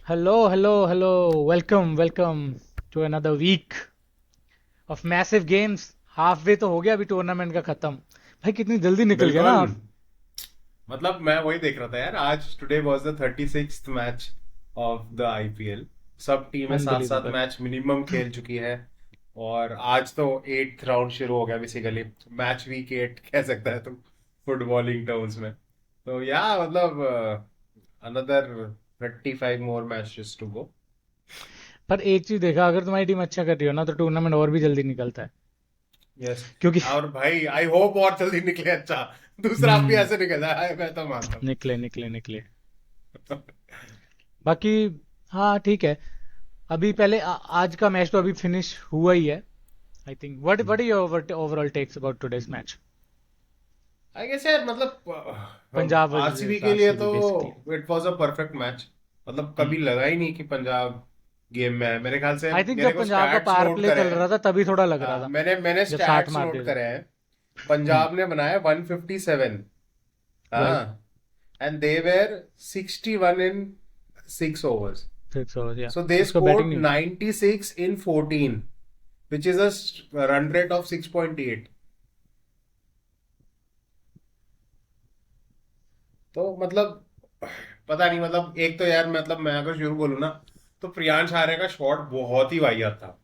Hello. Welcome to another week of massive games. Half way तो हो गया अभी टूर्नामेंट का खत्म। भाई कितनी जल्दी निकल गया ना बिल्कुल। हाफ। मतलब मैं वही देख रहा था यार, आज today was the 36th match of the IPL. सब टीमें सात सात अनबिलीवेबल। मैच मिनिमम खेल चुकी है। और आज तो 8th राउंड शुरू हो गया बेसिकली। मैच वीक 8 कह सकता है तुम फुटबॉलिंग टर्म्स में। तो या मतलब another 35 more matches to go. पर एक चीज देखा, अगर तुम्हारी टीम अच्छा कर रही हो ना तो टूर्नामेंट और भी जल्दी निकलता है। यस। क्योंकि और भाई आई होप और जल्दी निकले अच्छा। दूसरा आप भी हम्म ऐसे निकल जाए, मैं तो मानता निकले। हूँ। बाकी हाँ ठीक है। अभी पहले आज का मैच तो अभी फिनिश हुआ ही है। I think what are your overall takes about today's match? I guess यार, मतलब पंजाब आरसीबी वर्सेस के लिए आरसीबी तो basically. It was a perfect match. मतलब कभी लगा ही नहीं कि पंजाब गेम में है। मेरे ख्याल से आई थिंक मेरे जब को पंजाब का स्टैट्स पावर नोट प्ले करे चल हैं। रहा था तभी थोड़ा लग रहा हाँ, था मैंने जब 60 स्टैट्स मार नोट दिए थे। करे हैं। हम्म पंजाब ने बनाया 157। राइट। हाँ। And they were 61 in 6 overs. 6 overs या सो दे उसका बैटिंग स्कोर्ड नहीं। 96 इन 14, which is a run rate of 6.8। तो मतलब पता नहीं, मतलब एक तो यार, मतलब मैं अगर शुरू बोलूँ ना, तो प्रियांश आर्य का शॉट बहुत ही वाहियात था।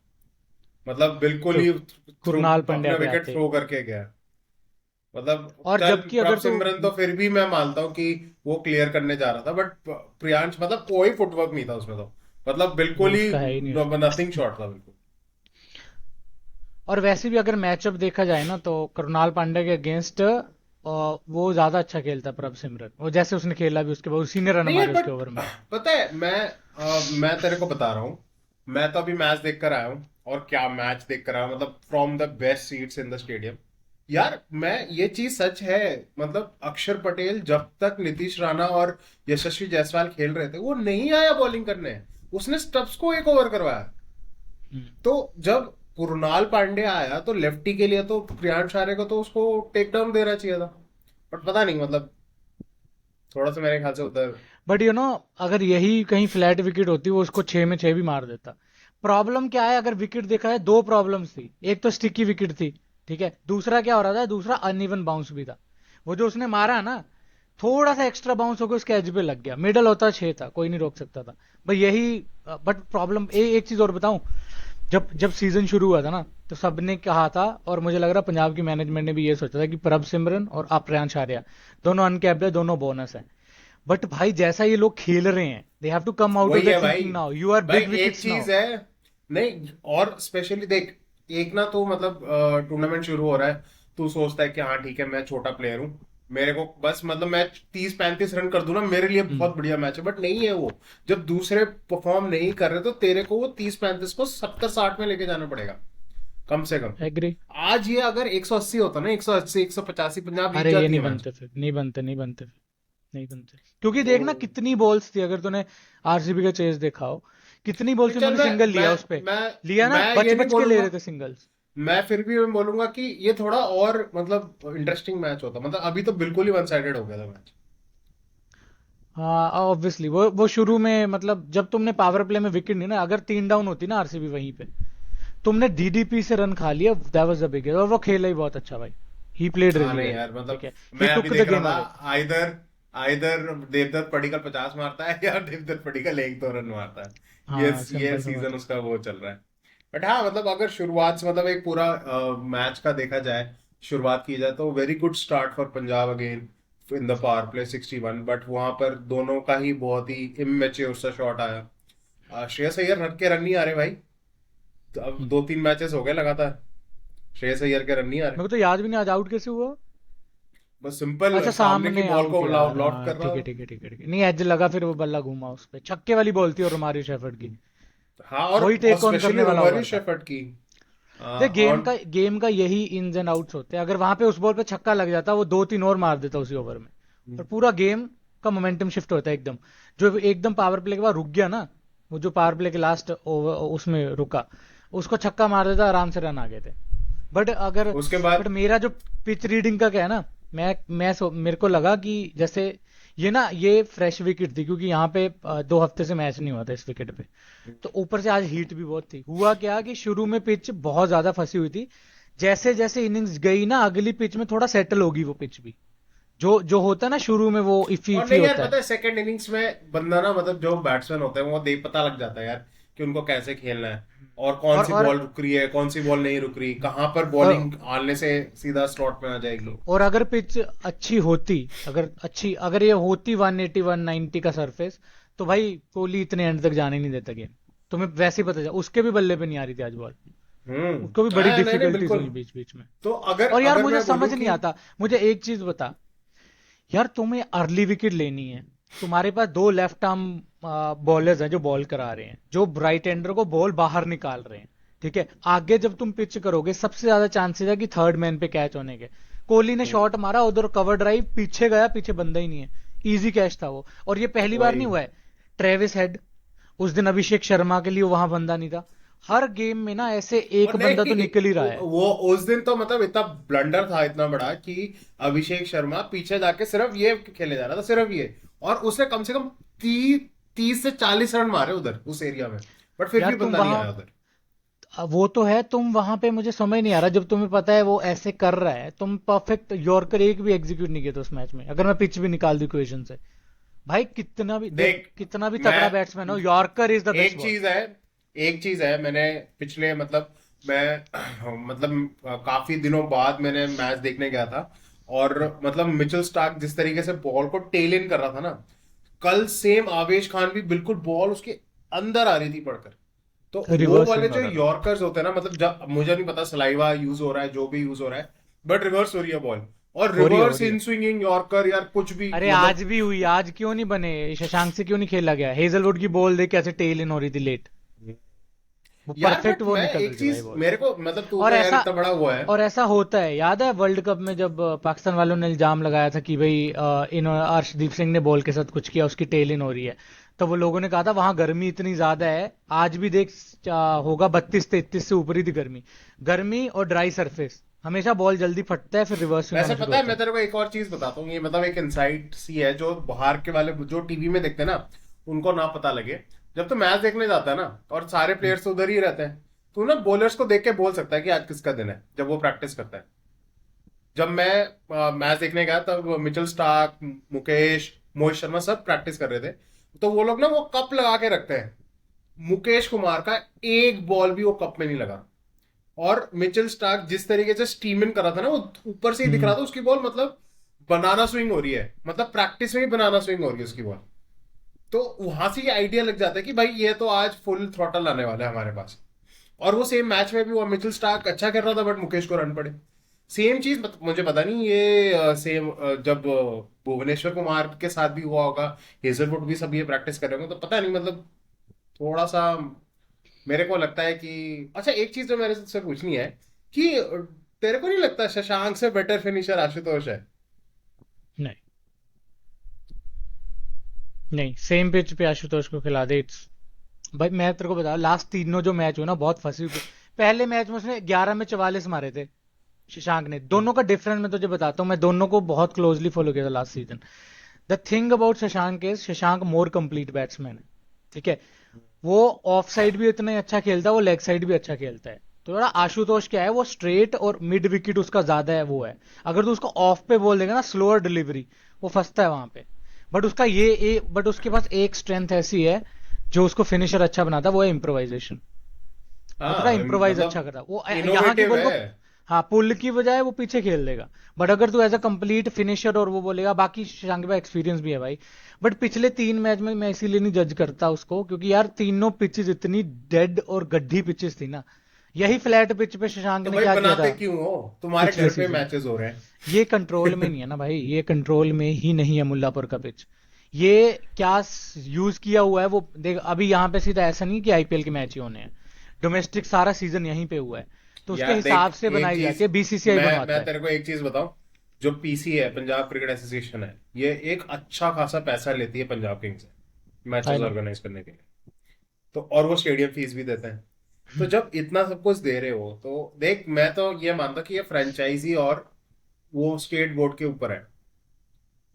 मतलब बिल्कुल तो ही थ्रू, कुरनाल अपना पंड्या पे विकेट आते। थ्रो करके गया। मतलब और चल जबकि प्रभ अगर तू सिमरन तो फिर भी मैं मानता हूँ कि वो क्लियर करने जा रहा था, बट प्रियांश मतलब कोई फुटवर्क नहीं था उसमें तो। मतलब बिल्कुल वो ही उसका है ही नहीं उसमें। नथिंग शॉट था बिल्कुल। और वैसे भी अगर मैचअप देखा जाए ना तो कुरनाल पांड्या के अगेंस्ट वो ज्यादा अच्छा खेलता है प्रभ सिमरन। वो जैसे उसने खेला भी उसके बाद उसी ने रन नहीं यार, मारे उसके बट ओवर में। पता है मैं तेरे को बता रहा हूँ। मैं तो अभी मैच देख कर आया हूँ, और क्या मैच देख कर आया हूँ, मतलब from the best seats in the stadium. यार मैं ये चीज सच है। मतलब अक्षर पटेल जब तक नीतीश राणा और यशस्वी जायसवाल खेल रहे थे, वो नहीं आया बॉलिंग करने। उसने स्टब्स को एक ओवर करवाया। हम्म। तो जब कुरनाल पांडे आया तो लेफ्टी के लिए तो प्रियांश आर्य को तो उसको टेक डाउन देना चाहिए था। बट पता नहीं, मतलब थोड़ा सा मेरे ख्याल से उधर। बट अगर यही कहीं फ्लैट विकेट होती वो उसको 6 में 6 भी मार देता। प्रॉब्लम क्या है, अगर विकेट देखा है दो प्रॉब्लम्स थी। एक तो स्टिकी विकेट थी, ठीक है। दूसरा क्या हो रहा था, दूसरा अनइवन बाउंस भी था। वो जो उसने मारा ना, थोड़ा सा एक्स्ट्रा बाउंस होकर उसके एज पे लग गया। मिडल होता 6 था, कोई नहीं रोक सकता था। भाई यही। बट प्रॉब्लम एक चीज और बताऊं। जब जब सीजन शुरू हुआ था ना, तो सबने कहा था, और मुझे लग रहा पंजाब की मैनेजमेंट ने भी ये सोचा था कि प्रभ सिमरन और प्रियांश आर्या दोनों अनकैप्ड है, दोनों बोनस है। बट भाई जैसा ये लोग खेल रहे हैं, they have to come out of वही दैट है भाई। Thinking now. यू आर भाई बिग एक विकेट्स नाउ। चीज है। नहीं, और स्पेशली देख, एक ना तो मतलब टूर्नामेंट शुरू हो रहा है, तू सोचता है कि हाँ ठीक है, मैं छोटा प्लेयर हूँ, मेरे को बस मतलब मैं 30-35 रन कर दूं ना, मेरे लिए हम्म। बहुत बढ़िया मैच है। बट नहीं है वो। जब दूसरे परफॉर्म नहीं कर रहे तो तेरे को वो 30-35 को 70-60 में लेके जाना पड़ेगा, कम से कम। एग्री। आज ये अगर 180 होता ना, 180 185, पंजाब जीत अरे ये जाती नहीं है मैच। बनते फिर, नहीं बनते फिर। नहीं बनते क्योंकि तो देखना कितनी बॉल्स थी। अगर तूने आरसीबी का चेस देखा हो, कितनी बॉल्स नहीं, थी चल उन्होंने सिंगल लिया उस पे। लिया ना, मैं बच ये नहीं बच के ले बोलूंगा। रहे थे सिंगल्स। मैं फिर भी मैं बोलूंगा कि ये थोड़ा और मतलब इंटरेस्टिंग मैच होता। मतलब अभी तो बिल्कुल ही वन साइडेड हो गया था मैच। हाँ ऑब्वियसली वो शुरू में, मतलब जब तुमने पावर प्ले में विकेट नहीं ना, अगर 3 डाउन होती ना आरसीबी वहीं पे, तुमने डीडीपी से रन खा लिया, दैट वाज द बिगेस्ट। और वो खेला ही बहुत अच्छा भाई। ही प्लेड हाँ रियली नहीं वेल। यार, ठीक मतलब है। ही मैं अभी टुक द देख रहा गेम अवे। था, आइदर आइदर देवदत्त पडिक्कल 50 मारता है या देवदत्त पडिक्कल एक दो रन मारता है। हाँ ये सिंपल सा बात सीजन है। उसका वो चल रहा है। बट हाँ, मतलब अगर शुरुआत से, मतलब एक पूरा मैच का देखा जाए, शुरुआत की जाए, तो very good start for Punjab again in the power play 61। But वहां पर दोनों का ही बहुत ही इमेच्योर सा शॉट आया। श्रेयस अय्यर रन के रन नहीं आ रहे भाई। तो अब हम्म। 2-3 मैचेस हो गए लगातार, श्रेयस अय्यर के रन नहीं आ रहे। मेरे को तो याद भी नहीं आज आउट कैसे हुआ। बस सिंपल अच्छा सामने की सामने बॉल आउट को यार, लॉफ्ट हाँ कर रहा ठीक है था। ठीक है ठीक है ठीक है। नहीं एज लगा, फिर वो बल्ला घूमा उस पे। छक्के वाली बॉल थी और रोमारियो शेफर्ड की। हाँ, वही और टेक ऑन स्पेशली करने वाला रोमारियो ओवर था। शेफर्ड की देख ऑन। गेम का यही इन्स एंड आउट्स होते हैं। अगर वहां पे उस बॉल पे छक्का लग जाता, वो 2-3 और मार देता उसी ओवर में। और पूरा गेम का मोमेंटम शिफ्ट होता है एकदम। जो एकदम पावर प्ले के बाद रुक गया ना, वो जो पावर प्ले के लास्ट ओवर उसमें रुका, उसको छक्का मार देता, आराम से रन आ गए थे। बट अगर उसके बट बाद मेरा जो पिच रीडिंग का क्या है ना, मेरे को लगा कि जैसे ये ना ये फ्रेश विकेट थी क्योंकि यहाँ पे 2 हफ्ते से मैच नहीं हुआ था इस विकेट पे। तो ऊपर से आज हीट भी बहुत थी। हुआ क्या कि शुरू में पिच बहुत ज्यादा फंसी हुई थी। जैसे जैसे इनिंग्स गई ना अगली पिच में थोड़ा सेटल होगी वो पिच भी। जो जो होता है ना शुरू में वो इफी और इफी नहीं यार, होता है। पता है सेकंड इनिंग्स में बंदा ना, मतलब जो बैट्समैन होते हैं वो देख पता लग जाता है यार कि उनको कैसे खेलना है, और कौन और सी और बॉल रुक रही है, कौन सी बॉल नहीं रुक रही, कहाँ पर और बॉलिंग आने से सीधा स्लॉट में आ जाएगी। और अगर पिच अच्छी होती, अगर ये होती 180 190 का सरफेस, तो भाई कोहली इतने एंड तक जाने नहीं देता गेम। तुम्हें वैसे ही पता चला, उसके भी बल्ले पे नहीं आ रही थी आज बॉल। उसको भी बड़ी नहीं नहीं डिफिकल्टीज बिल्कुल। हुई बीच बीच में। तो अगर और यार अगर मुझे मैं बोलूं समझ नहीं कि आता, मुझे एक चीज बता। यार तुम्हें अर्ली विकेट लेनी है, तुम्हारे पास दो लेफ्ट आर्म बॉलर्स हैं जो बॉल करा रहे हैं, जो राइट हैंडर को बॉल बाहर निकाल रहे हैं। ठीक है, आगे जब तुम पिच करोगे सबसे ज्यादा चांसेस है कि थर्ड मैन पे कैच होने के। कोहली ने शॉट मारा उधर, कवर ड्राइव, पीछे गया, पीछे बंदा ही नहीं है। इजी कैच था वो। और ये पहली बार नहीं वही, हुआ है। ट्रेविस हेड, उस दिन अभिषेक शर्मा के लिए वहां बंदा नहीं था। हर गेम में ना ऐसे एक और बंदा तो नहीं निकल ही रहा है। वो उस दिन तो मतलब इतना ब्लंडर था, इतना बड़ा, कि अभिषेक शर्मा पीछे जाके सिर्फ ये खेले जा रहा था, सिर्फ ये, और उसने कम से कम 30 से 40 रन मारे उधर उस एरिया में, बट फिर यार भी तुम बंदा नहीं वहां, आया उधर। वो तो है, तुम वहां पे मुझे समझ नहीं आ रहा, जब तुम्हें पता है वो ऐसे कर रहा है, तुम परफेक्ट यॉर्कर एक भी एग्जीक्यूट नहीं किया था उस मैच में, अगर मैं पिच भी निकाल दूं इक्वेशन से। भाई कितना भी देख, देख, कितना भी मैं तगड़ा बैट्समैन हो, यॉर्कर इज द बेस्ट एक बॉल। चीज है, एक चीज है, मैंने पिछले मतलब मैं मतलब काफी दिनों बाद मैंने मैच देखने गया था, और मतलब मिचेल स्टार्क जिस तरीके से बॉल को टेल इन कर रहा था ना, कल सेम आवेश खान भी बिल्कुल बॉल उसके अंदर आ रही थी पड़कर। तो वो रिवर्स वाले स्विंग हो जो रहा था। यॉर्कर्स होते हैं ना, मतलब जब मुझे नहीं पता सलाइवा यूज हो रहा है, जो भी यूज हो रहा है, बट रिवर्स हो रही है बॉल, और हो रिवर्स रही है। इन स्विंगिंग यॉर्कर यार कुछ भी अरे आज मतलब। भी हुई, आज क्यों नहीं बने? शशांक से क्यों नहीं खेला गया? हेजलवुड की बॉल देख कैसे टेल इन हो रही थी लेट। वो यार परफेक्ट बट वो मैं निकल रही एक थी भाई चीज, बॉल। मेरे को मतलब, तू और तो यार ऐसा इतना बड़ा हुआ है। और ऐसा होता है, याद है वर्ल्ड कप में जब पाकिस्तान वालों ने इल्जाम लगाया था कि भाई इन अर्शदीप सिंह ने बॉल के साथ कुछ किया, उसकी टेल इन हो रही है। तो वो लोगों ने कहा था वहां गर्मी इतनी ज्यादा है। आज भी देख, होगा 32 33 से ऊपर ही थी गर्मी। गर्मी और ड्राई सरफेस, हमेशा बॉल जल्दी फटता है, फिर रिवर्स स्विंग वैसे होना शुरू पता है, होता मैं है। तेरे को एक और चीज बताता हूँ, ये मतलब एक इनसाइट सी है जो बाहर के वाले जो टीवी में देखते हैं ना, उनको ना पता लगे। जब तू मैच देखने जाता है ना, और सारे प्लेयर्स तो उधर ही रहते हैं, तू ना बॉलर्स को देख के बोल सकता है कि आज किसका दिन है, जब वो प्रैक्टिस करता है। जब मैं मैच देखने गया तब मिचेल स्टार्क, मुकेश, मोहित शर्मा सब प्रैक्टिस कर रहे थे। तो वो लोग ना वो कप लगा के रखते हैं, मुकेश कुमार का एक बॉल भी वो कप में नहीं लगा। और मिचेल स्टार्क जिस तरीके से स्टीम इन कर रहा था ना, वो ऊपर से ही दिख रहा हम्म। था उसकी बॉल, मतलब बनाना स्विंग हो रही है, मतलब प्रैक्टिस में ही बनाना स्विंग हो रही है उसकी बॉल। तो वहां से ये आइडिया लग जाता है कि भाई ये तो आज फुल थ्रॉटल आने वाला है हमारे पास। और वो सेम मैच में भी वो मिचेल स्टार्क अच्छा कर रहा था, बट मुकेश को रन पड़े। सेम चीज मुझे पता नहीं ये सेम जब भुवनेश्वर कुमार के साथ भी हुआ होगा, हेजलवुड भी सब ये प्रैक्टिस कर रहे होंगे, तो पता नहीं मतलब थोड़ा सा मेरे को लगता है कि अच्छा, एक चीज जो मेरे से पूछनी है कि तेरे को नहीं लगता शशांक से बेटर फिनिशर आशुतोष है? नहीं, नहीं, सेम पिच पे आशुतोष को खिला दे, इट्स। भाई मैं तेरे को बता, लास्ट तीनों जो मैच हुए ना बहुत फंसी हुई पहले मैच में उसने 11 में 44 मारे थे, शशांक ने। दोनों का डिफरेंस मैं तुझे बताता हूँ, मैं दोनों को बहुत क्लोजली फॉलो किया था last season. The thing about Shashank is, Shashank more complete batsman है। ठीक है, वो ऑफ साइड भी इतना ही अच्छा खेलता है, वो लेग साइड भी अच्छा खेलता है। तो थोड़ा आशुतोष क्या है, वो स्ट्रेट और मिड विकेट उसका ज्यादा है, वो है। अगर तू उसको ऑफ पे बोल देगा ना, स्लोअर डिलीवरी, वो फंसता है वहां पे। बट उसके पास एक स्ट्रेंथ ऐसी है जो उसको फिनिशर अच्छा बनाता है, वो है इम्प्रोवाइजेशन। वो थोड़ा हाँ इम्प्रोवाइज अच्छा मतलब करता है, वो यहाँ की इनोवेटिव बॉल को, है। हाँ, पुल की बजाय वो पीछे खेल देगा। बट अगर तू एज अ कंप्लीट फिनिशर और वो बोलेगा, बाकी शशांक के पास एक्सपीरियंस भी है भाई। बट पिछले 3 मैच में मैं इसीलिए नहीं जज करता उसको, क्योंकि यार तीनों पिचेस इतनी डेड और गड्ढी पिचेस थी ना। यही फ्लैट पिच पे शशांक तो ने भाई क्या किया बनाते था क्यों हो, तुम्हारे पिछले घर पे सीजन? मैचेस हो रहे ये कंट्रोल में हैं। नहीं है ना भाई, ये कंट्रोल में ही नहीं है मुल्लापुर का पिच। ये क्या यूज किया हुआ है वो देख। अभी यहाँ पे सीधा ऐसा नहीं कि आईपीएल के मैच ही होने हैं, डोमेस्टिक सारा सीजन यहीं पे हुआ है। तो उसके यार देख, हिसाब से एक बनाई जाती चीज, है, बीसीसीआई मैं बनवाता है। तेरे को एक चीज बताऊं, जो पीसी है, पंजाब क्रिकेट एसोसिएशन है, ये एक अच्छा खासा पैसा लेती है पंजाब किंग्स से आई मैचेस नो। ऑर्गेनाइज करने के लिए। तो और वो स्टेडियम फीस भी देते हैं। तो जब इतना सब कुछ दे रहे हो, तो देख, मैं तो ये मानता कि ये फ्रेंचाइजी और वो स्टेट बोर्ड के ऊपर है।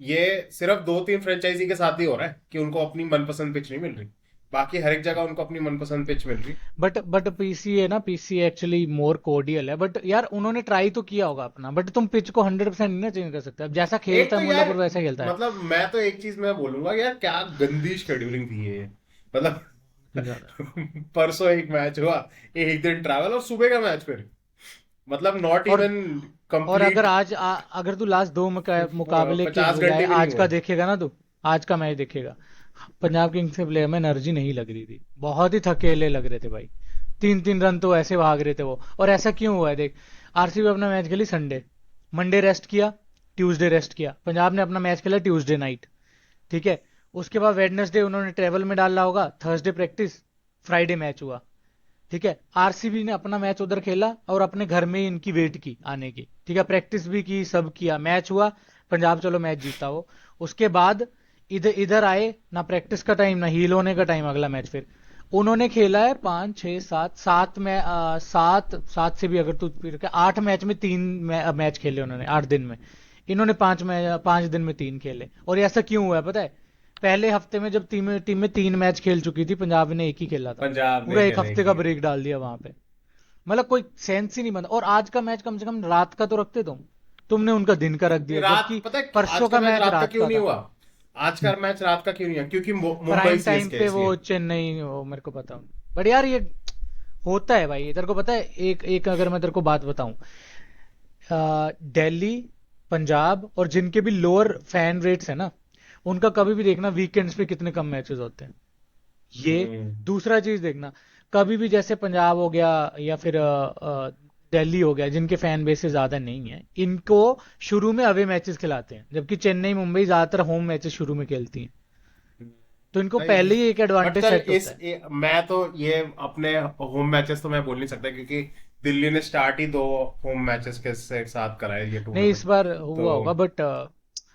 ये सिर्फ 2-3 फ्रेंचाइजी के साथ ही हो रहा है कि उनको अपनी मनपसंद पिच नहीं मिल रही, बाकी हर एक जगह उनको अपनी मनपसंद पिच मिल रही। बट पीसी है ना, पीसी एक्चुअली मोर कोर्डियल है, बट यार उन्होंने ट्राई तो किया होगा अपना, बट तुम पिच को 100% नहीं ना चेंज कर सकते। अब जैसा एक खेलता तो है यार, मुल्लापुर वैसा खेलता है। मतलब मैं तो एक चीज मैं बोलूंगा यार, क्या गंदी शेड्यूलिंग थी ये, मतलब बहुत ज्यादा। परसों एक मैच हुआ, एक दिन ट्रैवल और सुबह का मैच फिर, मतलब नॉट और इवन और अगर कंप्लीट अगर तू लास्ट दो मुकाबले के 50 घंटे बजाय भी नहीं आज हुए। का देखेगा ना, तू आज का मैच देखेगा, पंजाब किंग्स के प्लेयर में एनर्जी नहीं लग रही थी, बहुत ही थकेले लग रहे थे भाई। 3-3 रन तो ऐसे भाग रहे थे वो। और ऐसा क्यों हुआ है देख, आरसीबी अपना मैच खेली संडे, मंडे रेस्ट किया, ट्यूसडे रेस्ट किया। पंजाब ने अपना मैच खेला ट्यूसडे नाइट, ठीक है। उसके बाद वेडनेसडे उन्होंने ट्रेवल में डाला होगा, थर्सडे प्रैक्टिस, फ्राइडे मैच हुआ, ठीक है। आरसीबी ने अपना मैच उधर खेला और अपने घर में ही इनकी वेट की आने की, ठीक है। प्रैक्टिस भी की, सब किया, मैच हुआ, पंजाब चलो मैच जीता वो। उसके बाद इधर इधर आए ना, प्रैक्टिस का टाइम ना हील होने का टाइम, अगला मैच फिर उन्होंने खेला है 5 6 7 में, सात सात से भी अगर तू फिर के 8 मैच में 3 मैच खेले उन्होंने 8 दिन में। इन्होंने 5 दिन में 3 खेले। और ये ऐसा क्यों हुआ है पता है? पहले हफ्ते में जब टीम में 3 मैच खेल चुकी थी, पंजाब ने एक ही खेला था। पंजाब ने पूरा एक खेले हफ्ते का की। ब्रेक डाल दिया वहां पे। मतलब कोई सेंस ही नहीं बनता। और आज का मैच कम से कम रात का तो रखते तुमने उनका दिन का रख दिया, रात, जबकि पता है आज परसों का का मैच मैच रात का रात क्यों का नहीं था। हुआ? आज का मैच रात का क्यों नहीं हुआ? क्योंकि मुंबई प्राइम टाइम सीएसके, पे वो इसलिए। चेन्नई, वो मेरे को पता। बट यार ये होता है भाई, तेरे को पता है, एक एक अगर मैं तेरे को बात बताऊं, दिल्ली, पंजाब और जिनके भी लोअर फैन रेट्स है ना, उनका कभी भी देखना वीकेंड्स पे कितने कम मैचेस होते हैं। ये हम्म। दूसरा चीज देखना, कभी भी जैसे पंजाब हो गया या फिर दिल्ली हो गया, जिनके फैन बेसेस ज्यादा नहीं है, इनको शुरू में अवे मैचेस खिलाते हैं, जबकि चेन्नई मुंबई ज्यादातर होम मैचेस शुरू में खेलती हैं। तो इनको नहीं, पहले ही एक बट एडवांटेज चल सेट होता है। मैं तो ये अपने होम मैचेस तो मैं बोल नहीं सकता, क्योंकि दिल्ली ने स्टार्ट ही 2 होम मैचेस के साथ कराया ये नहीं, इस टूर्नामेंट। बार तो हुआ होगा, बट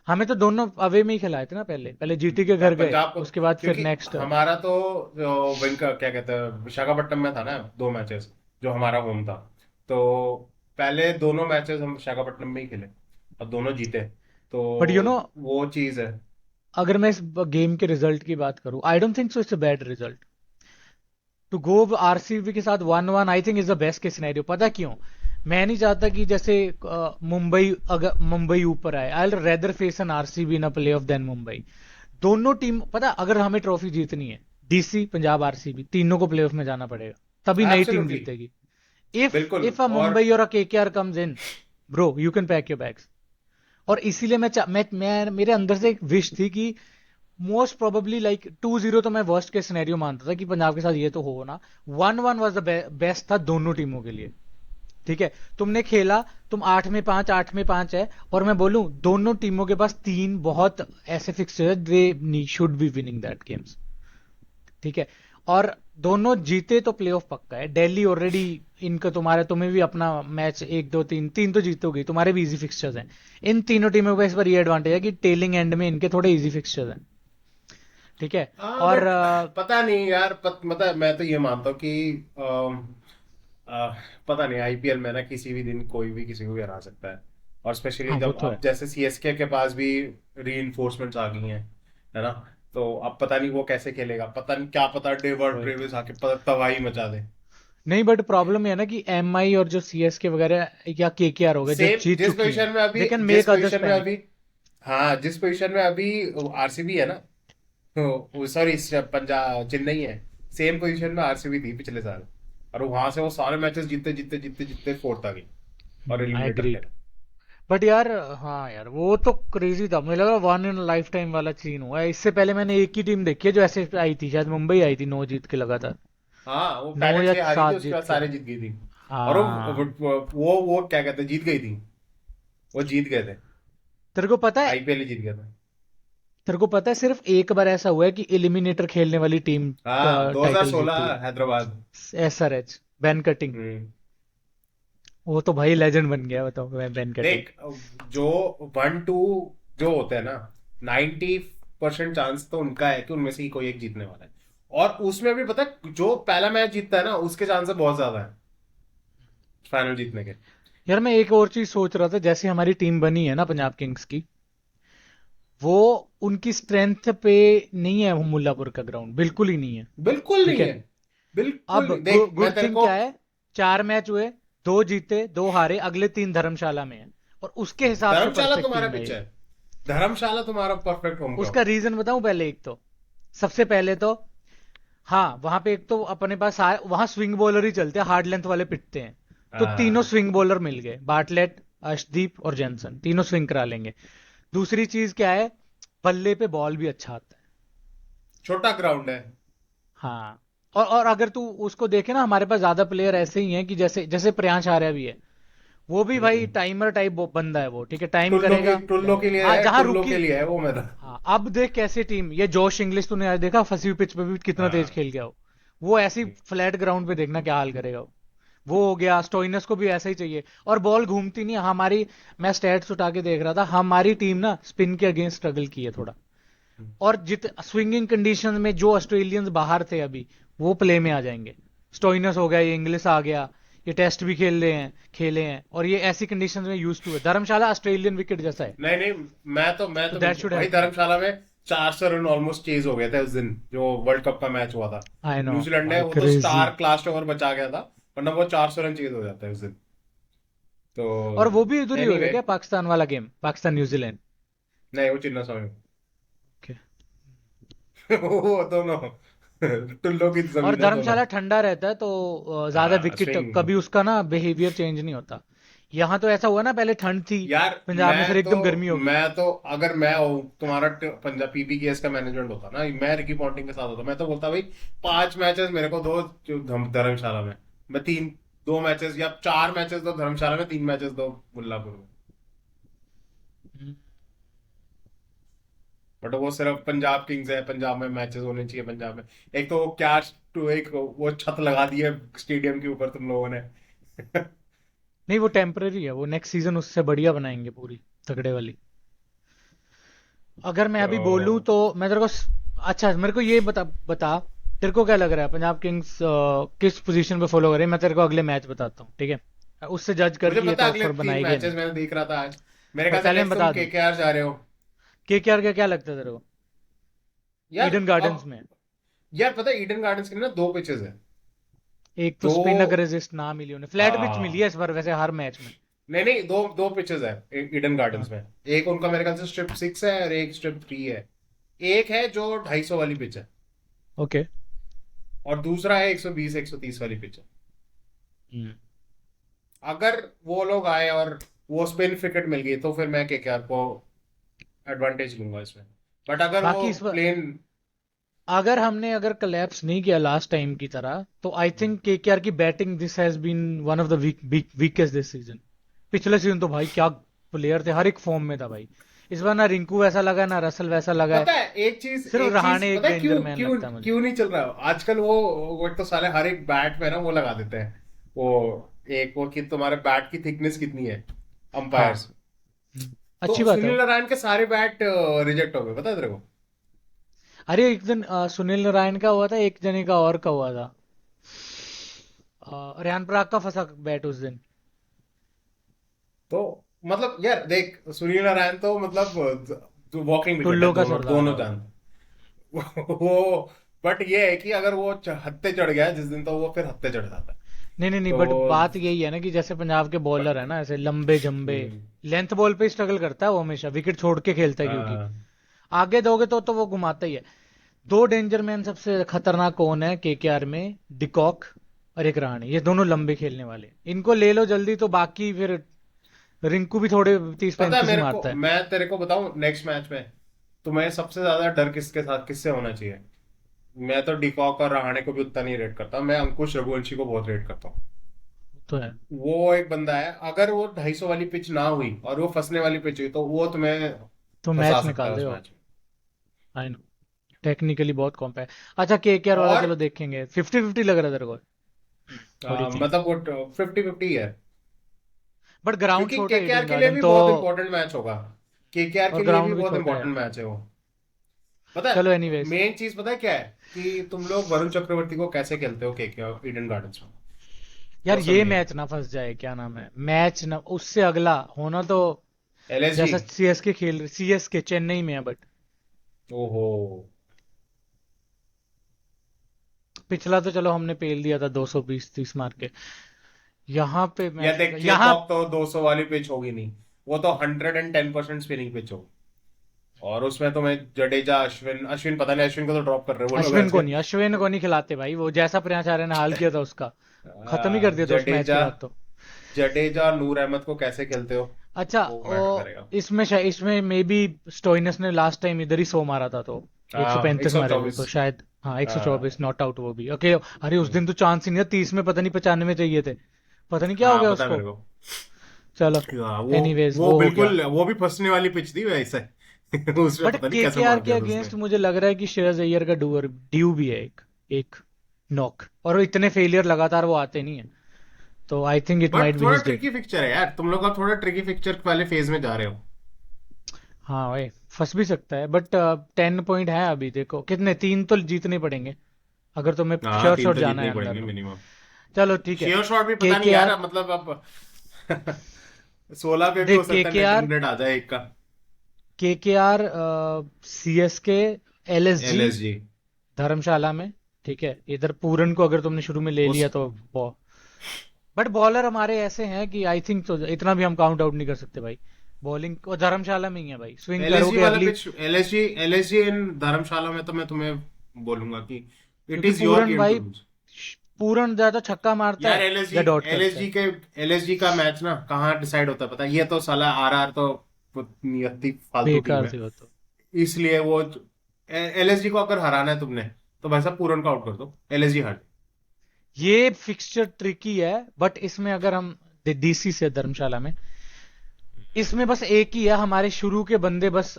हमें तो दोनों अवे में ही खिलाए थे ना, पहले पहले जीटी के क्या घर गए, पंजाब को, उसके बाद फिर क्योंकि नेक्स्ट। हमारा तो विनकर क्या कहते हैं, विशाखापट्टनम में था ना 2 मैचेस, जो हमारा होम था। तो पहले दोनों मैचेस हम विशाखापट्टनम में ही खेले और दोनों जीते। तो बट वो चीज है। अगर मैं इस गेम के रिजल्ट की बात करूं, I don't think so it's a bad result to go RCB के साथ 1-1। I think is the best case scenario. पता क्यों? मैं नहीं चाहता कि जैसे मुंबई, अगर मुंबई ऊपर आए, I rather face an RCB in a playoff then Mumbai. दोनों टीम, पता अगर हमें ट्रॉफी जीतनी है, डीसी पंजाब आरसीबी तीनों को प्लेऑफ में जाना पड़ेगा, तभी नई टीम एब्सोल्युटली, जीतेगी। इफ बिल्कुल। इफ अ और मुंबई और uh KKR comes in, bro you can pack your bags. और इसीलिए मैं मेरे अंदर से एक विश थी कि मोस्ट प्रोबेबली लाइक 2-0 तो मैं वर्स्ट के सिनेरियो मानता था कि पंजाब के साथ ये तो हो ना। 1-1 वॉज द बेस्ट था दोनों टीमों के लिए, ठीक है। तुमने खेला, तुम 8 में 5 है, और मैं बोलूं दोनों टीमों के पास 3 बहुत ऐसे फिक्सचर है, they should be winning that games, ठीक है। और दोनों जीते तो प्लेऑफ पक्का है। दिल्ली ऑलरेडी, इनका तुम्हें भी अपना मैच 1 2 3 तो जीतोगी, तुम्हारे भी इजी फिक्सचर्स हैं। इन तीनों टीमों का इस बार ये एडवांटेज है कि टेलिंग एंड में इनके थोड़े इजी फिक्सचर्स हैं, ठीक है। हाँ, और बट पता नहीं यार, मतलब मैं तो ये मानता हूँ कि पता नहीं, आईपीएल में ना किसी भी दिन कोई भी किसी को भी हरा सकता है। और स्पेशली हाँ, वो जब तो अब है। जैसे सीएसके के पास भी री आ गई हैं, है ना? तो अब पता नहीं वो कैसे खेलेगा, पता नहीं, क्या पता डेवर्ड वही तो। ब्रेविस आके पता तबाही मचा दे। नहीं, बट प्रॉब्लम है ना कि एमआई और जो सीएसके वगैरह या केकेआर हो गए, जो सेम जीत जिस चुकी हैं, पोजीशन में दे अभी कैन जिस मेक अदर्स पोजीशन में पैनिक। अभी हाँ, जिस पोजीशन में अभी आरसीबी है ना, तो सॉरी, पंजाब चेन्नई है, सेम पोजीशन में आरसीबी थी पिछले साल। और वहां से वो सारे मैचेस जीतते जीतते जीतते जीतते फोर्थ आ गई और आई एलिमिनेटर एग्रीड। खेला। बट यार, हाँ यार, वो तो क्रेजी था, मुझे लगा वन इन लाइफ टाइम वाला सीन हुआ है। इससे पहले मैंने एक ही टीम देखी है जो ऐसे आई थी, शायद मुंबई आई थी 9 जीत के लगातार, हाँ, वो नौ पहले या 6 हारी थी, सात उसके जीत बाद के। सारे जीत गई थी। और हाँ। वो क्या कहते हैं, जीत गई थी, वो जीत गए थे, तेरे को पता है आईपीएल ही जीत गया था। तेरे को पता है सिर्फ एक बार ऐसा हुआ है कि एलिमिनेटर खेलने वाली टीम हाँ, टाइटल जीती 2016 हैदराबाद। है, एसआरएच, बैन कटिंग। हम्म। वो तो भाई लेजेंड बन गया, बताओ, बैन कटिंग। देख, जो 1-2 जो होते हैं ना, 90% चांस तो उनका है कि उनमें से ही कोई एक जीतने वाला है। और उसमें भी पता है, जो पहला मैच जीतता है ना, उसके चांसेस बहुत ज्यादा है फाइनल जीतने के। यार मैं एक और चीज सोच रहा था, जैसे हमारी टीम बनी है ना पंजाब किंग्स की, वो उनकी स्ट्रेंथ पे नहीं है, वो मुल्लापुर का ग्राउंड बिल्कुल ही नहीं है। बिल्कुल ठीक नहीं है। है। बिल्कुल अब नहीं। देख मैं गुड तेरे थिंग को, क्या है, 4 मैच हुए, 2 जीते 2 हारे, अगले 3 धर्मशाला में है, और उसके हिसाब से धर्मशाला परफेक्ट तुम्हारा टीम है पिच ये। है, धर्मशाला तुम्हारा परफेक्ट होम उसका ग्राउंड है। रीजन बताऊं पहले, एक तो सबसे पहले तो, हाँ वहां पे एक तो अपने पास वहां स्विंग बॉलर ही चलते हैं, हार्ड लेंथ वाले पिटते हैं। तो तीनों हाँ, स्विंग बॉलर मिल गए, बाटलेट, अर्शदीप और जेंसन, तीनों स्विंग करा लेंगे। दूसरी चीज क्या है, बल्ले पे बॉल भी अच्छा आता है। छोटा ग्राउंड है। हाँ, और अगर तू उसको देखे ना, हमारे पास ज्यादा प्लेयर ऐसे ही हैं कि जैसे जैसे प्रियांश आर्या भी है, वो भी भाई हम्म। टाइमर टाइप बंदा है वो, ठीक है, टाइम करेगा। टुल्लो के लिए हाँ है, जहां टुल्लो के रुकी। लिए है वो मेरा। हाँ अब देख कैसी टीम, ये जोश इंग्लिश तूने आज देखा, फंसी हुई पिच पे भी कितना तेज हाँ। खेल गया वो ऐसी फ्लैट ग्राउंड पे देखना क्या हाल करेगा वो हो गया। स्टोइनस को भी ऐसा ही चाहिए, और बॉल घूमती नहीं हमारी। मैं स्टैट्स उठा के देख रहा था, हमारी टीम ना स्पिन के अगेंस्ट स्ट्रगल की है थोड़ा। और जित स्विंगिंग कंडीशन में जो ऑस्ट्रेलियंस बाहर थे अभी, वो प्ले में आ जाएंगे। स्टोइनस हो गया, ये इंग्लिश आ गया, ये टेस्ट भी खेले हैं और ये ऐसी कंडीशन में यूज टू है। धर्मशाला ऑस्ट्रेलियन विकेट जैसा है, नहीं नहीं, तो मैं तो दैट बिल्कुल शुड भाई, हेल्प मी। धर्मशाला में 400 रन ऑलमोस्ट चेज हो गए थे उस दिन जो वर्ल्ड कप का मैच हुआ था। आई नो न्यूजीलैंड है, भाई, वो तो क्रेजी। स्टार क्लास्ट ओवर बचा गया था, वरना वो 400 रन चेज हो जाता है उस दिन। तो और वो भी उधर ही हो रहा है एनीवे, क्या, पाकिस्तान वाला गेम, पाकिस्तान न्यूजीलैंड? नहीं वो चिन्ना स्वामी। ओके। वो दोनों टुल्लो की और जमीन है दोनों। धर्मशाला ठंडा रहता है तो ज्यादा हाँ, विकेट स्विंग। कभी उसका ना बिहेवियर चेंज नहीं होता। यहाँ तो ऐसा हुआ ना, पहले ठंड थी यार पंजाब में, फिर मैं तो एकदम गर्मी हो गई। मैं तो अगर मैं तुम्हारा पंजाब पीपीकेएस का मैनेजमेंट होता ना, मैं रिकी पॉन्टिंग के साथ होता, मैं तो बोलता भाई 5 मैचेस मेरे को दो जो धर्मशाला में, मैं तीन, 2 मैचेस या 4 मैचेस दो धर्मशाला में, 3 मैचेस दो मुल्लापुर में। हम्म। बट वो सिर्फ पंजाब किंग्स है, पंजाब में मैचेस होने चाहिए पंजाब में। एक तो क्या, टू एक वो छत लगा दी है स्टेडियम के ऊपर तुम लोगों ने। नहीं वो टेम्पररी है, वो नेक्स्ट सीजन उससे बढ़िया बनाएंगे पूरी, तगड़े वाली। अगर मैं अभी बोलूं तो तो मैं तेरे को अच्छा मेरे को ये बता बता, तेरे को क्या लग रहा है पंजाब किंग्स किस पोजीशन पे फॉलो करे? मैं तेरे को अगले मैच बताता हूँ, ठीक है, उससे जज कर मुझे कि ये पता है, टॉप अगले फोर तीन बनाएगी या मैचेस नहीं। मैंने देख रहा था आज। मेरे पर ख्याल से पहले मैं नेक्स्ट तुम बता दूं, केकेआर जा रहे हो। केकेआर का क्या लगता है तेरे को यार ईडन अब, गार्डन्स में? यार पता है ईडन गार्डन्स के ना 2 पिचेस है। एक तो दो, स्पिन अगर रेजिस्ट ना मिली उन्हें, फ्लैट पिच मिली है हाँ, इस बार वैसे हर मैच में। नहीं नहीं, दो दो पिचेस है ईडन हाँ। गार्डन्स में। एक उनका मेरे ख्याल से स्ट्रिप 6 है और एक स्ट्रिप 3 है। एक है जो 250 वाली पिच है, ओके। और दूसरा है 120 130 वाली पिच है। हम्म। अगर वो लोग आए और वो स्पिन विकेट मिल गई तो फिर मैं केकेआर को एडवांटेज लूंगा इसमें। बट अगर वो बाकी इस बार प्लेन, अगर हमने अगर कलेप्स नहीं किया लास्ट टाइम की तरह, तो आई थिंक केकेआर की batting this has been one of the weakest this season. पिछले सीजन तो भाई क्या प्लेयर थे, हर एक फॉर्म में था भाई। इस बार ना रिंकू वैसा लगा, ना रसल वैसा लगा है। पता है सिर्फ एक चीज रहाणे एक पता है डेंजर क्यों मैन क्यों लगता है मुझे। क्यों नहीं चल रहा आजकल वो एक तो साले हर एक बैट में ना वो लगा देते हैं वो, एक वो कि तुम्हारे बैट की थिकनेस कितनी है, हाँ। अंपायर्स। अच्छी तो बात है सुनील वो। नारायण के सारे बैट रिजेक्ट हो गए, पता है तेरे को? अरे एक दिन सुनील नारायण का हुआ था, एक जने का और का हुआ था, रेहान पराग का फंसा बैट उस दिन। तो मतलब यार देख, सुनील नारायण तो मतलब वॉकिंग विकेट है, टुल्लो का दोनों सरदार दोनों है वो। जान वो। बट ये है कि अगर वो हत्ते चढ़ गया जिस दिन, तो वो फिर हत्ते चढ़ जाता है। नहीं नहीं नहीं, तो बट बात यही है ना कि जैसे पंजाब के बॉलर है ना, ऐसे लंबे जंबे, हम्म, लेंथ बॉल पे स्ट्रगल करता है वो, हमेशा विकेट छोड़ के खेलता है क्योंकि हाँ, आगे दोगे तो वो घुमाता ही है। दो डेंजर मैन सबसे खतरनाक कौन है केकेआर में? डिकॉक और एक रहाणे, ये दोनों लंबे खेलने वाले, इनको ले लो जल्दी तो बाकी फिर रिंकू भी थोड़े तीस पता है पैंतीस ही मेरे को, मारता है। मैं तेरे को बताऊं नेक्स्ट मैच में तुम्हें सबसे ज्यादा डर किसके साथ, किससे होना चाहिए? मैं तो डिकॉक और रहाणे को भी उतना नहीं रेट करता, मैं अंकुश रघुवंशी को बहुत रेट करता हूँ। तो है। वो एक बंदा है, अगर वो 250 वाली पिच ना हुई और वो फंसने वाली पिच हुई तो वो तुम्हें तो फंसा मैच सकता है निकाल दे उस वो। मैच में। आई नो, टेक्निकली बहुत कॉम्प है। अच्छा केकेआर वाला और चलो देखेंगे, 50-50 लग रहा है तेरे को? What do think? मतलब वो 50-50 है, बट ग्राउंड क्योंकि छोटा है केकेआर ईडन के लिए गार्डन भी तो, बहुत इंपॉर्टेंट मैच होगा। केकेआर और के लिए भी ग्राउंड भी बहुत छोटा है। इंपॉर्टेंट मैच है वो। पता चलो है एनीवेज। मेन चीज पता है क्या है, कि तुम लोग वरुण चक्रवर्ती को कैसे खेलते हो केकेआर ईडन गार्डन्स में, यार वो ये समझिए। मैच ना फंस जाए, क्या नाम है, मैच ना उससे अगला होना तो एलएसजी। जैसा सीएसके खेल रही, सीएसके चेन्नई में है बट ओहो। पिछला तो चलो हमने पेल दिया था 220-30 मार के। यहाँ पे या मैच देख, यहाँ चेपॉक तो 200 वाली पिच होगी नहीं, वो तो 110% स्पिनिंग पिच होगी। और उसमें तुम्हें जडेजा, अश्विन, अश्विन पता नहीं, अश्विन को तो ड्रॉप कर रहे हो वो लोग आजकल। अश्विन को नहीं खिलाते भाई, वो जैसा प्रियांश ने हाल किया था उसका खत्म ही कर दिया था उस मैच के जडेजा, बाद तो। जडेजा नूर अहमद को कैसे खेलते हो, अच्छा वो ओ, मैटर करेगा। इसमें मे बी स्टोइनस ने लास्ट टाइम इधर ही 100 मारा था तो 135 मारे वो 124। तो शायद। हाँ 124 नॉट आउट वो भी ओके। अरे उस दिन तो चांस ही नहीं था, 30 में पता नहीं 95 चाहिए थे, पता नहीं क्या हो हाँ गया पता है उसको। मेरे को। चलो वो एनीवेज वो वो हो गया। बिल्कुल, वो भी फंसने वाली पिच थी वैसे। उसमें बट पता नहीं कैसे केकेआर मार के दिया था उसने। अगेंस्ट मुझे लग रहा है कि श्रेयस अय्यर का ड्यू भी है एक एक नॉक, और वो इतने फेलियर लगातार वो आते नहीं है, तो I think it but might be थोड़ा हिज डे। ट्रिकी फिक्चर है यार, तुम लोग का थोड़ा ट्रिकी फिक्चर वाले फेज में जा रहे हो। हाँ भाई फंस भी सकता है बट 10 पॉइंट है अभी, देखो कितने, 3 तो जीतने पड़ेंगे अगर तुम्हें हाँ श्योर 3 शॉट तो जाना जीतने है ही अंदर पड़ेंगे तो। मिनिमम। चलो ठीक है। शेयर शॉट भी के पता नहीं के यार, आर मतलब अब 16 पे भी हो देख सकता है नेट रन रेट आ जाए एक का। के आर सीएसके एलएसजी एलएसजी। धर्मशाला में, ठीक है। इधर पूरन को अगर तुमने शुरू में ले उस लिया तो बट बॉलर हमारे ऐसे हैं कि आई थिंक तो इतना भी हम काउंट आउट नहीं कर सकते भाई। बॉलिंग को धर्मशाला में ही है भाई, स्विंग एलएसजी करोगे वाला अर्ली। पिच, एलएसजी इन धर्मशाला में तो मैं तुम्हें बोलूंगा कि इट क्योंकि is your Pooran game too भाई, लूज। पूरन ज्यादा छक्का मारता यार है एलएसजी, या डॉट करता है। एलएसजी के एलएसजी का मैच ना कहाँ डिसाइड होता है पता है? ये तो साला आरआर तो नियति फालतू टीम बेकार है, थी वो तो। इसलिए वो एलएसजी को अगर हराना है तुमने तो भाई साहब पूरन को आउट कर दो, एलएसजी हार। ये फिक्सचर ट्रिकी है बट इसमें अगर हम डीसी से धर्मशाला में, इसमें बस एक ही है, हमारे शुरू के बंदे बस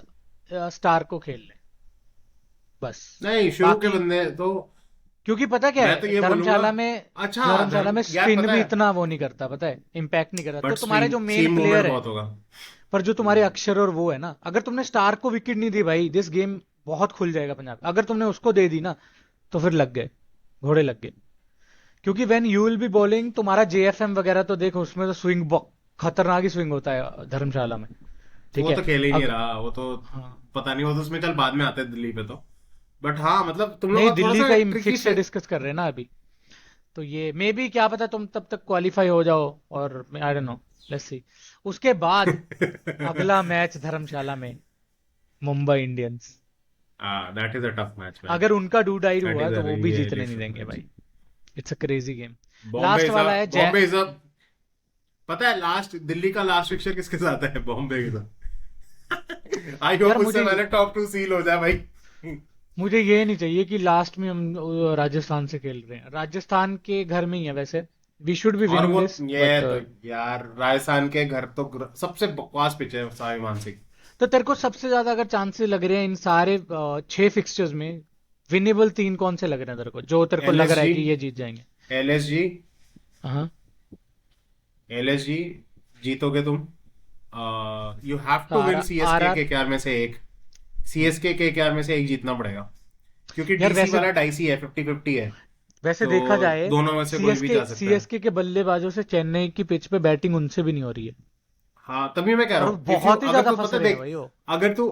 स्टार को खेल लें बस। नहीं शुरू के बाकी बंदे तो, क्योंकि पता क्या मैं तो है ये बोलूंगा। अच्छा धर्मशाला धर्म में यार स्पिन पता भी है, इतना वो नहीं करता, पता है इम्पैक्ट नहीं करता, तो बट तुम्हारे स्विंग जो मेन सीम मूवमेंट प्लेयर है, बहुत होगा। पर जो तुम्हारे अक्षर और वो है ना, अगर तुमने स्टार को विकेट नहीं दी भाई, दिस गेम बहुत खुल जाएगा पंजाब। अगर तुमने उसको दे दी ना तो फिर लग गए, घोड़े लग गए। क्योंकि when you will be bowling, तुम्हारा जेएफएम वगैरह तो देखो, उसमें तो स्विंग खतरनाक ही स्विंग होता है धर्मशाला में, ठीक वो है। तो खेल ही नहीं अग, रहा वो तो, हाँ पता नहीं, वो तो उसमें चल बाद में आते हैं दिल्ली पे तो। बट हाँ मतलब तुम लोग नहीं, का थोड़ा दिल्ली सा का ही ट्रिकी फिक्सर डिस्कस कर रहे हैं ना अभी, तो ये मे बी क्या पता तुम तब तक क्वालिफाई हो जाओ, और I don't know, let's see. उसके बाद अगला मैच धर्मशाला में Mumbai Indians, that is a tough match man. अगर उनका डू डाइट दैट हुआ इज अ तो वो भी रियली जीतने नहीं टफ देंगे मैच। भाई। It's a crazy game. Bombay last is a, वाला है जय। बॉम्बे इज अ, पता है लास्ट दिल्ली का लास्ट फिक्सर किसके साथ है? बॉम्बे के साथ। आई यार होप उससे मुझे पहले टॉप 2 सील हो जाए भाई। मुझे ये नहीं चाहिए कि लास्ट में हम राजस्थान से खेल रहे हैं, राजस्थान के घर में ही है वैसे, वी शुड बी और विनिंग वो दिस ये बट। तो यार राजस्थान के घर तो सबसे बकवास पिच है साई मानसिक। तो तेरे को सबसे ज्यादा अगर चांसेस लग रहे हैं इन सारे 6 फिक्सचर्स में, विनेबल 3 कौन से लग रहे हैं तेरे को, जो तेरे को लग रहा है एलएसजी, कि ये जीत जाएंगे? एलएसजी, हाँ एलएसजी जीतोगे तुम। You have to or win or CSK or KKR में से एक, सीएसके केकेआर में से एक जीतना पड़ेगा, क्योंकि यार डीसी वैसे, वाला डाइसी है, 50-50 है। वैसे तो देखा जाए, दोनों में से कोई भी सीएसके जा सकता है। सीएसके के बल्लेबाजों से चेन्नई की पिच पे बैटिंग उनसे भी नहीं हो रही है, हाँ तभी मैं कह रहा और वो हूँ, इफ यू, बहुत ही अगर ज्यादा तू फंस पता रहे हैं देख, भाई वो।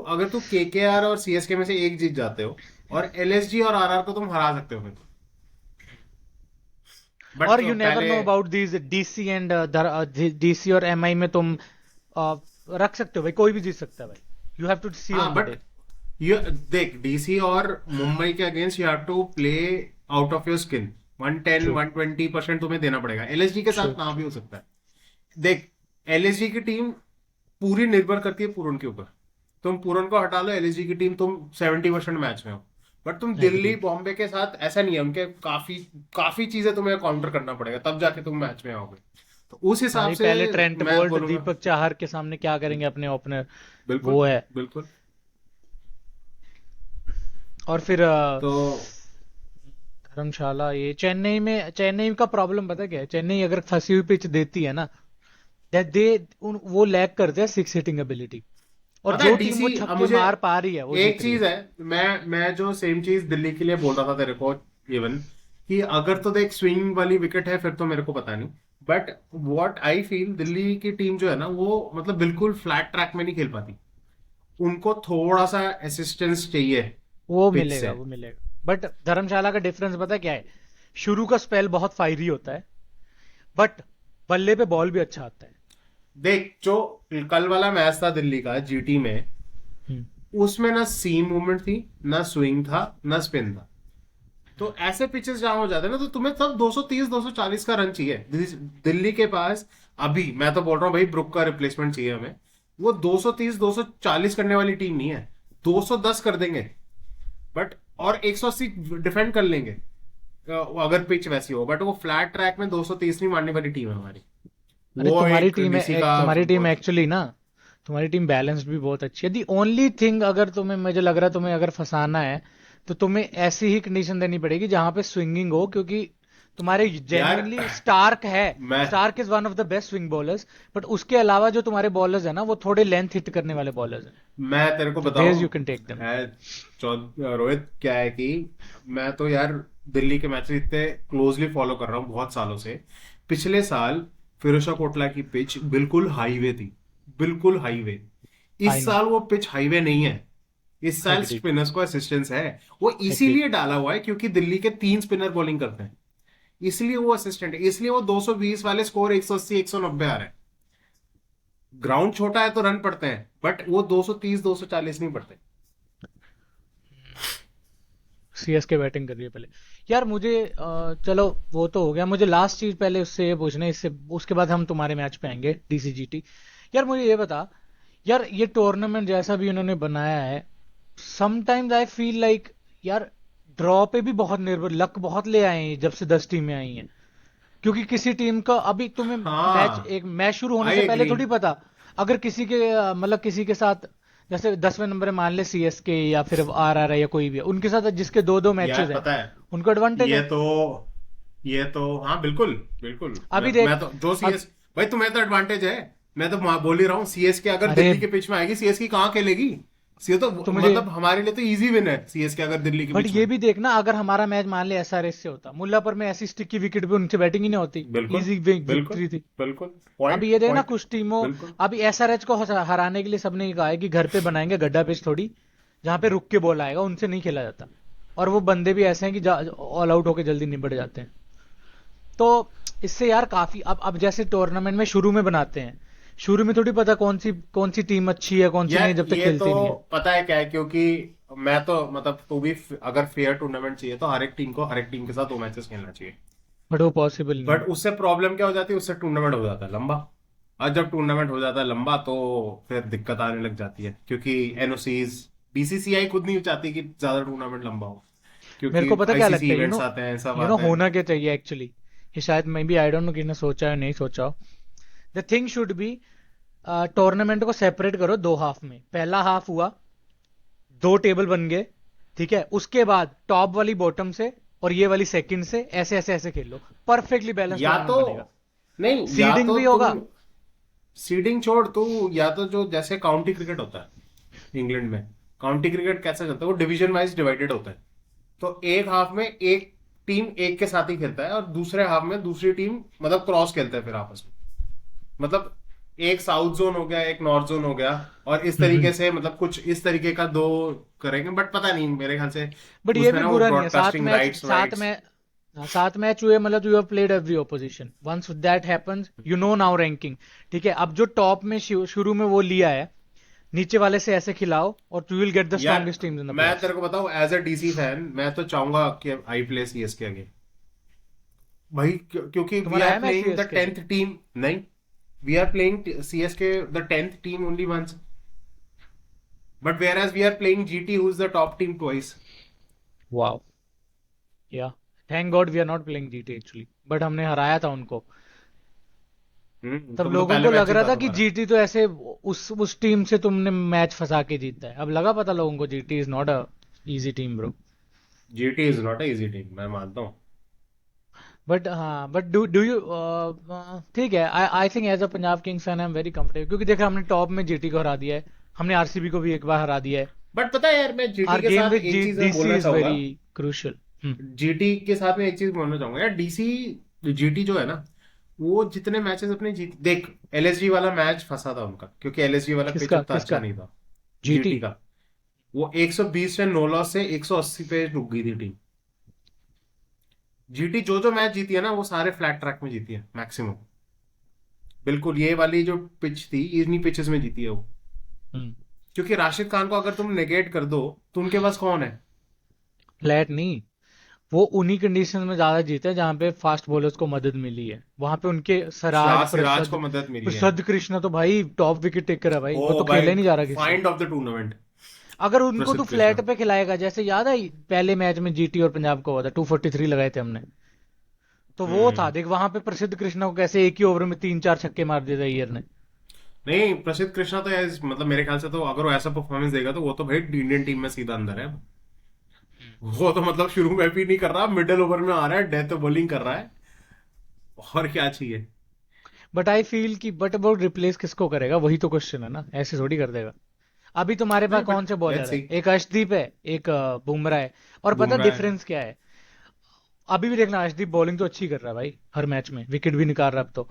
अगर तू केकेआर और सीएसके में से एक जीत जाते हो, और एलएसजी और आरआर को तुम हरा सकते हो फिर। बट और यू नेवर पहले, know about these DC and DC और एमआई में तुम रख सकते हो भाई, कोई भी जीत सकता है भाई, यू हैव टू सी हाँ ऑन द बट डे। ये देख, डीसी और मुंबई के against you have to play out of your skin. 110 true 120% तुम्हें देना पड़ेगा, एलएसजी के ट्रू। साथ ना भी हो सकता है। देख, एलएसजी की टीम पूरी निर्भर करती है पूरन के ऊपर। तुम पूरन को हटा लो, एलएसजी की टीम तुम 70% मैच में हो। बट तुम दिल्ली एग्रीड। बॉम्बे के साथ ऐसा नहीं है, उनके काफी काफी चीजें तुम्हें काउंटर करना पड़ेगा, तब जाके तुम मैच में आओगे। तो उस हिसाब भाई से पहले ट्रेंट मैं बोल्ट, बोलूंगा। दीपक चाहर के सामने क्या करेंगे अपने ओपनर, बिल्कुल, वो है। बिल्कुल। और फिर तो धर्मशाला, ये चेन्नई का प्रॉब्लम पता है क्या है, चेन्नई अगर फंसी हुई पिच देती है ना, दैट दे वो लैग करते हैं 6 हिटिंग एबिलिटी, और पता है जो टीम वो डीसी, अब छक्के मुझे मार पा रही है वो एक जीत रही चीज है। है, मैं जो सेम चीज दिल्ली के लिए बोल रहा था तेरे को, इवन कि अगर तो देख स्विंग वाली विकेट है फिर तो मेरे को पता नहीं, but what I feel, Delhi की टीम जो है ना वो मतलब बिल्कुल फ्लैट ट्रैक में नहीं खेल पाती, उनको थोड़ा सा असिस्टेंस चाहिए वो पिच मिलेगा, से। वो मिलेगा। बट धर्मशाला का डिफरेंस पता है क्या है? शुरू का स्पेल बहुत फायरी होता है, बट बल्ले पे बॉल भी अच्छा आता है। देख जो कल वाला मैच था दिल्ली का जीटी में, हम्म। उसमें ना सीम मूवमेंट थी, ना स्विंग था, ना स्पिन था। तो ऐसे पिचेस जहां हो जाते हैं ना तो तुम्हें तब 230 240 का रन चाहिए। दिल्ली के पास अभी मैं तो बोल रहा हूँ भाई, ब्रुक का रिप्लेसमेंट चाहिए हमें। वो 230 240 करने वाली टीम नहीं है, 210 कर देंगे बट, और 180 डिफेंड कर लेंगे अगर पिच वैसी हो। बट वो फ्लैट ट्रैक में 230 नहीं मारने वाली टीम है हमारी। अरे वो तुम्हारी एक टीम है, डीसी का तुम्हारी टीम बहुत। एक्चुअली ना, तुम्हारी टीम बैलेंस्ड भी बहुत अच्छी है। दी ओनली थिंग, अगर तुम्हें, मुझे लग रहा है तुम्हें अगर फंसाना है तो तुम्हें ऐसी ही कंडीशन देनी पड़ेगी जहां पे स्विंगिंग हो, क्योंकि तुम्हारे यार जेन्युइनली स्टार्क है। मैं Starc is one of the best swing bowlers, but उसके अलावा जो तुम्हारे बॉलर्स है ना, वो थोड़े लेंथ हिट करने वाले बॉलर्स हैं। मैं तेरे को तो देयर बताऊं यू कैन टेक देम। है रोहित, क्या है कि मैं तो यार दिल्ली के मैचेस इतने क्लोजली फॉलो कर रहा हूँ बहुत सालों से। पिछले साल फिरोजशाह कोटला की पिच बिल्कुल हाईवे थी, बिल्कुल हाईवे। आई इस नो। साल वो पिच हाईवे नहीं है, इस साल एग्रीड। स्पिनर्स को असिस्टेंस है। वो एग्रीड। इसीलिए डाला हुआ है क्योंकि दिल्ली के 3 स्पिनर बॉलिंग करते हैं, इसलिए वो असिस्टेंट है, इसलिए वो 220 वाले स्कोर 180 190 आ रहे हैं। ग्राउंड छोटा है तो रन पड़ते हैं, बट वो 230 240 नहीं पड़ते। सीएसके बैटिंग कर रही है पहले। यार मुझे चलो वो तो हो गया, मुझे लास्ट चीज पहले उससे ये पूछना है, इससे उसके बाद हम तुम्हारे मैच पे आएंगे डीसीजीटी। यार मुझे ये बता, यार ये टूर्नामेंट जैसा भी उन्होंने बनाया है, समटाइम्स आई फील लाइक, यार ड्रॉ पे भी बहुत निर्भर, लक बहुत ले आए हैं जब से 10 टीमें आई हैं। क्योंकि किसी टीम का अभी तुम्हें मैच, हाँ, एक मैच शुरू होने आई से पहले एग्री। थोड़ी पता। अगर किसी के मतलब किसी के साथ, जैसे 10वें नंबर पे मान ले सीएसके या फिर आरआर है या कोई भी है, उनके साथ जिसके दो दो मैचेस यार हैं, पता है, उनको एडवांटेज ये है। तो ये तो हाँ बिल्कुल बिल्कुल। अभी मैं देख। तो जो अब सीएस, भाई तुम्हें तो एडवांटेज है। मैं तो बोल ही रहा हूँ, सीएस के अगर अरे दिल्ली के पिच में आएगी, सीएस की कहाँ खेलेगी? सी तो तो मुझे, मतलब हमारे लिए तो इजी विन है सीएस के अगर दिल्ली के बट पिच ये में। भी देखना, अगर हमारा मैच मान ले एसआरएच से होता, मुल्लापुर में ऐसी स्टिकी विकेट पे उनसे बैटिंग ही नहीं होती, बिल्कुल इजी बिल्कुल विक्ट्री थी। बिल्कुल। अभी पॉइंट ये देखना पॉइंट। कुछ टीमों, बिल्कुल। अभी एसआरएच को हराने के लिए सबने कहा है कि घर पे बनाएंगे गड्ढा पिच थोड़ी, जहां पे रुक के बॉल आएगा, उनसे नहीं खेला जाता। और वो बंदे भी ऐसे हैं कि ऑल आउट होके जल्दी निबट जाते हैं। तो इससे यार काफी, अब जैसे टूर्नामेंट में शुरू में बनाते हैं, शुरू में थोड़ी पता कौन सी टीम अच्छी है कौन सी नहीं, यार जब तक ये तो खेलती नहीं है। पता है क्या है, क्योंकि मैं तो मतलब तू भी अगर फेयर टूर्नामेंट चाहिए तो हर एक टीम को हर एक टीम के साथ 2 मैचेस खेलना चाहिए। बट वो पॉसिबल नहीं बट है। उससे प्रॉब्लम क्या हो जाती है, उससे टूर्नामेंट हो जाता है लंबा। और जब टूर्नामेंट हो जाता है लंबा तो फिर दिक्कत आने लग जाती है, क्योंकि एनओसीज, बीसीसीआई खुद नहीं चाहती कि ज्यादा टूर्नामेंट लंबा हो, मेरे क्योंकि को पता क्या आईसीसी लगता है, इवेंट्स आते हैं, सब यू नो आते हैं। होना क्या चाहिए एक्चुअली, ये शायद मैं भी, आई डोंट नो किसने सोचा है नहीं सोचा हो। The thing should be, tournament को सेपरेट करो दो हाफ में। पहला हाफ हुआ, दो टेबल बन गए, ठीक है, उसके बाद टॉप वाली बॉटम से और ये वाली सेकंड से, ऐसे ऐसे ऐसे खेल लो, परफेक्टली बैलेंस या टूर्नामेंट तो बनेगा। नहीं, या सीडिंग तो भी तुम होगा। सीडिंग छोड़ तू, या तो जो जैसे काउंटी क्रिकेट होता है इंग्लैंड में, काउंटी क्रिकेट कैसे चलता है, वो डिवीजन वाइज डिवाइडेड होता है। तो एक हाफ में एक टीम एक के साथ ही खेलता है, और दूसरे हाफ में दूसरी टीम मतलब क्रॉस खेलता है फिर आपस में। मतलब एक साउथ जोन हो गया, एक नॉर्थ जोन हो गया, और इस हम्म। तरीके से मतलब कुछ इस तरीके का दो करेंगे, बट पता नहीं मेरे ख्याल से बट ये उसमें भी ना वो बुरा नहीं है, सात ब्रॉडकास्टिंग मैच, राइट्स वाइट्स। सात मैच हुए, मतलब you have played every opposition, once that happens you know now ranking. ठीक है, अब जो टॉप में शुरू में वो लिया है, नीचे वाले से ऐसे खिलाओ और यू विल गेट द यार स्ट्रॉन्गेस्ट टीम्स इन द मैं प्लेस। तेरे को बताऊं, एज अ डीसी फैन मैं तो चाहूंगा कि आई प्ले सीएसके अगेन भाई, क्योंकि वी तुम्हारा आर है मैच प्लेइंग द सीएसके से? 10th team. नहीं, we are playing CSK the 10th team only once, but whereas we are playing GT who is the top team twice. Wow. Yeah thank god we are not playing GT actually, but हमने हराया था उनको। तब तुम तो लोगों पहले को मैच लग ही रहा था था कि तुम्हारा। जीटी तो ऐसे, उस टीम से तुमने मैच फंसा के जीता है। अब लगा पता लोगों को GT is not a easy team bro. GT is not a easy team, मैं मानता हूँ। बट हाँ, बट डू यू, ठीक है, I I think as a Punjab Kings fan I am very comfortable, क्योंकि देखा हमने टॉप में जीटी को हरा दिया है, हमने आरसीबी को भी एक बार हरा दिया है। बट पता है यार, मैं जीटी आर के गेम साथ विद एक चीज मैं डीसी बोलना इज चाहूंगा। Very crucial. जीटी के साथ मैं एक चीज बोलना चाहूंगा यार, डीसी जीटी जो है ना, वो जितने मैचेस अपने जीत, देख एलएसजी वाला मैच फंसा था उनका, क्योंकि एलएसजी वाला पिच किसका उतना अच्छा किसका? नहीं था। जीटी? जीटी का। वो 120 में 9 लॉस से 180 पे रुक गई थी टीम। जीटी जो जो मैच जीती है ना, वो सारे फ्लैट ट्रैक में जीती है मैक्सिमम। बिल्कुल ये वाली जो पिच थी, इन्हीं पिचेस में जीती है वो। हम्म। क्योंकि राशिद खान को अगर तुम नेगेट कर दो तो उनके पास कौन है? फ्लैट नहीं, वो उन्हीं कंडीशन में ज्यादा जीते हैं जहां पे फास्ट बॉलर्स को मदद मिली है। वहां पे उनके सराज, सिराज को प्रसद, मदद मिली है। प्रसद कृष्णा तो भाई टॉप विकेट टेकर है भाई, वो ओ तो भाई, खेला ही नहीं जा रहा किससे। फाइंड ऑफ द टूर्नामेंट अगर उनको तू प्रसिद्ध फ्लैट कृष्णा। पे खिलाएगा, जैसे याद है पहले मैच में जीटी और पंजाब का हुआ था, 243 लगाए थे हमने, तो वो था हम्म। देख वहां पे प्रसिद्ध कृष्णा को कैसे एक ही ओवर में 3-4 छक्के मार दिए थे अय्यर ने। नहीं, प्रसिद्ध कृष्णा तो मतलब मेरे ख्याल से तो अगर वो ऐसा परफॉर्मेंस देगा तो वो तो भाई इंडियन टीम में सीधा अंदर है। वो तो मतलब शुरू में भी नहीं कर रहा, मिडिल ओवर में आ रहा है, डेथ बॉलिंग कर रहा है। और क्या चाहिए? बट आई फील कि बट अबाउट रिप्लेस किसको करेगा, वही तो क्वेश्चन है ना, ऐसे थोड़ी कर देगा। अभी तुम्हारे पास नहीं कौन बट से लेट्स बॉलर है? सी। एक अर्शदीप है, एक बुमराह है। और पता बुमराह है। डिफरेंस क्या है? अभी भी देखना, अर्शदीप बॉलिंग तो अच्छी कर रहा है भाई, हर मैच में विकेट भी निकाल रहा है अब तो।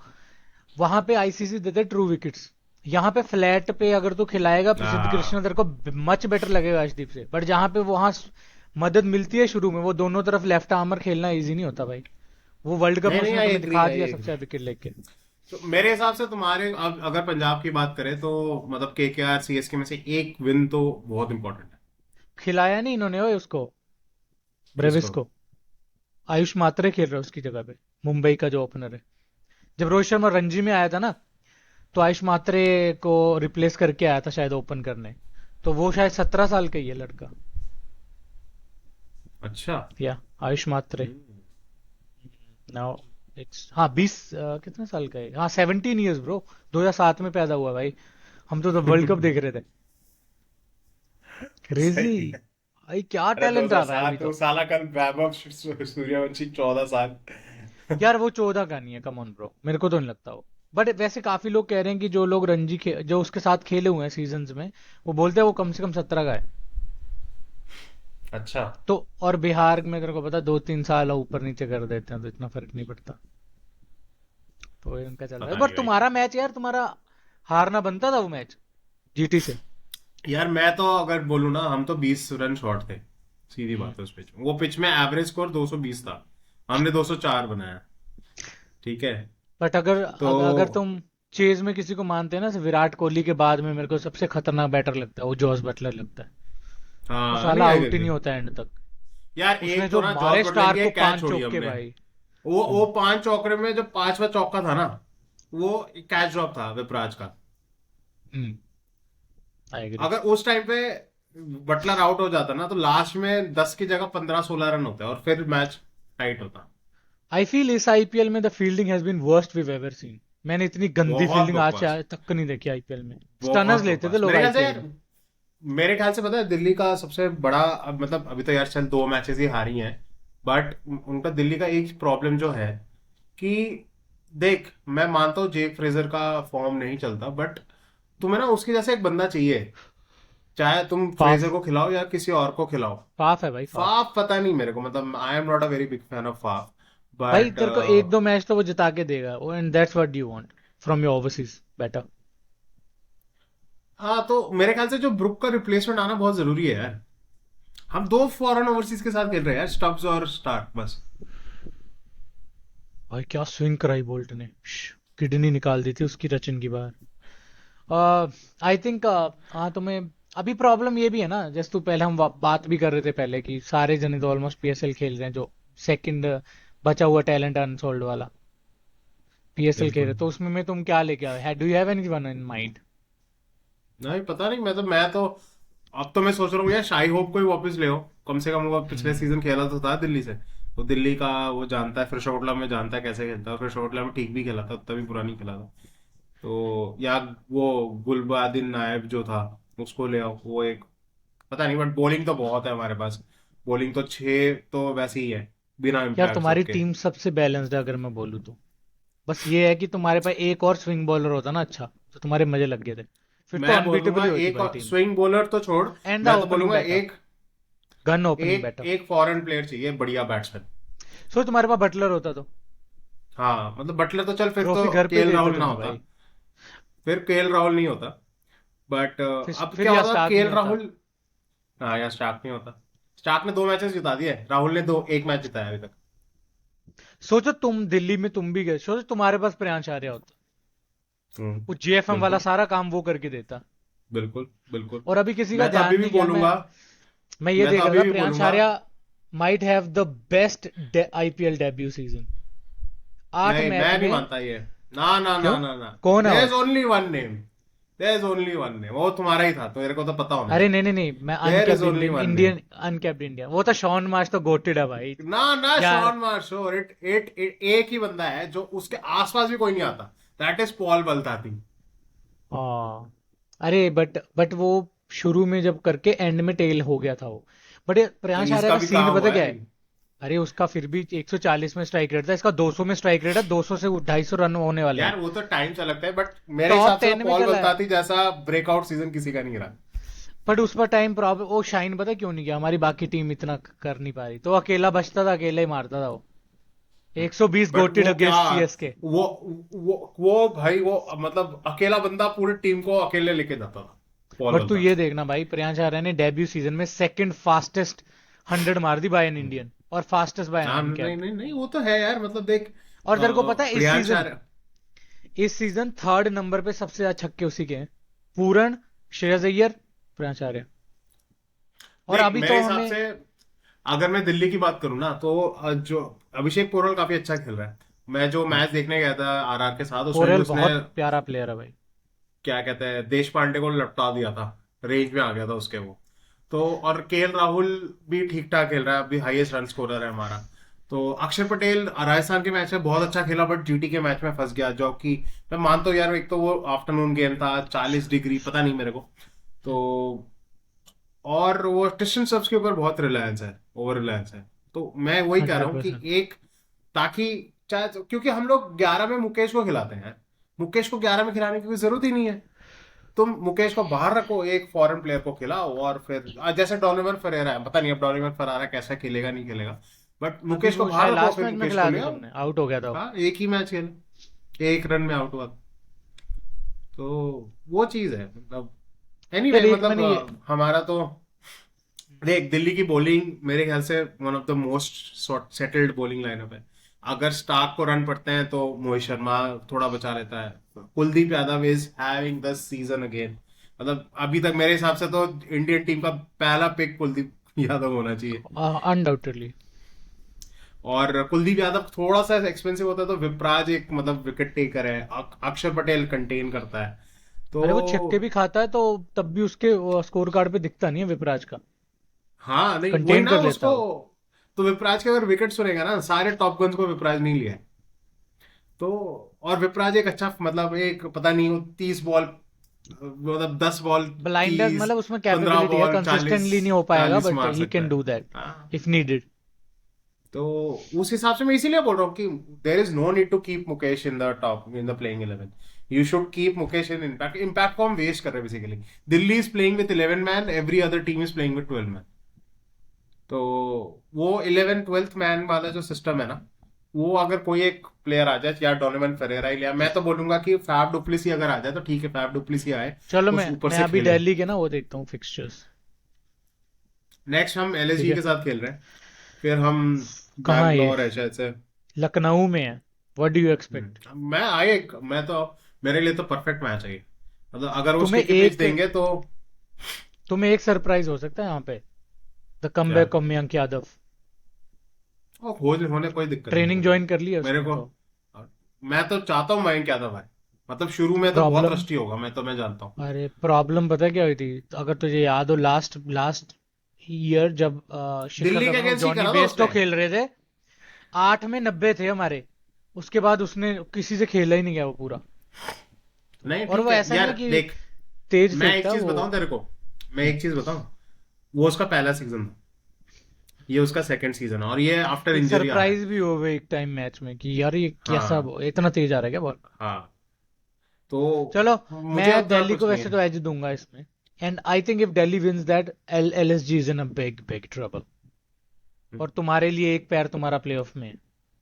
वहां पे आईसीसी देते ट्रू विकेट्स, यहाँ पे फ्लैट पे अगर तू खिलाएगा प्रसिद्ध कृष्णा, हाँ। तेरे को मच बेटर लगेगा अर्शदीप से। बट जहां पे वहां मदद मिलती है शुरू में, वो दोनों तरफ लेफ्ट आर्मर खेलना इजी नहीं होता भाई। वो वर्ल्ड कप नहीं में नहीं, उसने आई तुम्हें एग्री, दिखा आई दिया सबसे एग्री। ज्यादा विकेट लेके। तो मेरे हिसाब से तुम्हारे, अब अगर पंजाब की बात करें तो मतलब केकेआर सीएसके में से एक विन तो बहुत इंपॉर्टेंट है। खिलाया नहीं इन्होंने ओए उसको, ब्रेविस किसको? को। आयुष मात्रे खेल रहा है उसकी जगह पे, मुंबई का जो ओपनर है। जब रोहित शर्मा रणजी में आया था ना, तो आयुष मात्रे को रिप्लेस करके आया था शायद ओपन करने। तो वो शायद 17 साल का ही है लड़का। अच्छा। या आयुष मात्रे हम्म। नाउ, हाँ 20 कितने साल का है, हाँ 17 ईयर्स ब्रो। 2007 में पैदा हुआ भाई। हम तो वर्ल्ड कप देख रहे थे। क्रेजी सही है। भाई, क्या अरे टैलेंट आ रहा है अभी 2007 वो तो। साला कल वैभव सूर्यवंशी 14 साल। यार वो 14 का नहीं है, कम ऑन ब्रो, मेरे को तो नहीं लगता वो। बट वैसे काफी लोग कह रहे हैं कि जो लोग जो उसके साथ खेले हुए हैं सीजन्स में, वो बोलते हैं वो कम से कम 17 का है। अच्छा। तो और बिहार में तेरे को पता 2-3 साल ऊपर नीचे कर देते हैं तो इतना फर्क नहीं पड़ता। तो ये उनका चल रहा है। पता बट नहीं भाई। तुम्हारा मैच यार, तुम्हारा हारना बनता था वो मैच जीटी से। यार मैं तो अगर बोलूँ ना, हम तो 20 रन शॉर्ट थे। सीधी हम्म। बात है, उस पिच में, वो पिच में एवरेज स्कोर 220 था। हमने 204 बनाया। ठीक है। बट अगर तो अगर तुम चेज में किसी को मानते हैं ना, विराट कोहली के बाद में मेरे को सबसे खतरनाक बैटर लगता है वो जॉस बटलर लगता है। वो हाँ, नहीं साला आई आउट ही एग्री। नहीं होता एंड तक। यार उसने एक तो जो ना जॉस मारे बटलर स्टार की को एक कैच 5 छोड़ी चौके हमने। भाई। वो 5 चौकरे में जो 5वां चौका था ना, वो कैच ड्रॉप था विपराज का। हम्म। I agree. अगर उस टाइम पे बटलर आउट हो जाता ना, तो लास्ट में 10 की जगह 15-16 रन होते और फिर मैच टाइट होता। आई फील इस आईपीएल में the fielding has been worst we ever seen. मैंने इतनी गंदी बहुत फील्डिंग आज से बकवास। आज तक नहीं देखी आईपीएल में। बहुत स्टनर्स लेते थे बकवास लोग मेरे ख्याल से आईपीएल यार। में। मेरे ख्याल से पता है दिल्ली का सबसे बड़ा, अब मतलब अभी तो यार चल 2 मैचेस ही हारी हैं। बट उनका दिल्ली का एक प्रॉब्लम जो है कि, देख मैं मानता हूँ जेक फ्रेजर का फॉर्म नहीं चलता, बट तुम्हें ना उसके जैसे एक बंदा चाहिए। चाहे तुम फाफ। फ्रेजर को खिलाओ या किसी और को खिलाओ। फाफ है भाई, फाफ। फाफ पता नहीं मेरे को, मतलब I am not a very big fan of Faf. भाई बट तेरे को एक दो मैच तो वो जिता के देगा, and that's what you want from your overseas batter. हाँ, तो मेरे ख्याल से जो ब्रुक का रिप्लेसमेंट आना बहुत जरूरी है यार। हम 2 फॉरेन ओवरसीज के साथ खेल रहे हैं यार, स्टब्स और स्टार्क बस। भाई क्या स्विंग कराई बोल्ट ने, किडनी निकाल दी थी उसकी रचिन की बाहर। आई थिंक हाँ तुम्हें अभी प्रॉब्लम ये भी है ना, जैसे तू पहले हम बात भी कर रहे थे पहले कि सारे जने तो ऑलमोस्ट पीएसएल खेल रहे हैं, जो सेकंड बचा हुआ टैलेंट अनसोल्ड वाला पीएसएल खेल रहे बिल्कुल। हैं। तो उसमें में तुम क्या लेके आओ, do you have anyone in mind? नहीं पता नहीं, मैं तो अब तो मैं सोच रहा हूँ यार शाही होप को ही वापस ले आओ। कम से कम वो पिछले सीजन खेला तो था दिल्ली से। तो दिल्ली का वो जानता है, फिर शोटला में जानता है कैसे खेलता है, फिर शोटला में ठीक भी खेला था, उतना भी बुरा नहीं खेला था। तो या वो गुलबादिन नायब जो था, उसको ले आओ, वो एक, पता नहीं, बट बॉलिंग तो बहुत है हमारे पास। बॉलिंग तो 6 तो वैसे ही है, बिना यार इम्पैक्ट तुम्हारी सबके। टीम सबसे बैलेंस्ड है अगर मैं बोलूँ तो। बस ये है कि तुम्हारे पास एक और स्विंग बॉलर होता ना अच्छा, तो तुम्हारे मजे लग गए थे, फिर तो मैं अनबीटेबल बोलूंगा ही होती एक भाई टीम। स्विंग बॉलर तो छोड़। एंड द मैं तो ओपनिंग बोलूंगा बैटर, एक गन ओपनिंग एक बैटर। एक फॉरेन प्लेयर चाहिए, बढ़िया बैट्समैन। सो तुम्हारे पास बटलर होता तो। हाँ मतलब बटलर तो चल, फिर ट्रॉफी तो घर पे केएल देते राहुल हुए ना ना होता, भाई। फिर केएल राहुल नहीं होता। बट अब फिर क्या या होता स्टार्क केएल नहीं होता। राहुल। हाँ यार स्टार्क नहीं होता। स्टार्क ने 2 मैचेस जिता दिए, राहुल ने दो, एक मैच जिताया अभी तक। सोचो तुम दिल्ली में तुम भी गए, सोचो तुम्हारे पास प्रियांश आर्या होता, वो जेएफएम वाला बिल्कुल सारा काम वो करके देता। बिल्कुल बिल्कुल। और अभी किसी का मैं तो अभी ध्यान भी नहीं गया। मैं बोलूंगा, मैं ये मैं तो देख रहा अभी था, भी प्रियांश बोलूंगा। Arya might have the best IPL debut season. 8 नहीं मैच मैं नहीं में। मानता ये। ना ना ना क्यों? ना ना। कौन है देयर और? Is only one name. There is only one name, वो तुम्हारा ही था तो मेरे को तो पता होना अरे चाहिए। नहीं नहीं नहीं, मैं there is uncapped only Indian, one name. Indian uncapped Indian, वो तो शॉन मार्श तो गोटेड है भाई। ना ना, यार। शॉन मार्शो एक ही बंदा है जो उसके आसपास भी कोई नहीं आता। That is Paul Valthaty. हाँ। अरे बट वो शुरू में जब करके एंड में टेल हो गया था वो। बट ये तो प्रियांश आर्या इसका का भी कहा सीन पता हुआ क्या है। है? अरे उसका फिर भी 140 में स्ट्राइक रेट था, इसका 200 में स्ट्राइक रेट है, 200 से 250 रन होने वाले हैं। यार वो तो टाइम से लगता है, बट मेरे टॉप हिसाब से तो 10 में पॉल चला है। बलताती जैसा ब्रेकआउट सीजन किसी का नहीं रहा। बट उस पर टाइम प्रॉब्लम, वो शाइन पता क्यों नहीं किया, हमारी बाकी टीम इतना कर नहीं पा रही, तो अकेला बचता था, अकेला ही मारता था वो। 120 बट गोटेड वो क्या, अगेंस्ट सीएसके। वो वो भाई वो मतलब अकेला बंदा पूरी टीम को अकेले लेके जाता था, पॉल बट तू ये बलताती। देखना भाई, प्रियांश आर्या ने डेब्यू सीजन में सेकंड फास्टेस्ट 100 मार दी बाय एन इंडियन, और फास्टेस्ट बाय एन हाँ नहीं अनकैप्ड। नहीं नहीं, वो तो है यार, मतलब देख। और तेरे को पता है प्रियांश आर्य। इस सीजन थर्ड नंबर पे सबसे ज्यादा छक्के उसी के हैं। पूरन, श्रेयस अय्यर, प्रियांश आर्या। और देख अभी मेरे तो हिसाब हमें। से अगर मैं दिल्ली की बात करूँ ना, तो जो अभिषेक पोरल काफी अच्छा खेल रहा है। मैं जो हाँ, मैच देखने गया था आरआर के साथ, उसमें भी पोरेल उसने बहुत प्यारा प्लेयर है भाई। क्या कहते हैं, देश पांडे को लपटा दिया था। रेंज में आ गया था उसके वो। तो और केएल राहुल भी ठीक ठाक खेल रहा है, अभी हाईएस्ट रन स्कोरर है हमारा। तो अक्षर पटेल राजस्थान के मैच में बहुत अच्छा खेला, बट जीटी के मैच में फंस गया, जो कि मैं मानता हूँ यार, एक तो वो आफ्टरनून गेम था, 40 डिग्री, पता नहीं मेरे को। तो और वो टिस्टन सब्स के ऊपर बहुत रिलायंस है, ओवर रिलायंस है। तो मैं वही कह रहा हंड्रेड हूँ कि परसेंट एक, ताकि चाहे क्योंकि हम लोग 11 में मुकेश को खिलाते हैं, मुकेश को 11 में खिलाने की कोई जरूरत ही नहीं है। तुम मुकेश को बाहर रखो, एक फॉरेन प्लेयर को खिलाओ, और फिर जैसे डोनोवन फरेरा है, पता नहीं अब डोनोवन फरेरा कैसा खेलेगा नहीं खेलेगा, बट अभी मुकेश को वो बाहर शायद रखो, लास्ट फिर मैच में मुकेश को खिलाया ले था आओ। तुमने, आउट हो गया था वो। हाँ एक ही मैच खेले, एक रन में आउट हुआ। तो वो चीज है मतलब। यार एनीवे एक मतलब मैंने ये। हमारा तो देख, दिल्ली की बॉलिंग मेरे ख्याल से one of the most settled bowling lineup है। अगर स्टार्क को रन पड़ते हैं तो मोहित शर्मा थोड़ा बचा लेता है। Kuldeep Yadav is having the season again. मतलब अभी तक मेरे हिसाब से तो इंडियन टीम का पहला पिक कुलदीप यादव होना चाहिए। अनडाउटेडली। और कुलदीप यादव थोड़ा सा एक्सपेंसिव होता है तो विपराज एक मतलब विकेट टेकर है, अक्षर पटेल कंटेन करता है। तो अरे वो छक्के भी खाता है, तो तब भी उसके स्कोर कार्ड पे दिखता नहीं है विपराज का। हाँ नहीं वही कंटेन ना कर लेता उसको। है वो। तो विपराज के अगर विकेट सुनेगा ना, सारे टॉप गन्स को विपराज नहीं लिया है। तो और विपराज एक अच्छा मतलब एक पता नहीं 30 बॉल, मतलब 10 बॉल, ब्लाइंडर 30, मतलब उसमें 15 कैपेबिलिटी है, बॉल 40, कंसिस्टेंटली नहीं हो पाएगा, 40 बट मार ही सकता कैन है। डू दैट हाँ। If needed. तो उस हिसाब से मैं इसीलिए बोल रहा हूँ कि there is no need to keep Mukesh in the top in the playing 11। You should keep Mukesh in impact. Impact को हम वेस्ट कर रहे हैं basically. Delhi is playing with 11 man, every other team is playing with 12 man. तो वो 11th 12th man वाला जो system है ना, वो अगर कोई एक प्लेयर आ जाए, या डोनोवन फेरेरा ही लिया, मैं तो बोलूंगा कि फैफ डुप्लेसी अगर आ जाए तो ठीक है, फैफ डुप्लेसी आए, चलो उस ऊपर मैं से अभी खेले। दिल्ली के ना वो देखता हूँ फिक्सचर्स। नेक्स्ट हम ठीक एलएसजी है। के साथ खेल रहे हैं, फिर हम कहाँ ये? बैंगलोर है शायद से। लखनऊ में है। What do you expect? मैं तो, मेरे लिए तो परफेक्ट मैच है ये। मतलब अगर वो तुम्हें स्टिकी पिच एक देंगे तो। तुम्हें एक सरप्राइज हो सकता है यहाँ पे, द क्या? Comeback of Mayank Yadav. वो होने कोई दिक्कत नहीं है ट्रेनिंग मेरे ज्वाइन को। कर लिया मेरे उसने को तो। मैं तो चाहता हूँ मयंक यादव भाई। मतलब शुरू में तो बहुत प्रॉब्लम। रस्टी होगा, मैं जानता हूँ। अरे प्रॉब्लम पता है क्या हुई थी? अगर तुझे याद हो, लास्ट लास्ट ईयर जब शिखर दिल्ली के धवन और अगेंस्ट ही जॉनी करा था बेस्टो उसने। खेल रहे थे, 8 में 90 थे हमारे। उसके बाद उसने किसी से खेला ही नहीं गया वो पूरा। नहीं और ठीक वो है ऐसा नहीं यार, है कि देख तेज मैं एक फेंकता चीज वो। बताऊं तेरे को, मैं हम्म। एक चीज बताऊं, वो उसका पहला सीजन था, ये उसका सेकंड सीजन है, और ये आफ्टर एक इंजरी आ रहा है। सरप्राइज भी हो गए एक टाइम मैच में कि यार ये कैसा हाँ इतना तेज आ रहा है क्या बॉल। हाँ। तो चलो। मुझे मैं उतना दिल्ली को कुछ नहीं वैसे है। तो एज दूंगा इसमें। And I think if Delhi wins that, L S G is in a big big trouble. और तुम्हारे लिए एक पैर तुम्हारा प्लेऑफ में है।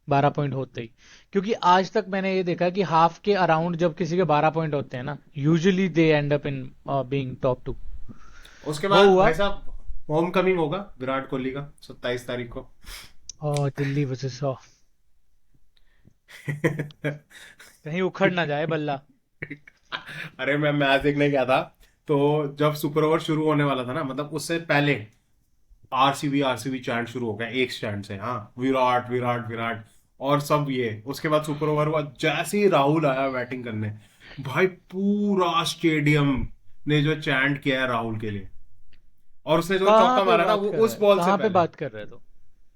12 पॉइंट होते ही। क्योंकि आज तक मैंने ये देखा कि हाफ के अराउंड जब किसी के 12 पॉइंट होते हैं ना, usually they and up in being top 2। उसके वो बाद हुआ। भाई साहब होम कमिंग होगा विराट कोहली का 27 तारीख को। और दिल्ली वर्सेस कहीं उखड़ ना जाए बल्ला। अरे मैं मैच देखने गया था, तो जब सुपर ओवर शुरू होने वाला था ना, मतलब उससे पहले आरसीबी आरसीबी चैंट शुरू हो गया एक स्टैंड से, हाँ विराट विराट विराट और सब ये। उसके बाद सुपर ओवर हुआ, जैसे ही राहुल आया बैटिंग करने, भाई पूरा स्टेडियम ने जो चैंट किया है राहुल के लिए, और उसने जो कहाँ चौका पे मारा ना बात वो कर रहे उस हैं, बॉल से कहाँ पे पहले। बात कर रहे हो?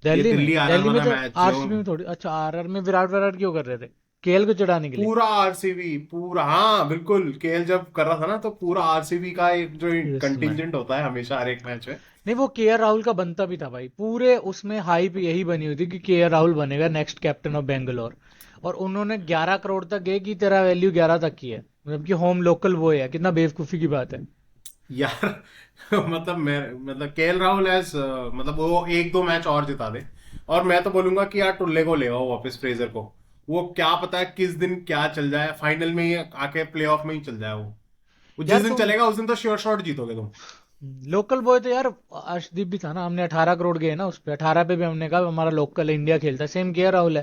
तो ये दिल्ली में, दिल्ली आरआर दिल्ली में वाला तो मैच जो आरसीबी में थोड़ी। अच्छा, आरआर में विराट विराट क्यों कर रहे थे? केएल को चिढ़ाने के लिए? पूरा आरसीबी पूरा, हाँ बिल्कुल, केएल जब कर रहा था ना तो पूरा आरसीबी का एक जो यस मैन। कंटिजेंट होता है हमेशा हर एक मैच में। नहीं, वो केआर राहुल का बनता भी था भाई। पूरे उसमें हाइप यही बनी हुई थी कि केआर राहुल बनेगा नेक्स्ट कैप्टन ऑफ बेंगलोर। और उन्होंने 11 करोड़ तक गए कि तेरा वैल्यू 11 तक की है, मतलब कि होम लोकल वो है। कितना बेवकूफी की बात है। यार मतलब मैं, मतलब केएल राहुल एज, मतलब वो एक दो मैच और जिता दे, और मैं तो बोलूंगा कि यार टुल्ले को ले आओ वापस, फ्रेजर को। वो क्या पता है किस दिन क्या चल जाए, फाइनल में ही आके प्लेऑफ में ही चल जाए वो जिस यार दिन तुम, चलेगा उस दिन तो श्योर शॉट जीतोगे तुम। लोकल बॉय तो यार अर्शदीप भी था ना। हमने 18 करोड़ गए ना उस पे, 18 पे भी हमने कहा हमारा लोकल है, इंडिया खेलता है। सेम केआर राहुल है,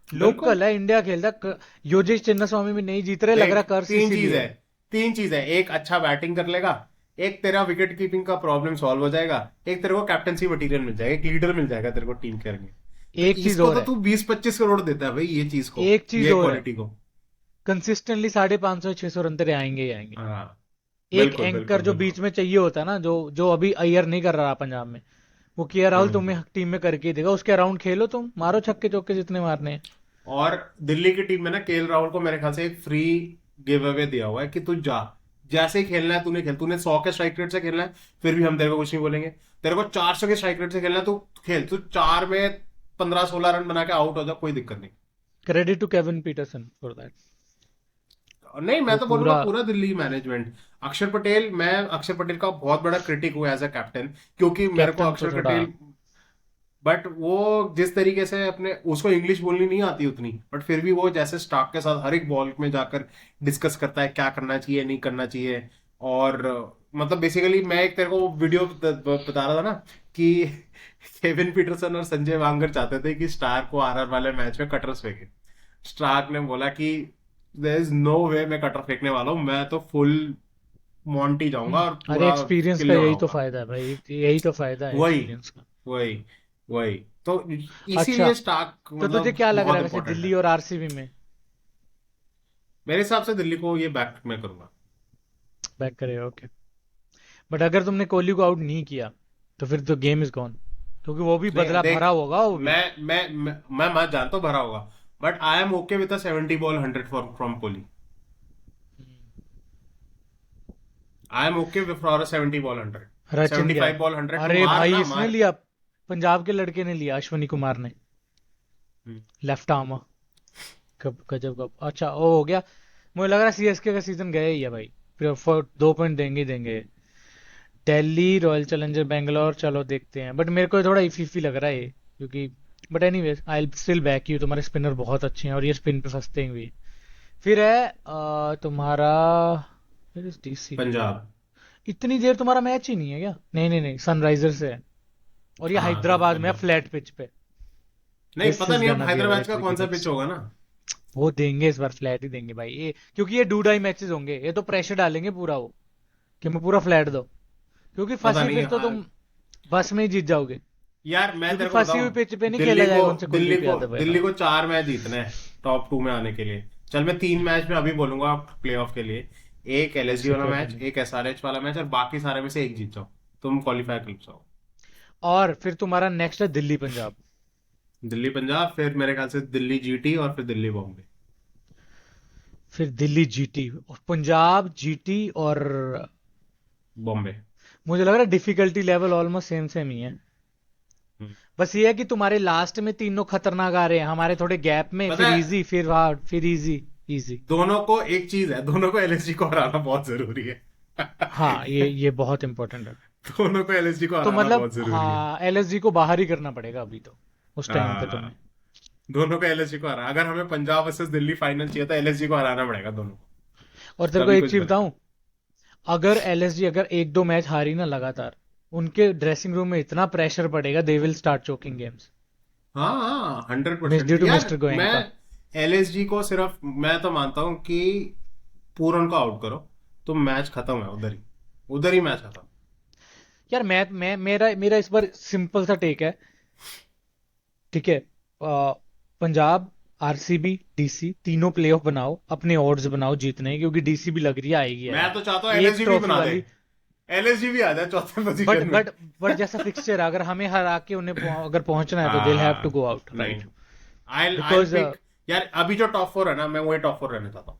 बिल्कुल। लोकल है, इंडिया खेलता योजेश चिन्नास्वामी भी नहीं जीत रहे, लग देख, रहा कर्स तीन चीज इसीलिए है, है। तीन चीज है, एक अच्छा बैटिंग कर लेगा, एक तेरा विकेट कीपिंग का प्रॉब्लम सॉल्व हो जाएगा, एक तेरे को कैप्टनसी मटेरियल मिल जाएगा, एक लीडर मिल जाएगा तेरे को टीम के आगे। तो एक चीज इसको और तो है, तू 20-25 करोड़ देता है भाई, ये चीज को, एक चीज ये और है। क्वालिटी को। कंसिस्टेंटली 550 600 रन तेरे आएंगे ही आएंगे। हाँ एक बिल्कुल एंकर बिल्कुल जो बिल्कुल। बीच में चाहिए होता है ना, जो जो अभी अय्यर नहीं कर रहा पंजाब में, वो केआर राहुल हम्म। तुम्हें टीम में करके ही देगा। उसके अराउंड खेलो, तुम मारो छक्के चौके जितने मारने हैं। और दिल्ली की टीम में ना केएल राहुल को मेरे ख्याल से एक फ्री गिव अवे दिया हुआ है कि तू जा, जैसे ही खेलना है तूने खेल, तूने 100 के स्ट्राइक रेट से खेलना है फिर भी हम तेरे को कुछ नहीं बोलेंगे, तेरे को 400 के स्ट्राइक रेट से खेलना है तू खेल, तू 4 में 15-16 रन बना के आउट हो जा, कोई दिक्कत नहीं। Credit to Kevin Pietersen for that. नहीं, मैं वो तो बोलूंगा पूरा। पूरा दिल्ली मैनेजमेंट। अक्षर पटेल, मैं अक्षर पटेल का बहुत बड़ा क्रिटिक हूँ एज अ कैप्टन, क्योंकि मेरे को कैप्टन तो अक्षर थोड़ा। पटेल, बट वो जिस तरीके से अपने, उसको इंग्लिश बोलनी नहीं आती उतनी, बट फिर भी वो जैसे स्टार्क के साथ हर एक बॉल में जाकर डिस्कस करता है क्या करना चाहिए नहीं करना चाहिए। और मतलब बेसिकली मैं एक तेरे को वीडियो बता रहा था ना कि केविन पीटरसन और संजय वांगर चाहते थे कि स्टार्क को आरआर वाले मैच में कटर्स फेंके। स्टार्क ने बोला कि देयर इज नो वे मैं कटर फेंकने वाला हूँ, मैं तो फुल मोंटी जाऊंगा और अरे पूरा एक्सपीरियंस का किले यही तो उड़ाऊंगा। फायदा है भाई, यही तो फायदा है वही एक्सपीरियंस का। वही वही तो, अच्छा, इसीलिए स्टार्क तो तुझे मतलब क्या लग रहा बहुत है वैसे इंपॉर्टेंट दिल्ली है। और आरसीबी में? मेरे हिसाब से दिल्ली को ये बैक मैं करूंगा। बैक करेगा, ओके। बट अगर तुमने कोहली को आउट नहीं किया तो फिर तो गेम इज गॉन, क्योंकि वो भी नहीं बदला देख, भरा होगा वो भी। मैं जानता हूँ भरा होगा, but I am okay with 70 ball 100 from Kohli. I am okay for 70 ball 100, Rachin seventy गया। फाइव बॉल 100 तू अरे मार भाई ना इसने मार। लिया, पंजाब के लड़के ने लिया, अश्वनी कुमार ने। हम्म। Left arm. कब गजब कब, अच्छा वो हो गया। मुझे लग रहा है सीएसके का सीजन गया ही है भाई। फिर 2 पॉइंट देंगे ही देंगे। दिल्ली रॉयल चैलेंजर बैंगलोर, चलो देखते हैं। बट मेरे को थोड़ा इफी इफी लग रहा है ये, क्योंकि but anyways I still back you. तुम्हारे स्पिनर बहुत अच्छे हैं और ये स्पिन पे फंसते हैं भी। फिर है तुम्हारा, फिर डीसी। पंजाब। इतनी देर तुम्हारा मैच ही नहीं है क्या? नहीं नहीं नहीं, सनराइजर से है। और ये हाँ तो हैदराबाद में पंजाब, फ्लैट पिच पे। नहीं दिस पता इज नहीं अब gonna be a very Hyderabad का ट्रिकी कौन सा पिच। पिच होगा ना। वो देंगे इस बार, फ्लैट ही देंगे भाई ये, क्योंकि ये डू डाई मैचेस होंगे। ये तो प्रेशर डालेंगे पूरा वो, कि मैं पूरा फ्लैट दो। क्योंकि पता फंसी नहीं फिर तो तुम बस में ही जीत जाओगे। यार मैं क्योंकि तेरे को फंसी हुई बताऊं, पिच पे नहीं खेला दिल्ली को जाएगा उनसे दिल्ली कुलदीप को यादव है दिल्ली ना। को 4 मैच जीतने हैं टॉप 2 में आने के लिए। चल मैं 3 मैच में अभी बोलूंगा प्लेऑफ के लिए, एक एलएसजी वाला मैच, सिक्योरिटी। एक एसआरएच वाला मैच, और बाकी सारे में से एक जीत जाओ, तुम क्वालिफाई कर जाओ। और फिर तुम्हारा नेक्स्ट है दिल्ली पंजाब। दिल्ली पंजाब, फिर मेरे ख्याल से दिल्ली जीटी, और फिर दिल्ली बॉम्बे। फिर दिल्ली जीटी, पंजाब जीटी और बॉम्बे। मुझे लग रहा है difficulty level almost same same ही है। हम्म। बस ये है कि तुम्हारे लास्ट में तीनों खतरनाक आ रहे हैं, हमारे थोड़े गैप में, पता फिर है, इजी फिर हार्ड फिर इजी। इजी। दोनों को एक चीज है, दोनों को एलएसजी को हराना बहुत जरूरी है। हाँ, ये बहुत इंपॉर्टेंट है। दोनों को एलएसजी को तो हराना मतलब बहुत जरूरी है। हाँ, एलएसजी को बाहर ही करना पड़ेगा अभी तो, उस टाइम पे तुम्हें। हाँ दोनों को एलएसजी को हरा, अगर हमें पंजाब वर्सेस दिल्ली फाइनल चाहिए तो एलएसजी को हराना पड़ेगा दोनों को, और तेरे को तभी एक कुछ चीज बनेगा। बताऊं, अगर एलएसजी अगर एक दो मैच हारी ना लगातार, उनके ड्रेसिंग रूम में इतना प्रेशर पड़ेगा, they will start choking games. हाँ हाँ, hundred miss percent due to यार। मिस्टर मैं गोयनका। एलएसजी को सिर्फ, मैं तो मानता हूँ कि पूरन को आउट करो तो मैच खत्म है उधर ही, उधर ही मैच खत्म। यार मैं मेरा मेरा इस बार सिंपल सा टेक है, ठीक है। पंजाब, आरसीबी, डीसी तीनों प्लेऑफ बनाओ, अपने ऑड्स बनाओ जीतने के, क्योंकि डीसी भी लग रही है आएगी मैं तो आएगी। चाहता हूँ एक एलएसजी भी ट्रॉफी बना दे, वाली। एलएसजी भी आ जाए चौथे बट पोजीशन में। बट बट जैसा फिक्सचर अगर हमें हरा के उन्हें अगर पहुंचना है तो दे हैव टू हाँ गो आउट, नहीं, राइट? आई बिकॉज पिक, यार अभी जो टॉप फोर है ना, मैं वही टॉप फोर रहने चाहता हूँ।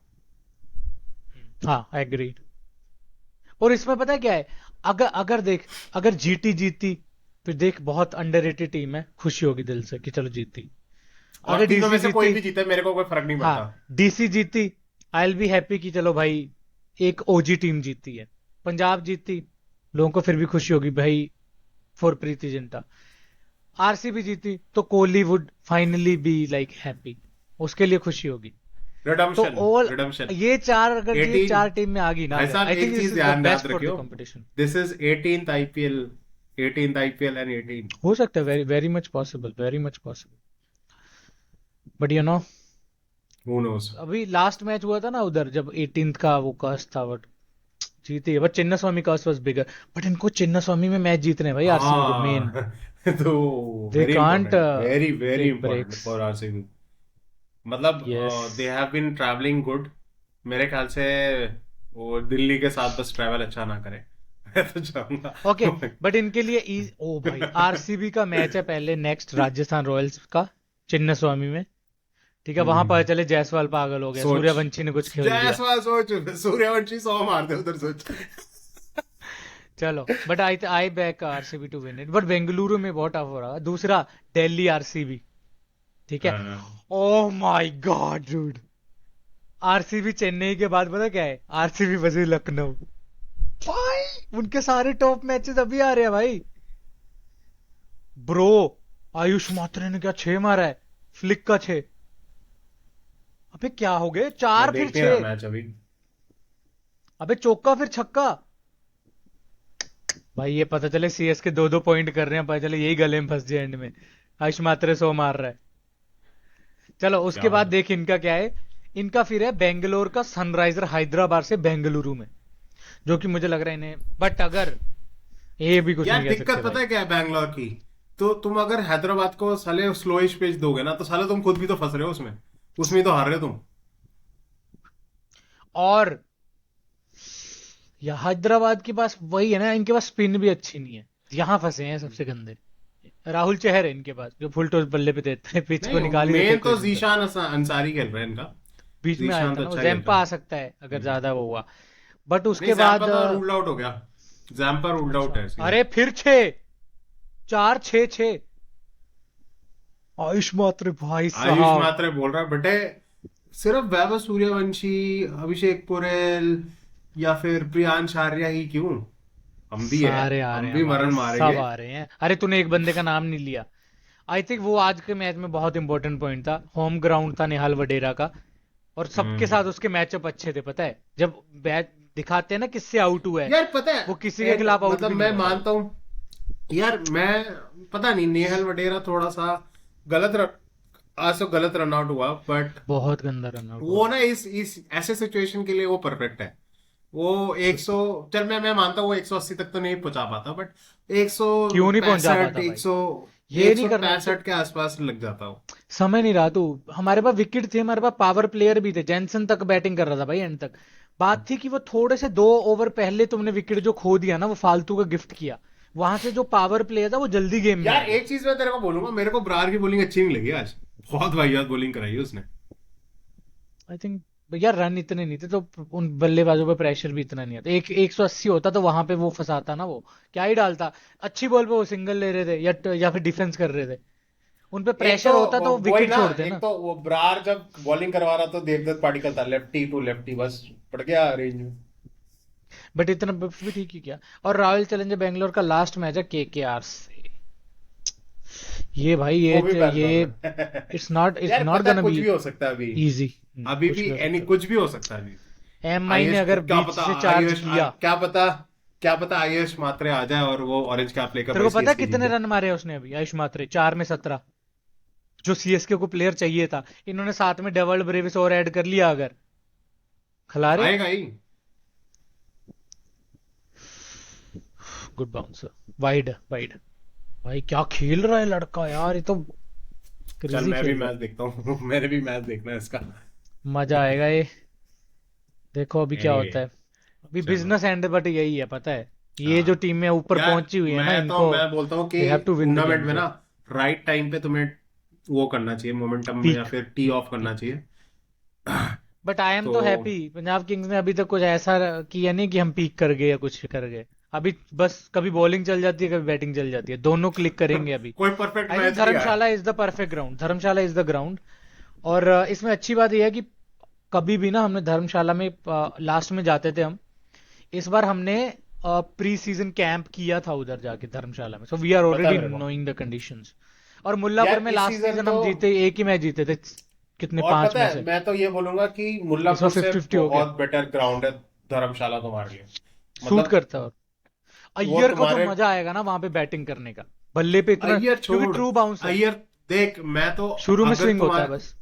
हाँ, एग्री। और इसमें पता है क्या है, अगर अगर देख, अगर जीटी जीती, फिर देख बहुत अंडररेटेड टीम है, खुशी होगी दिल से कि चलो जीती। और अगर तीनों में डीसी से कोई जीती, भी जीते मेरे को कोई फर्क नहीं हाँ, पड़ता। डीसी जीती, आई विल बी हैप्पी कि चलो भाई एक ओजी टीम जीती है। पंजाब जीती, लोगों को फिर भी खुशी होगी भाई, फॉर प्रीति जिंटा। आरसीबी जीती तो Kohli would finally be like happy, उसके लिए खुशी होगी। तो रिडम्पशन, ऑल रिडम्पशन। ये चार, अगर ये 18, चार टीम में आ गई ना, भाई अगर साहब आई एक थिंक दिस चीज इज द ध्यान याद बेस्ट फॉर द रखियो, competition. This is 18th IPL, 18th IPL and 18। हो सकता है, very very much possible, very much possible. But you know, who knows. अभी लास्ट मैच हुआ था ना उधर, जब 18th का वो कस्ट था, बट जीती है। बट चिन्ना स्वामी कस्ट वाज बिगर। बट इनको चिन्ना स्वामी में मैच जीतने हैं भाई, आरसीबी को मेन। हाँ तो they very can't important, very very take important breaks. For RCB. मतलब yes. They have been travelling good, मेरे ख्याल से वो दिल्ली के साथ बस ट्रैवल अच्छा ना करे। मैं तो चाहूंगा। ओके, बट इनके लिए ओ भाई, आरसीबी का मैच है पहले नेक्स्ट राजस्थान रॉयल्स का, चिन्ना स्वामी में। ठीक है, वहां पता हम्म, चले जायसवाल पागल हो गया, सोच, सूर्यवंशी ने कुछ खेल दिया। जायसवाल सोच, सूर्यवंशी 100 मार दे उधर, सोच। चलो, but I I back RCB to win it. But Bengaluru में बहुत टफ हो रहा है। दूसरा, दिल्ली आरसीबी, ठीक है। हाँ, oh my God dude, RCB Chennai के बाद पता क्या है, आरसीबी बसी लखनऊ। भाई उनके सारे टॉप मैचेस अभी आ रहे हैं भाई। ब्रो, आयुष मात्रे ने क्या 6 मारा है, फ्लिक का 6। अबे क्या हो गए, मैं 4 फिर देख नहीं रहा 6। मैच अभी। अबे चौका फिर छक्का। भाई ये पता चले सीएस के 2-2 पॉइंट कर रहे हैं, पता चले यही गले में फंस जाए एंड में। आयुष मात्रे 100 मार रहा है। चलो उसके क्या बाद मतलब, देख इनका क्या है। इनका फिर है बेंगलोर का सनराइजर हैदराबाद से बेंगलुरु में, जो कि मुझे लग रहा है इन्हें, बट अगर ये भी कुछ यार नहीं कह दिक्कत सकते पता भाई। है क्या है बैंगलोर की, तो तुम अगर हैदराबाद को साले स्लोइश पेज दोगे ना, तो साले तुम खुद भी तो फंस रहे हो उसमें, उसमें ही तो हार रहे हो तुम। और या हैदराबाद के पास वही है ना, इनके पास स्पिन भी अच्छी नहीं है, यहाँ फंसे हैं सबसे गंदे। राहुल चहर है इनके पास, जो फुल टॉस बल्ले पे देते हैं, पिच को नहीं, निकाल ही देते मेन हैं तो क्विक में। जीशान अंसारी खेल रहे हैं इनका। बीच में आया जीशान था तो ना वो, अच्छा खेलता जैम्पा है। आ सकता है अगर ज्यादा वो हुआ। बट नहीं, उसके जैम्पा बाद तो रूल्ड आउट हो गया, जैम्पा रूल्ड आउट अच्छा, है सीधा। अरे फिर 6, 4-6-6। आयुष मात्रे भाई आयुष साहब। मात्रे बोल रहा है बेटे, सिर्फ वैभव सूर्यवंशी, अभिषेक पुरेल या फिर प्रियांश आर्या ही क्यों, हम भी है, सारे आ रहे हम हैं भी भाई, मरण सब मारेंगे। आ रहे हैं। अरे तूने एक बंदे का नाम नहीं लिया। आई थिंक वो आज के मैच में बहुत इंपॉर्टेंट पॉइंट था, होम ग्राउंड था निहाल वडेरा का। और सबके साथ हम्म। उसके मैचअप अच्छे थे, पता है जब बैट दिखाते हैं ना किससे आउट हुआ है, यार पता है, वो किसी के खिलाफ आउट मतलब भी नहीं मैं हुआ था वो। मानता हूँ, यार मैं, पता नहीं, नेहल वडेरा थोड़ा सा गलत रन, आज तो गलत रन आउट हुआ, बट बहुत गंदा रन आउट हुआ। वो ना इस ऐसे सिचुएशन के लिए वो परफेक्ट है। वो 100, चल मैं मानता हूँ वो 180 तक तो नहीं पहुंचा पाता, बट क्यों नहीं पहुंचा 165, पाता भाई, 100, ये नहीं करना तो। 165 के आसपास लग जाता हूँ। समय नहीं रहा तू। हमारे पास विकेट थे, हमारे पास पावर प्लेयर भी थे, जैनसन तक बैटिंग कर रहा था भाई एंड तक। बात थी कि वो थोड़े से 2 ओवर पहले तुमने विकेट जो खो दिया ना, वो फालतू का गिफ्ट किया। वहां से जो पावर प्लेयर था वो जल्दी गेम में आ यार गया। एक चीज मैं तेरे को बोलूंगा, मेरे को ब्रार की बॉलिंग अच्छी नहीं लगी आज, बहुत वाहियात बॉलिंग कराई है उसने। आई थिंक भैया रन इतने नहीं थे, तो उन बल्लेबाजों पे प्रेशर भी इतना नहीं आता। 180 होता तो वहां पे वो फंसाता ना, वो क्या ही डालता। अच्छी बॉल पे वो सिंगल ले रहे थे, या फिर डिफेंस कर रहे थे। उन पे एक तो प्रेशर होता तो वो वही विकेट ना, छोड़ते एक ना। तो वो ब्रार जब बॉलिंग करवा रहा तो देवदत्त पाटिकल था, लेफ्टी टू लेफ्टी, बस पड़ गया रेंज में। बट इतना भी ठीक ही क्या। और रॉयल चैलेंजर बेंगलोर का लास्ट मैच है केकेआर से। ये भाई वो भी ये बैंगलोर में। इट्स यार नॉट पता है गonna कुछ बी भी हो सकता है अभी। इजी। अभी कुछ भी भी हो एनी सकता कुछ भी हो सकता है अभी। है। एम आई ने आयुष अगर क्या बीच पता, से चार्ज किया। क्या पता आयुष मात्रे आ जाए और वो ऑरेंज कैप लेकर तेरे भाई को पता है सीएसके कितने जीते। रन मारे उसने अभी आयुष मात्रे? 4 में 17। जो सीएसके को प्लेयर चाहिए था। इन्होंने साथ में डेवल ब्रेविस और ऐड कर लिया अगर। खिलारे। आएगा ही। Good bouncer. Wide wide. भाई क्या खेल रहा है लड़का यार, ये तो चल क्रेजी मैं भी खेल रहा मैच देखता हूँ। मैंने भी मैच देखना है इसका। है। मजा आएगा ये। देखो अभी क्या एनीवे, होता है। अभी चलो बिजनेस एंड बट यही है पता है। ये जो हाँ टीमें ऊपर यार, पहुंची हुई है ना इनको मैं बोलता हूँ कि they have to win the tournament game में ना तो। राइट टाइम पे तुम्हें वो करना चाहिए, मोमेंटम में, या पीक फिर टी पीक ऑफ करना पीक। चाहिए। बट आई एम तो तो हैप्पी पंजाब किंग्स ने अभी तक कुछ ऐसा किया नहीं कि हम पीक कर गए या कुछ कर गए। अभी बस कभी बॉलिंग चल जाती है कभी बैटिंग चल जाती है, दोनों क्लिक करेंगे अभी। कोई परफेक्ट आई थिंक मैच नहीं आया। Dharamshala is the perfect ground, Dharamshala is the ground. और इसमें अच्छी बात यह है कि कभी भी ना हमने धर्मशाला में लास्ट में जाते थे हम। इस बार हमने प्री सीजन कैंप किया था उधर जाके धर्मशाला में, सो वी आर पता है ऑलरेडी मेरे को। Knowing the conditions. और मुल्लापुर यार में इस लास्ट सीजन सीजन तो, हम जीते, एक ही मैच जीते थे। कितने, और 5 पता में है से। मैं तो ये बोलूंगा कि इस बार मुल्लापुर से 50-50 हो गया। बहुत बेटर ग्राउंड है धर्मशाला तुम्हारे लिए। सूट मतलब करता है। और वो अय्यर को जो तुम्हारे, मजा आएगा ना वहां पे बैटिंग करने का। बल्ले पे इतना, अय्यर क्योंकि छोड़, ट्रू बाउंस है। अय्यर देख मैं तो, शुरू में अगर स्विंग होता है तुम्हारे, बस।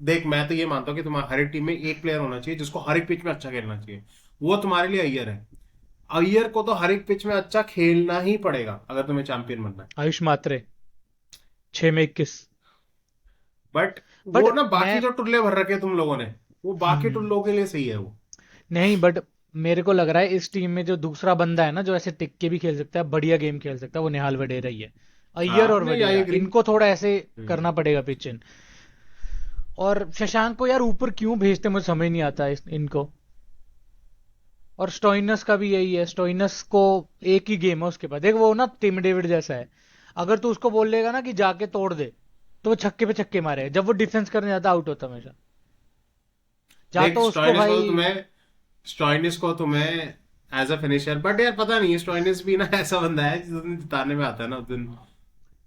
देख मैं तो ये मानता हूँ कि तुम्हारी हर एक टीम में एक प्लेयर होना चाहिए जिसको हर एक पिच में अच्छा खेलना चाहिए। वो तुम्हारे लिए अय्यर है। अय्यर को तो हर एक पिच में अच्छा खेलना ही पड़ेगा अगर तुम्हें चैंपियन बनना है। आयुष मात्रे 6 में 21। बट बट वो ना बाकी मैं जो टुल्ले भर रखे तुम लोगों ने, वो बाकी हम्म, टुल्लों के लिए सही है वो। नहीं बट मेरे को लग रहा है इस टीम में जो दूसरा बंदा है ना जो ऐसे टिक के भी खेल सकता है, बढ़िया गेम खेल सकता है, वो निहाल वडेरा ही है। अय्यर हाँ और नहीं, आई वडेरा एग्री। इनको थोड़ा ऐसे करना पड़ेगा पिच इन। और शशांक को यार ऊपर क्यों भेजते मुझे समझ नहीं आता इनको। और स्टोइनस का भी यही है, स्टोइनस को एक ही गेम है उसके पास, देख वो ना टिम डेविड जैसा है। अगर तू उसको बोल लेगा ना कि जाके तोड़ दे, तो वो छक्के पे छक्के मारे, जब वो डिफेंस करने जाता आउट होता हमेशा। जा देख तो उसको भाई। स्टॉइनिस को तुम्हें एज अ फिनिशर, बट यार पता नहीं स्टॉइनिस भी ना ऐसा बंदा है जिस दिन जिताने में आता है ना उस दिन।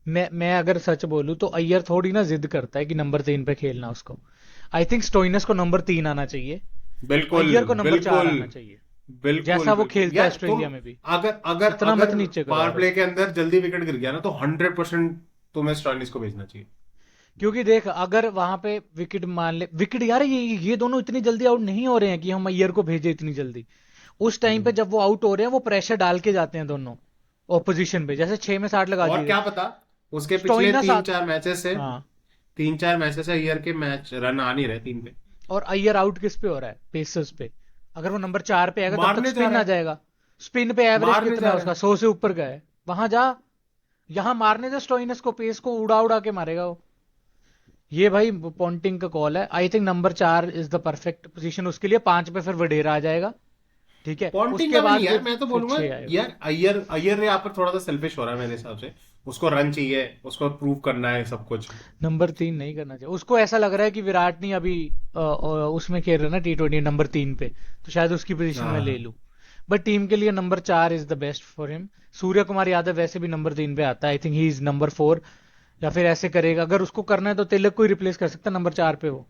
मैं अगर सच बोलूं तो अय्यर थोड़ी ना जिद करता है कि नंबर 3 पे खेलना उसको। आई थिंक स्टोइनस को नंबर 3 आना चाहिए। बिल्कुल अय्यर को नंबर 4 बिल्कुल आना चाहिए। बिल्कुल जैसा वो बिल्कुल खेलता है यार तुम, ऑस्ट्रेलिया में भी। अगर अगर इतना मत अगर नीचे करो पावर यार प्ले के उसको। अंदर जल्दी विकेट गिर गया ना तो 100% तुम्हें स्टॉइनिस को भेजना चाहिए। क्योंकि देख अगर वहां पे विकेट मान ले, विकेट यार ये दोनों इतनी जल्दी आउट नहीं हो रहे हैं कि हम अय्यर को भेजे इतनी जल्दी। उस टाइम पे हम्म। जब वो आउट हो रहे हैं वो प्रेशर डाल के जाते हैं दोनों ऑपोजिशन पे, जैसे 6 में 60 लगा और दिए थे। क्या पता, उसके पिछले स्टोइनस तीन चार मैचेस से, हाँ। ईयर के मैच रन आ नहीं रहे 3 पे। और अय्यर आउट किस पे हो रहा है? पेसर्स पे। अगर वो नंबर 4 पे आएगा तब तक मारने जा स्पिन रहा आ है, जाएगा। स्पिन पे एवरेज मारने कितना जा है रहा उसका? है। 100 से ऊपर का है। वहां जा। यहां मारने दे स्टोइनस को, पेस को उड़ा उड़ा के मारेगा वो। ये भाई पॉन्टिंग का कॉल है। I think number 4 is the perfect position उसके लिए। 5 पे फिर वडेरा आ जाएगा। ठीक है, पॉन्टिंग उसके का भी नहीं बाद यार, मैं तो फिर बोलूंगा 6 आएगा। यार अय्यर अय्यर यहाँ पर थोड़ा सा सेल्फिश हो रहा है मेरे हिसाब से। उसको रन चाहिए, उसको प्रूव करना है सब कुछ। नंबर 3 नहीं करना चाहिए उसको। ऐसा लग रहा है कि विराट नहीं अभी उसमें खेल रहा है ना T20 नंबर 3 पे, तो शायद उसकी पोजीशन में ले हाँ लूं। बट टीम के लिए number 4 is the best for him. Surya Kumar Yadav वैसे भी नंबर 3 पे आता है, I think he is number 4। या फिर ऐसे करेगा, अगर उसको करना है तो तिलक को ही रिप्लेस कर सकता है नंबर 4 पे वो।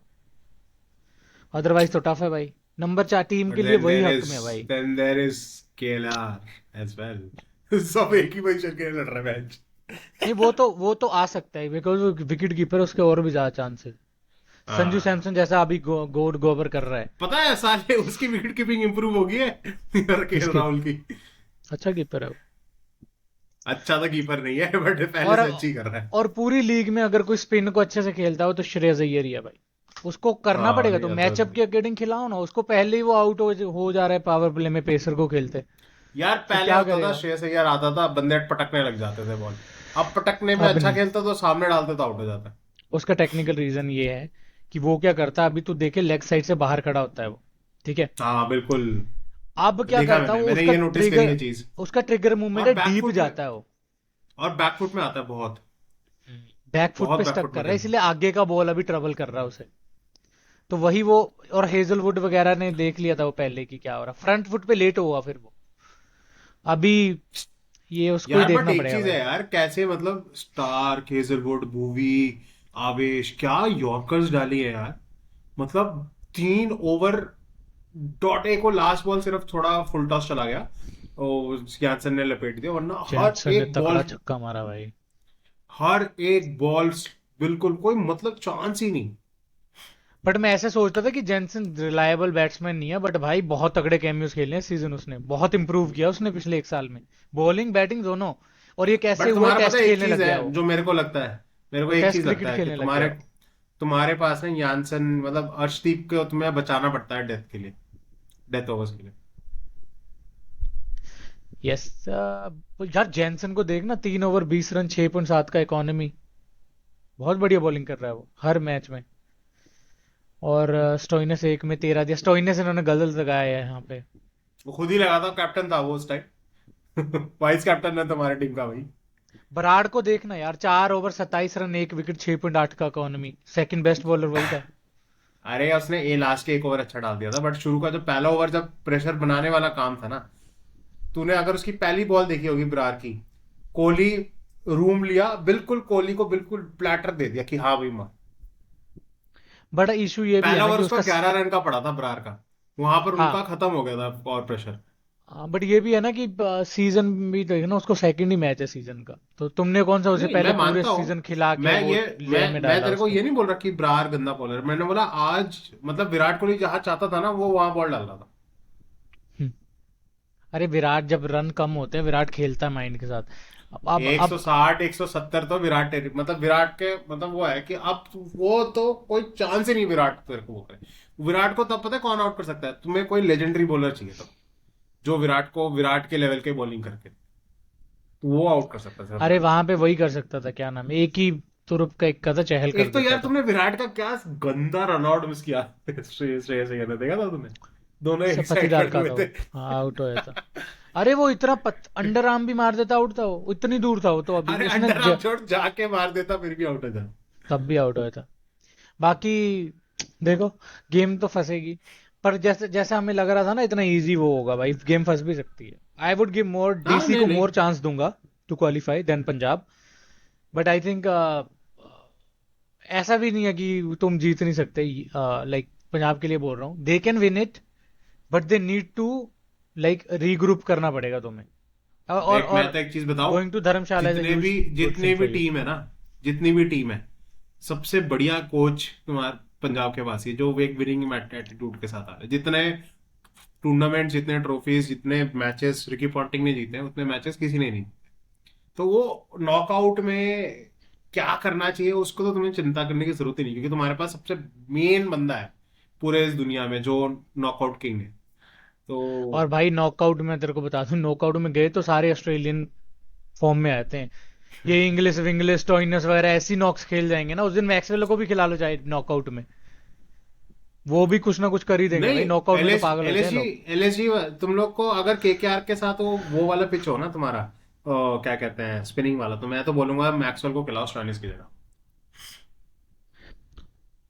अदरवाइज तो टफ है भाई। नंबर 4 टीम बट के लिए वही हक में है भाई। There is KLR as well. सब एक ही पोजीशन के लिए लड़ रहे मैच। नहीं वो तो आ सकता है बिकॉज वो विकेट कीपर है, उसके और भी ज्यादा चांसेस। संजू हाँ सैमसन जैसा अभी गोड गोबर कर रहा है। पता है साले उसकी विकेट कीपिंग इंप्रूव हो गई है यार के किसके? राहुल की। अच्छा कीपर है वो। अच्छा तो कीपर नहीं है बट पहले और से अच्छी कर रहा है। और पूरी लीग में अगर कोई स्पिन को अच्छे से खेलता हो तो श्रेयस अय्यर ही है भाई। उसको करना हाँ पड़ेगा, नहीं तो आता मैचअप तो। के अकॉर्डिंग खिलाओ ना उसको। पहले ही वो आउट हो जा रहा है पावर प्ले में पेसर को खेलते, यार तो पहले क्या होता था करेगा? श्रेयस अय्यर आता था बंदे पटकने लग जाते थे बॉल। अब पटकने में अब अच्छा नहीं। खेलता तो सामने डालते तो आउट हो जाता। उसका टेक्निकल रीजन ये है कि वो क्या करता है, अभी तू देखे लेग साइड से बाहर खड़ा होता है वो। ठीक है। हाँ बिल्कुल। अब क्या देखा करता है वो, मैंने उसका ये नोटिस करी ट्रिगर, है चीज। उसका ट्रिगर मूवमेंट और है, डीप बैकफुट में, जाता है वो। बैकफुट में आता है बहुत। बैकफुट बहुत पे स्टक बैकफुट में कर रहा है, खेलता है। इसलिए आगे का बॉल अभी ट्रबल कर रहा है उसे। तो वही वो। और हेजलवुड वगैरह ने देख लिया था वो पहले कि क्या हो रहा, फ्रंट फुट पे लेट हुआ फिर वो। अभी ये उसको ही यार बट देखना एक पड़ेगा चीज है भाई। यार, कैसे मतलब स्टार्क, हेजलवुड, भुवी, आवेश, क्या यॉर्कर्स डाली है यार। मतलब 3 ओवर डॉट ए को लास्ट बॉल सिर्फ थोड़ा फुल टॉस चला गया और यानसन ने लपेट दिया, वरना जैनसन ने तगड़ा छक्का मारा भाई। हर एक बॉल बिल्कुल कोई मतलब चांस ही नहीं। बट मैं ऐसे सोचता था कि जेनसन रिलायबल बैट्समैन नहीं है, बट भाई बहुत तगड़े कैमियोज खेले हैं सीजन, उसने बहुत इंप्रूव किया उसने पिछले एक साल में, बॉलिंग बैटिंग दोनों। और ये कैसे बट हुआ, तुम्हारा पता टेस्ट है एक खेलने चीज लग है गया वो जो मेरे को लगता है, मेरे को वो एक टेस्ट चीज लगता क्रिकेट है कि खेलने लग तुम्हारे गया वो। तुम्हारे पास है यानसन, मतलब अर्शदीप को तुम्हें बचाना पड़ता है डेथ के लिए, डेथ ओवर्स के लिए। यस। यार जेनसन को देखना, 3 ओवर 20 रन, 6.7 का इकोनॉमी, बहुत बढ़िया बॉलिंग कर रहा है वो हर मैच में। और स्टोइनिस एक में 13 दिया, स्टोइनिस इन्होंने गलत लगाया है यहाँ पे। वो खुद ही लगा था, कैप्टन था वो उस टाइम। वाइस कैप्टन है तुम्हारे टीम का भाई। बराड़ को देखना यार, 4 ओवर 27 रन, 1 विकेट, 6.8 का इकोनॉमी, सेकंड बेस्ट बॉलर वही था। अरे उसने ए लास्ट के 1 ओवर अच्छा डाल दिया था, बट शुरू का जो पहला ओवर जब प्रेशर बनाने वाला काम था ना, तूने अगर उसकी पहली बॉल देखी होगी बरार की, कोहली रूम लिया बिल्कुल, कोहली को बिल्कुल प्लेटर दे दिया कि हाँ भाई मार। बड़ा इशू ये भी है पहला ना ओवर कि उसका उसका 11 रन का पड़ा था बरार का, वहां पर उनका हाँ। खत्म हो गया था और प्रेशर। बट ये भी है ना कि सीजन भी देखना, उसको सेकंड ही मैच है सीजन का, तो तुमने कौन सा उसे नहीं पहले मैं पूरे मानता हूँ, सीजन खिला के मैं वो ये लेह में मैं डाला तेरे को उसको। ये नहीं बोल रहा कि बरार गंदा बॉलर, मैंने बोला आज मतलब विराट कोहली जहां चाहता था ना वो वहां बॉल डाल रहा था। हम्म। अरे विराट जब रन कम होते हैं, विराट खेलता है माइंड के साथ। अब 160 170 तो विराट मतलब विराट के मतलब वो है कि अब वो तो कोई चांस ही नहीं विराट तेरे को वो करे। विराट को तब पता है कौन आउट कर सकता है, तुम्हें कोई लेजेंडरी बॉलर चाहिए तब, जो विराट को विराट के लेवल के बॉलिंग करके तो वो आउट कर सकता है सिर्फ अरे विराट वहां पे वही कर सकता था, क्या नाम है, एक ही तुरुप का एक था, चहल को। कर एक तो देता यार था। तुमने विराट का क्या गंदा रन आउट मिस किया। श्रेयस अय्यर ने देखा था तुमने, दोनों एक इससे साइड पतीदार खड़े का हुए था थे। वो, हाँ आउट हो जाता। अरे वो इतना अंडर आर्म भी मार देता, आउट था वो, इतनी दूर था वो तो, अभी अरे उसने अंडर आर्म छोड़, जाके मार देता फिर भी आउट हो जाता। तब भी आउट हो जाता। बाकी देखो, गेम तो फंसेगी, पर जैसे जैसे हमें लग रहा था ना इतना इजी वो होगा, भाई गेम फंस भी सकती है। आई वुड गिव मोर, हाँ डीसी नहीं को नहीं। मोर चांस दूंगा to qualify than Punjab. But I think ऐसा भी नहीं है कि तुम जीत नहीं सकते, लाइक पंजाब के लिए बोल रहा हूँ, they can win it, but they need to like regroup करना पड़ेगा तुम्हें। और देख मैं और तो एक चीज बताऊं, going to Dharamshala is a जितने भी ह्यूज गुड जितनी थिंग भी फॉर यू। टीम है ना, जितनी भी टीम है, सबसे बढ़िया कोच तुम्हारे पंजाब के पास ही है, जो एक विनिंग एटीट्यूड के साथ आ रहा है। जितने टूर्नामेंट, जितने ट्रॉफीज, जितने मैचेस रिकी पॉन्टिंग ने जीते हैं उतने मैचेस किसी ने नहीं। तो वो नॉकआउट में क्या करना चाहिए उसको तो तुम्हें चिंता करने की जरूरत ही नहीं, क्योंकि तुम्हारे पास सबसे मेन बंदा है पूरे इस दुनिया में जो नॉकआउट किंग है। और तो भाई नॉकआउट में तेरे को बता दूं, नॉकआउट में गए तो सारे ऑस्ट्रेलियन फॉर्म में आते हैं। ये इंग्लिश विंग्लिश टॉइनस वगैरह ऐसी नॉक्स खेल जाएंगे ना, उस दिन मैक्सवेल को भी खिला लो चाहे नॉकआउट में, वो भी कुछ ना कुछ कर ही देंगे नहीं, भाई, नॉकआउट में तो पागल होते हैं एलएसजी लोग। एलएसजी तुम लोग को अगर केकेआर के साथ वो वाला पिच हो ना तुम्हारा, क्या कहते हैं स्पिनिंग वाला, तो मैं तो बोलूंगा मैक्सवेल को खिलाओ स्टोइनिस की जगह।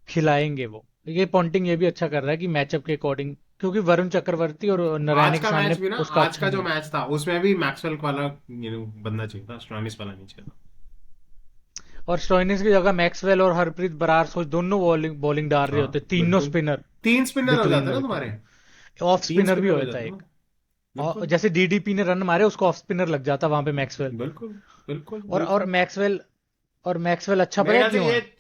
खिलाएंगे वो, ये पॉन्टिंग ये भी अच्छा कर रहा है कि मैचअप के अकॉर्डिंग, क्योंकि वरुण चक्रवर्ती और आज नारायण के का सामने मैच भी ना, उसका आज अच्छा का जो नहीं है। मैच था उसमें भी मैक्सवेल वाला बनना चाहिए था, स्टोइनिस वाला नहीं चाहिए था। और स्टोइनिस की जगह मैक्सवेल और हरप्रीत बरार, सोच दोनों बॉलिंग बॉलिंग डाल रहे हाँ होते, तीनों बिल्कुल, स्पिनर 3 स्पिनर हो बिटवीन जाते द ना विकेट, तुम्हारे, ऑफ तीन स्पिनर भी स्पिनर हो होता जाते एक। ना। और बिल्कुल जैसे डीडीपी ने रन मारे, उसको ऑफ स्पिनर लग जाता वहां पे मैक्सवेल। बिल्कुल बिल्कुल और बिल्कुल। मैक्सवेल अच्छा मेरे पता है ख्याल से क्यों ये है,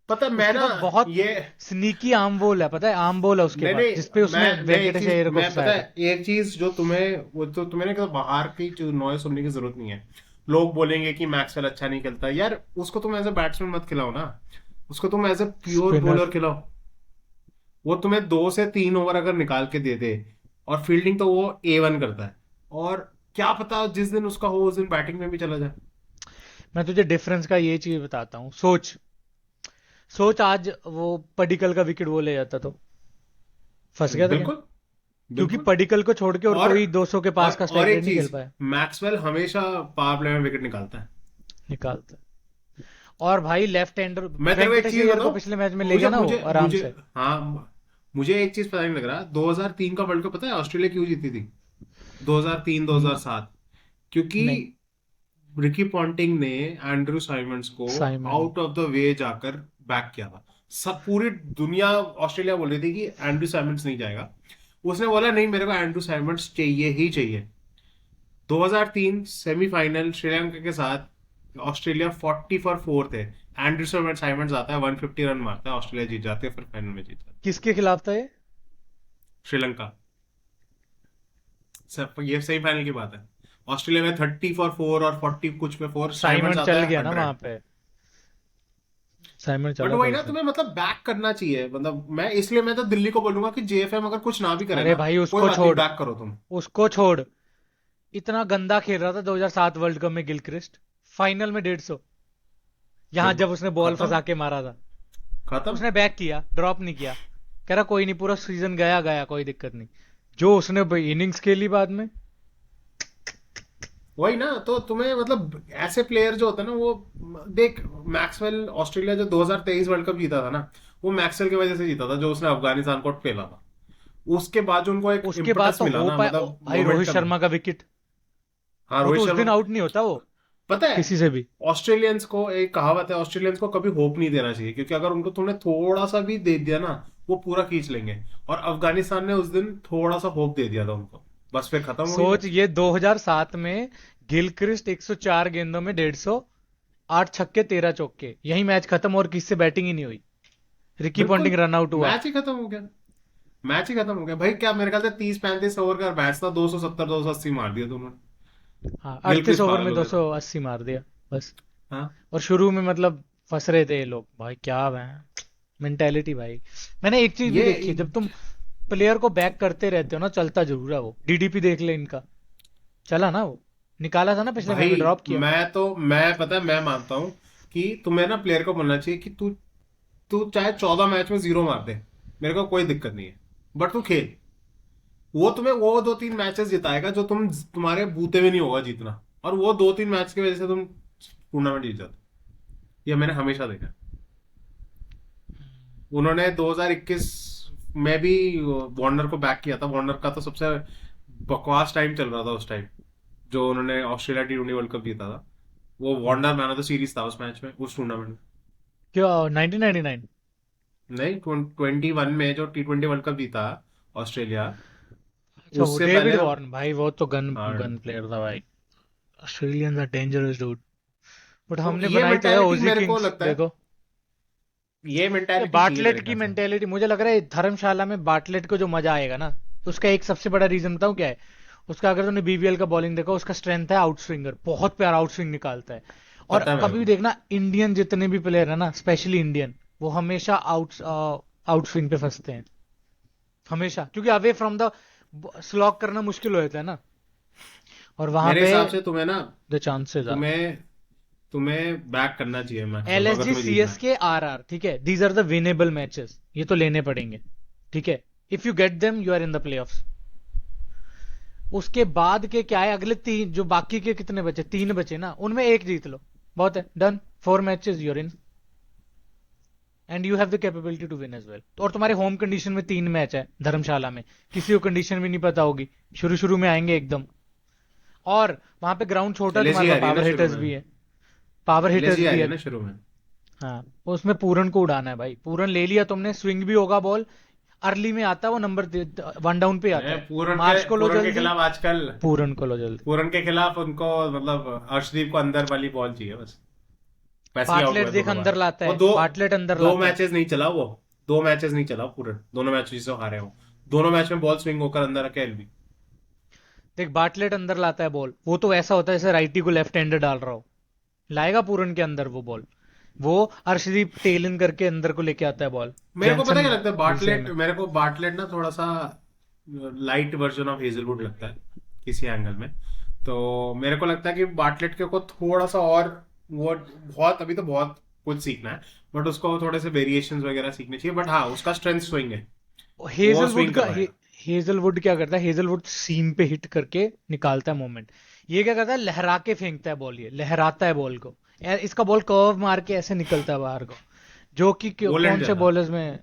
पता मैं उसके ना पास बहुत ये स्नीकी आर्म बॉल है, पता है, आर्म बॉल है उसके नहीं पास, नहीं, जिसपे उसने मैं एक वेंकटेश चीज, अय्यर को मैं पता फंसाया था। है एक चीज जो तुम्हें, वो तो तुम्हें ना कहा बाहर की जो नॉइज सुनने की जरूरत नहीं है। लोग बोलेंगे कि मैक्सवेल अच्छा नहीं खेलता, यार उसको तुम एज ए बैट्समैन मत खिलाओ ना, उसको तुम as a pure spinner. Bowler खिलाओ। वो तुम्हें 2 से 3 ओवर अगर निकाल के दे दे, और फील्डिंग तो वो A1 करता है, और क्या पता जिस दिन उसका हो उस दिन बैटिंग में भी चला जाए। मैं तुझे डिफरेंस का ये चीज बताता हूँ, सोच सोच आज वो पडिक्कल का विकेट वो ले जाता तो फंस गया था क्या? बिल्कुल क्योंकि बिल्कुल। पडिक्कल को छोड़ के और और कोई 200 के पास का और स्ट्राइक रेट एक नहीं खेल चीज, पाया। मैक्सवेल हमेशा पावर प्ले में विकेट निकालता है। निकालता। और भाई लेफ्ट हैंडर, मैं तेरे को एक वेंकटेश चीज अय्यर को बताऊं, पिछले मैच में ले मुझे गया ना वो मुझे आराम मुझे से। हाँ, मुझे एक चीज पता नहीं लग रहा, 2003 का वर्ल्ड कप पता है ऑस्ट्रेलिया क्यों जीती थी? 2003 2007, क्योंकि नहीं, रिकी पॉन्टिंग ने एंड्रू साइमंड्स को Simon. Out of the way जाकर बैक किया था। सब पूरी दुनिया ऑस्ट्रेलिया बोल रही थी कि एंड्रू साइमंड्स नहीं जाएगा, उसने बोला नहीं मेरे को एंड्रू साइमंड्स चाहिए ही चाहिए। 2003 सेमीफाइनल श्रीलंका के साथ ऑस्ट्रेलिया 40 फॉर 4 थे, एंड्रू साइमंड्स आता है 150 रन मारता है, ऑस्ट्रेलिया जीत जाती है, फिर फाइनल में जीत जाती है किसके खिलाफ था ये? श्रीलंका। ये सेमीफाइनल की बात है, ऑस्ट्रेलिया में 30 फॉर 4 और 40 कुछ पे 4, साइमंड्स साइमन आता चल है गया ना वहां 100। पे, साइमन बट चला था वही ना, उसे। तुम्हें मतलब बैक करना चाहिए, मतलब मैं इसलिए मैं तो दिल्ली को बोलूंगा कि जेएफएम अगर कुछ ना भी करे अरे ना, भाई कोई उसको बात नहीं, छोड़, बैक करो तुम। उसको छोड़। इतना गंदा खेल रहा था 2007 वर्ल्ड कप में गिलक्रिस्ट, फाइनल में 150, यहाँ फिर जब उसने बॉल खत्म, फंसा के मारा था। खत्म। उसने बैक किया, ड्रॉप नहीं किया, कह रहा कोई नहीं, पूरा सीजन गया गया, कोई दिक्कत नहीं। जो उसने इनिंग्स खेली बाद में। वही ना, तो तुम्हें मतलब ऐसे प्लेयर जो होते हैं ना वो, देख मैक्सवेल ऑस्ट्रेलिया जो 2023 वर्ल्ड कप जीता था ना, वो मैक्सवेल की वजह से जीता था, जो उसने अफगानिस्तान को पेला था। उसके बाद जो उनको एक उसके बाद इम्पटस तो मिला हो ना, पाया मतलब भाई, रोहित मोमेंटम। शर्मा का विकेट, हाँ, वो रोहित तो उस शर्मा। दिन आउट नहीं होता वो, पता है, किसी से भी। ऑस्ट्रेलियंस को एक कहावत है, ऑस्ट्रेलियंस को कभी होप नहीं देना चाहिए, क्योंकि अगर उनको तुमने थोड़ा सा भी दे दिया ना, वो पूरा खींच लेंगे। और अफगानिस्तान ने उस दिन थोड़ा सा होप दे दिया था उनको, बस फिर खत्म हो गई सोच, मैच। ये 2007 में गिलक्रिस्ट 104 गेंदों में 150, 8 छक्के 13 चौके, यही मैच खत्म, और किससे बैटिंग ही नहीं हुई। रिकी बिल्कुल, पॉन्टिंग रन आउट हुआ। मैच ही खत्म हो गया। मैच ही खत्म हो गया भाई, क्या मेरे ख्याल से 30-35 ओवर का मैच था, 270-280 मार दिया दोनों। हाँ, 38 गिलक्रिस्ट ओवर पागल में हो गया था। 280 मार दिया बस। हाँ, और शुरू में मतलब फंस रहे थे ये लोग भाई, क्या है मेंटेलिटी भाई। मैंने एक चीज भी ये देखी है, जब तुम प्लेयर को बैक करते रहते हो ना, चलता जरूर है वो। डीडीपी देख ले इनका, चला ना वो, निकाला था ना पिछले मैच भाई, में, ड्रॉप किया। मैं पता है, मैं मानता हूँ कि तुम्हें ना प्लेयर को बोलना चाहिए कि तू तू चाहे 14 मैच में 0 मार दे, मेरे को कोई दिक्कत नहीं है, बट तू खेल। वो तुम्हें वो 2-3 मैचेस जिताएगा जो तुम्हारे बूते में नहीं होगा जीतना, और वो 2-3 मैच की वजह से तुम टूर्नामेंट जीत जाते। ये मैंने हमेशा देखा। उन्होंने 2021 में भी वार्नर को बैक किया था, वार्नर का तो सबसे बकवास टाइम चल रहा था उस टाइम, जो उन्होंने ऑस्ट्रेलिया T20 वर्ल्ड कप जीता था। वो hmm. Warner man of the series था उस मैच में, उस टूर्नामेंट में। क्या 1999? नहीं, 21 में जो T20 वर्ल्ड कप जीता ऑस्ट्रेलिया, अच्छा, वो उससे डेविड पहले। वार्न भाई, वो तो गन हाँ, गन प्लेयर था भाई। Australians are dangerous dude. But तो हमने ये बनाई तो है मेंटेलिटी ओजी मेरे को किंग्स, लगता है, देखो। ये ये मेंटेलिटी चाहिए बाटलेट मेरे की ख्याल से। मेंटेलिटी, मुझे लग रहा है धर्मशाला में बाटलेट को जो मजा आएगा ना, उसका एक सबसे बड़ा रीजन बताऊं क्या है? उसका, अगर तुमने बीबीएल का बॉलिंग देखा, उसका स्ट्रेंथ है आउट स्विंगर, बहुत प्यारा आउट स्विंग निकालता है। और पता है मेरे कभी भी को। देखना, इंडियन जितने भी प्लेयर है ना, स्पेशली इंडियन, वो हमेशा आउट स्विंग पे फंसते हैं, हमेशा, क्योंकि अवे फ्रॉम द स्लॉक करना मुश्किल हो जाता है ना, और वहां मेरे पे हिसाब से तुम्हें ना, द चांसेस आर। तुम्हें तुम्हें बैक करना चाहिए मैक्सिमम अगर एलएसजी तुम्हें जीतना है। सीएसके आरआर, ठीक है, these are the winnable matches, ये तो लेने पड़ेंगे, ठीक है। If you get them, you are in the playoffs. उसके बाद के क्या है, अगले तीन जो बाकी के कितने बचे, तीन बचे ना, उनमें एक जीत लो, बहुत है, done. 4 matches you're in, and you have the capability to win as well. और तुम्हारे होम कंडीशन में 3 मैच है धर्मशाला में, किसी को कंडीशन भी नहीं पता होगी, शुरू शुरू में आएंगे एकदम। और वहां पे ग्राउंड छोटा है, तुम्हारे एलएसजी आ पास रही है ना पावर शुरू हिटर्स में, भी है, पावर हिटर्स एलएसजी आ भी रही है है। ना शुरू में। हाँ, उसमें पूरन को उड़ाना है भाई, पूरन ले लिया तुमने, स्विंग भी होगा बॉल, अर्ली में आता है वो, नंबर 1 डाउन पे आता मैं है। मार्च को लो पूरन के जल्दी, खिलाफ आजकल, पूरन को लो जल्दी। पूरन के खिलाफ उनको मतलब अर्शदीप को अंदर वाली बॉल चाहिए बस, वैसे ही आउट बाटलेट हुए देख दोनों बार। अंदर लाता वो है, दो बाटलेट अंदर दो लाता है। मैचेस नहीं चला वो, 2 मैचेस नहीं चला पूरे, दोनों मैच जिसे हारे हो, दोनों मैच में बॉल स्विंग होकर अंदर रखे एलबी। देख बाटलेट अंदर लाता है बॉल, वो तो ऐसा होता है जैसे राइटी को लेफ्ट हैंडर डाल रहा हो, लाएगा पूरन के अंदर वो बॉल। वो अर्शदीप टेल इन करके अंदर को लेके आता है बॉल। मेरे को पता जैनसन क्या लगता है, भी सेम बाटलेट, है। मेरे को बाटलेट ना थोड़ा सा लाइट वर्जन ऑफ हेजलवुड लगता है किसी एंगल में। तो मेरे को लगता है कि बाटलेट के को थोड़ा सा और, वो बहुत, अभी तो बहुत कुछ सीखना है, बट उसको थोड़े से वेरिएशंस वगैरह सीखने चाहिए, बट हाँ उसका स्ट्रेंथ स्विंग है, वो हेजलवुड स्विंग का करवाएगा। हेजलवुड क्या करता है, हेजलवुड सीम पे हिट करके निकालता है मोमेंट। ये क्या करता है, लहरा के फेंकता है बॉल, ये लहराता है बॉल को। इसका बॉल कर्व मार के ऐसे निकलता है बाहर को, जो कि वोलेंट कौन से ज्यादा। बॉलर्स में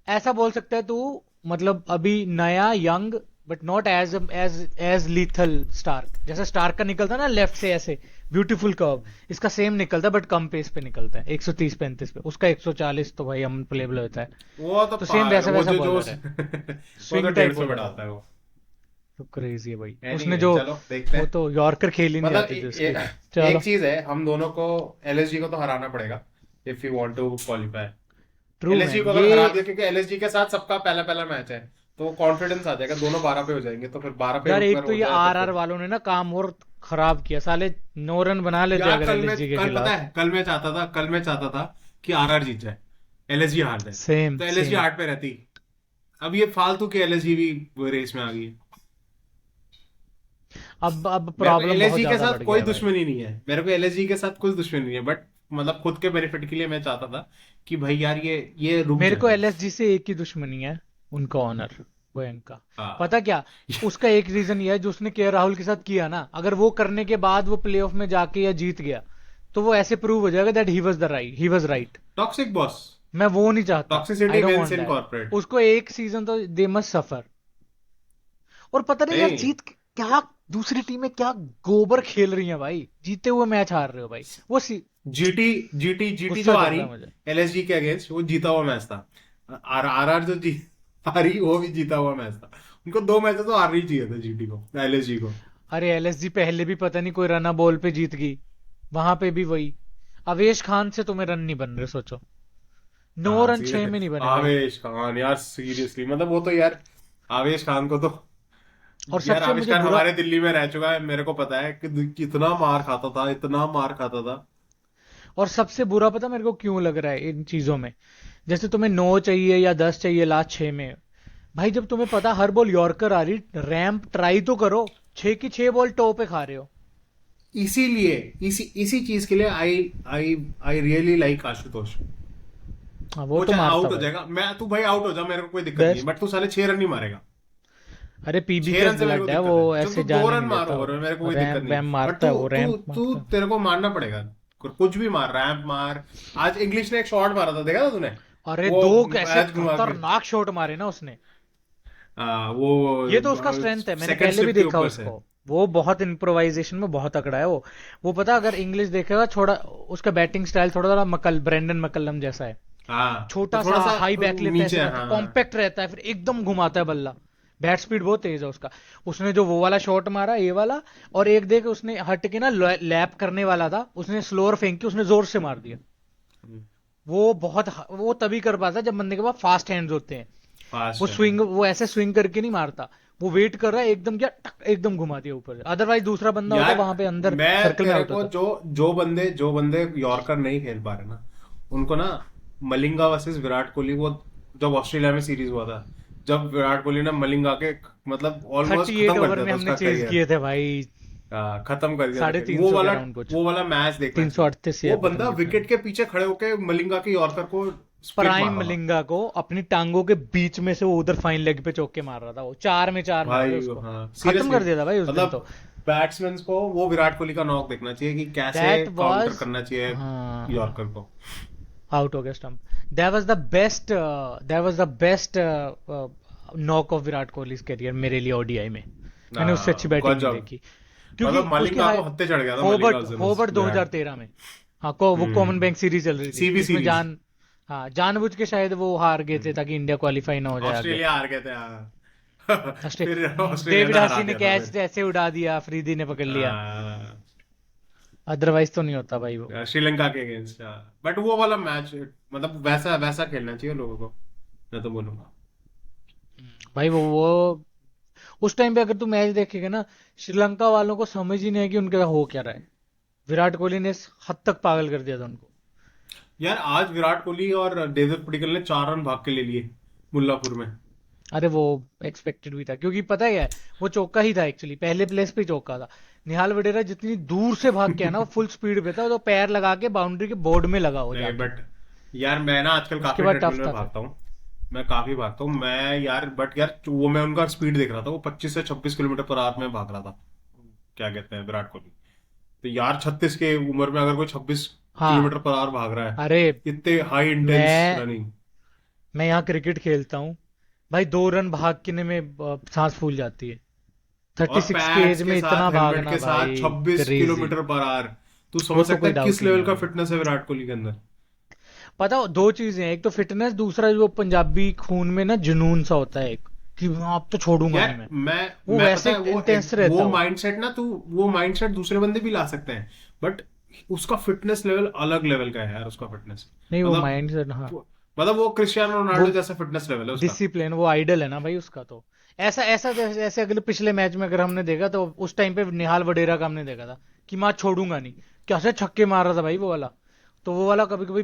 ऐसा बोल सकता है तू। मतलब अभी नया young but not as as as lethal Starc. जैसे स्टार्क का निकलता है ना लेफ्ट से ऐसे ब्यूटीफुल कर्व, इसका सेम निकलता है बट कम पेस पे निकलता है, 130-135 पे, उसका 140 तो भाई अनप्लेबल होता है। वो तो तो सेम वैसा वो वैसा जो जो बॉलर है, वो तो स्विंग डेढ़ टाइप सौ बॉलर है बढ़ाता वो। है वो। तो क्रेजी है भाई, उसने एनीवे जो, चलो देखते वो हैं। तो यॉर्कर खेल ही नहीं मतलब जाती थी उसकी। एक चलो। चीज है, हम दोनों को एलएसजी को तो हराना पड़ेगा if you want to qualify. True LSG man को अगर ये। हरा दिया, क्योंकि एलएसजी के साथ सबका पहला पहला मैच है, तो कॉन्फिडेंस आ जाएगा, दोनों 12 पे हो जाएंगे, तो फिर 12 पे यार अगर एक तो हो ये जाए तो आर फिर वालों ने ना काम और खराब किया, साले 9 रन बना लेते यार अगर एलएसजी के कल पता खिलाफ। है, कल मैं चाहता था कि आरआर जीत जाए, एलएसजी हार जाए, सेम तो एलएसजी सेम। 8 पे रहती। अब ये फालतू की एलएसजी भी रेस में आ गई है। अब मेरे को प्रॉब्लम बहुत एलएसजी के ज्यादा साथ बढ़ गया कोई है भाई। दुश्मनी नहीं है, मेरे को एलएसजी के साथ कुछ दुश्मनी नहीं है, बट मतलब खुद के बेनिफिट के लिए मैं चाहता था कि भाई यार ये रुक मेरे को जाए। एलएसजी से एक ही दुश्मनी है, उनका ऑनर गोयनका। हाँ। पता क्या, उसका एक रीजन ये है जो उसने के राहुल के साथ किया ना, अगर वो करने के बाद वो प्लेऑफ में जाके या जीत गया तो वो ऐसे प्रूव हो जाएगा that he was right. Toxic boss. मैं वो नहीं चाहता, I toxicity don't wins want in that. Corporate. उसको एक सीजन तो दे मस्ट सफर। और पता नहीं यार नहीं, क्या दूसरी टीमें क्या गोबर खेल रही हैं भाई, जीते हुए मैच हार रहे हो भाई। जीटी जीटी जो गुस्सा चढ़ हारी रहा है मुझे। एलएसजी के अगेंस्ट, वो जीता हुआ मैच था। आर जो जी हारी, वो भी जीता हुआ मैच था। उनको 2 मैच तो हारनी चाहिए था जीटी को, एलएसजी को। अरे एलएसजी पहले भी पता नहीं कोई रना बॉल पे जीत गई, वहां पे भी वही। अवेश खान से तुम्हें रन नहीं बन रहे, सोचो। 9 रन 6 में सीरियस नहीं बने भाई। आवेश खान यार, सीरियसली मतलब वो तो यार, आवेश खान को तो, और यार सबसे आवेश मुझे खान बुरा, हमारे दिल्ली में रह चुका है, मेरे को पता है कि कितना मार खाता था, इतना मार खाता था। और सबसे बुरा पता मेरे को क्यों लग रहा है इन चीजों में। जैसे तुम्हें 9 चाहिए या 10 चाहिए लास्ट 6 में, भाई जब तुम्हें पता हर बॉल यॉर्कर आ रही, रैम्प ट्राई तो करो। 6 की 6 बॉल टो पे खा रहे हो। इसीलिए इसी चीज के लिए आई आई आई रियली लाइक आशुतोष। हाँ वो वो तो चाहे मारता आउट हो भाई। जाएगा, मैं तू भाई आउट हो जा, मेरे को कोई दिक्कत नहीं है, बेस्ट। बट तू साले 6 रन नहीं मारेगा। अरे पीबी छह का रन से मेरे को ब्लड है वो, दिक्कत है, चल तू ऐसे दो जाने रन नहीं मारो देता वो। और मेरे को कोई दिक्कत रैम्प नहीं। वैम बट मारता तू है वो, तू रैम्प तू मारता है। तेरे को मारना पड़ेगा, कुछ भी मार, रैंप मार। आज इंग्लिश ने एक शॉट मारा था, देखा था तूने? अरे वो दो कैसे मैच घुमा के, खतरनाक शॉट मारे ना उसने। ये तो उसका वो स्ट्रेंथ है, मैंने सेकंड पहले भी स्लिप के देखा ऊपर से। उसको। वो बहुत इम्प्रोवाइजेशन में बहुत तगड़ा है वो पता, अगर इंग्लिश देखेगा थोड़ा, उसका बैटिंग स्टाइल थोड़ा थोड़ा ब्रेंडन मकल्लम जैसा है। हाँ, तो छोटा सा थोड़ा सा हाई बैक लेता है, ऐसे नीचे, करता है, हाँ। कॉम्पैक्ट रहता है, फिर एकदम घुमाता है बल्ला। बैट स्पीड बहुत तेज है उसका। उसने जो वो वाला शॉट मारा, ये वाला, और एक देख उसने हट के ना लैप करने वाला था, उसने स्लोअर फेंक के उसने जोर से मार दिया। वो तभी कर पाता है जब बंदे के पास फास्ट हैंड्स होते हैं। फास्ट है। वो ऐसे स्विंग करके नहीं मारता। वो वेट कर रहा है, एकदम क्या टक एकदम घुमा दिया ऊपर, अदरवाइज दूसरा बंदा होता यार वहां पे अंदर मैं सर्कल में तेरे आउट को होता। जो बंदे यॉर्कर नहीं खेल पा रहे ना, उनको ना, मलिंगा वर्सेस विराट कोहली, वो जब ऑस्ट्रेलिया में सीरीज हुआ था, जब विराट कोहली ने मलिंगा के मतलब ऑलमोस्ट 38 खत्म कर ओवर दिया में था हमने उसका चेज करियर। किए थे भाई। खत्म कर दिया था साढ़े करियर। तीन वो सौ के वाला राउंड कुछ, वो वाला मैच देखना तीन सौ चाहिए। अड़तीस वो या पता बंदा नहीं कितना। विकेट के पीछे खड़े होके मलिंगा के यॉर्कर को स्पिन मार प्राइम रहा था। मलिंगा को अपनी टांगों के बीच में से वो उधर फाइन लेग पे चौके मार रहा था, वो 4 में 4 मारे भाई उसको। हाँ, खत्म सीरियसली कर दिया था भाई उस दिन मतलब तो। बैट्समैन को वो विराट कोहली का नॉक देखना चाहिए कि कैसे दैट काउंटर वाज, करना चाहिए हाँ, यॉर्कर को। आउट हो गया stump. That was the best knock off Virat Kohli career मेरे लिए ओडीआई में। मैंने उससे अच्छी बैटिंग नहीं गजब। देखी। क्योंकि मतलब उसकी मलिंगा हाई, को हत्ते चढ़ गया था, मलिंगा होबर्ट उस दिन होबर्ट विराट। 2013 में। हाँ को वो कॉमन बैंक सीरीज चल रही थी सीबी जिसमें सीरीज। हाँ जानबूझ के शायद वो हार गए थे ताकि इंडिया क्वालिफाई ना हो जाए आगे। ऑस्ट्रेलिया हार गए थे, हाँ। फिर ऑस्ट्रेलिया डेविड ने हरा हसी ने दिया था कैच फिर। ऐसे उड़ा दिया, अफरीदी ने पकड़ लिया। हाँ, अदरवाइज तो नहीं होता भाई वो। श्रीलंका के अगेंस्ट। बट वो वाला मैच मतलब वैसा वैसा खेलना चाहिए लोगों को, मैं तो बोलूंगा। भाई वो उस टाइम पे अगर तू मैच देखेगा ना, श्रीलंका वालों को समझ ही नहीं है कि उनके साथ हो क्या रहा है। विराट कोहली ने इस हद तक पागल कर दिया था उनको। यार आज विराट कोहली और डेविड पडिक्कल ने 4 रन भाग के ले लिए मुल्लापुर में। अरे वो एक्सपेक्टेड भी था, क्योंकि पता है वो चौका ही था एक्चुअली, पहले प्लेस पे ही चौका था। निहाल वडेरा जितनी दूर से भाग के है ना, वो फुल स्पीड पे था, तो पैर लगा के बाउंड्री के बोर्ड में लगा हो नहीं जाके। बट यार मैं ना आजकल उसके काफी बाद ट्रेडमिल टफ में था फिर। भागता हूँ। मैं काफी भागता हूँ मैं यार, बट यार वो मैं उनका स्पीड देख रहा था, वो 25 से 26 किलोमीटर पर आवर में भाग रहा था, क्या कहते हैं, विराट कोहली। तो यार 36 के उम्र में अगर कोई 26 हाँ। किलोमीटर पर आवर भाग रहा है, अरे इतने हाई इंटेंस मैं रनिंग। मैं यहाँ क्रिकेट खेलता हूँ, भाई 2 रन भागने में सांस फूल जाती है। और 36 की पैड्स एज में के इतना साथ, हेलमेट भागना के साथ भाई, 26 क्रेजी। Kilometre per hour. तू वो समझ तो सकता कोई है डाउट किस ही नहीं लेवल है का भाई। फिटनेस है विराट कोहली के अंदर। पता हो, 2 चीजें हैं, एक तो फिटनेस, दूसरा जो पंजाबी खून में ना जुनून सा होता है एक, कि अब तो छोड़ूंगा नहीं यार मैं। मैं वो मैं पता वैसे है वो इंटेंस रहता वो हो। माइंडसेट ना, तू वो माइंडसेट दूसरे बंदे भी ला सकते हैं, बट उसका फिटनेस लेवल अलग लेवल का है यार, उसका फिटनेस। नहीं, वो मतलब माइंड से, हाँ। मतलब वो क्रिस्टियानो वो रोनाल्डो जैसा फिटनेस लेवल है उसका। डिसिप्लिन, वो आइडल है ना भाई उसका तो। ऐसा ऐसा जैसे ऐसे अगले पिछले मैच में अगर हमने देखा तो उस टाइम पे निहाल वडेरा का हमने देखा था कि मैं छोड़ूंगा नहीं। कैसे छक्के मार रहा था भाई वो वाला। तो वो वाला कभी कभी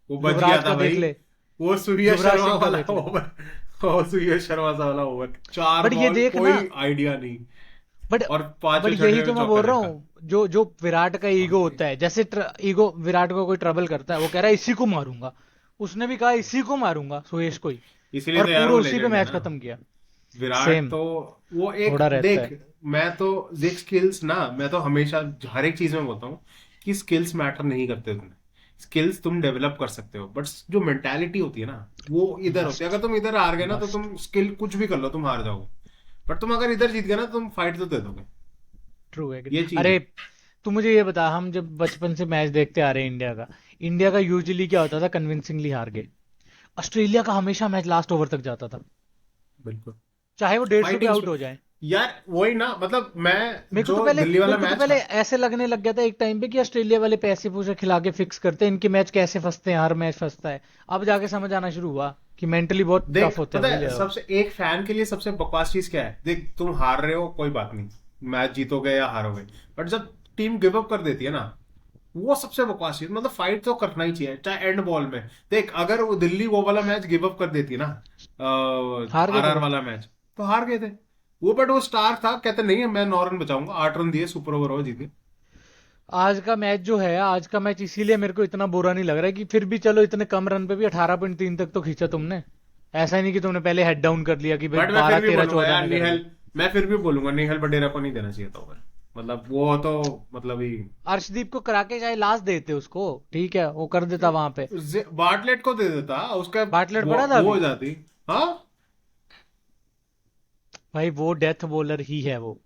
वो बच गया युवराज था का देख भाई। ले। वो सूर्य युवराज शर्मा सिंह का वाला देख ले। ओवर, वो सूर्य शर्मा वाला ओवर, चार बट ये बॉल देख ना। कोई आइडिया नहीं, बट और बट पांचवें यही छठे में तो मैं चौका बोल रहा छक्का। हूँ, जो जो विराट का ईगो होता है, जैसे ईगो विराट को कोई ट्रबल करता है, वो कह रहा है इसी को मारूंगा। उसने भी कहा इसी को मारूंगा, सुयश को ही। इसीलिए और तो यार पूरा वो उसी पे लेजेंड है मैच ना खत्म किया। विराट सेम तो। वो एक थोड़ा रहता देख, है। मैं तो देख स्किल्स ना, मैं तो हमेशा हर एक चीज में बोलता हूँ कि स्किल्स मैटर नहीं करते तुम्हें। स्किल्स तुम डेवलप कर सकते हो, बट जो मेंटालिटी होती है ना, वो इधर होती है। मस्ट अगर तुम इधर हार गए ना, तो मस्ट तुम स्किल कुछ भी कर लो, तुम हार जाओगे। बट तुम अगर इधर जीत गए ना, तो तुम फाइट तो दे दोगे। ट्रू है। ये चीज अरे, है। तू मुझे ये बता, हम जब बचपन से मैच देखते आ रहे हैं इंडिया का यूजुअली क्या होता था, कन्विंसिंगली हार गए। ऑस्ट्रेलिया का हमेशा मैच लास्ट ओवर तक जाता था, बिल्कुल। चाहे वो 150 पे फाइटिंग आउट हो जाए। यार वही ना, मतलब मैं मेरे को तो जो पहले दिल्ली मेरे वाला को तो मैच पहले था। ऐसे लगने लग गया था एक टाइम पे कि ऑस्ट्रेलिया वाले पैसे पूसे खिला के फिक्स करते हैं, इनके मैच कैसे फंसते हैं, हर मैच फंसता है। अब जाके समझ आना शुरू हुआ कि मेंटली बहुत देख टफ होते हैं पता भाई है, लोग। सबसे एक फैन के लिए सबसे बकवास चीज क्या है, देख तुम हार रहे हो कोई बात नहीं, मैच जीतोगे या हारोगे, बट जब टीम गिव अप कर देती है ना, वो सबसे बकवास चीज। मतलब फाइट तो करना ही चाहिए, चाहे एंड बॉल में। देख अगर वो दिल्ली वो वाला मैच गिव अप कर देती ना, हार गए थे आरआर वो। वाला मैच, तो हार गए थे वो। बट वो स्टार था, कहते नहीं है मैं 9 रन बचाऊंगा, 8 रन दिए, सुपर ओवर हो, जीत गए। आज का मैच जो है, आज का मैच इसीलिए मेरे को इतना बुरा नहीं लग रहा है कि फिर भी चलो इतने कम रन पे भी 18.3 तक तो खींचा तुमने। ऐसा ही नहीं कि तुमने पहले हेड डाउन कर लिया कि भाई बट मैं फिर बारह भी तेरह बोलूंगा चौदह यार, में कर दी। निहल, मैं फिर भी बोलूंगा निहल बडेरा को नहीं देना चाहिए था ओवर। मतलब वो तो, मतलब ही अर्शदीप को करा के चाहे लास्ट देते उसको, ठीक है, वो कर देता वहां पे। बार्टलेट को दे देता उसका, बाटलेट पड़ा था वो हो अभी। जाती। हाँ भाई वो डेथ बॉलर ही है वो।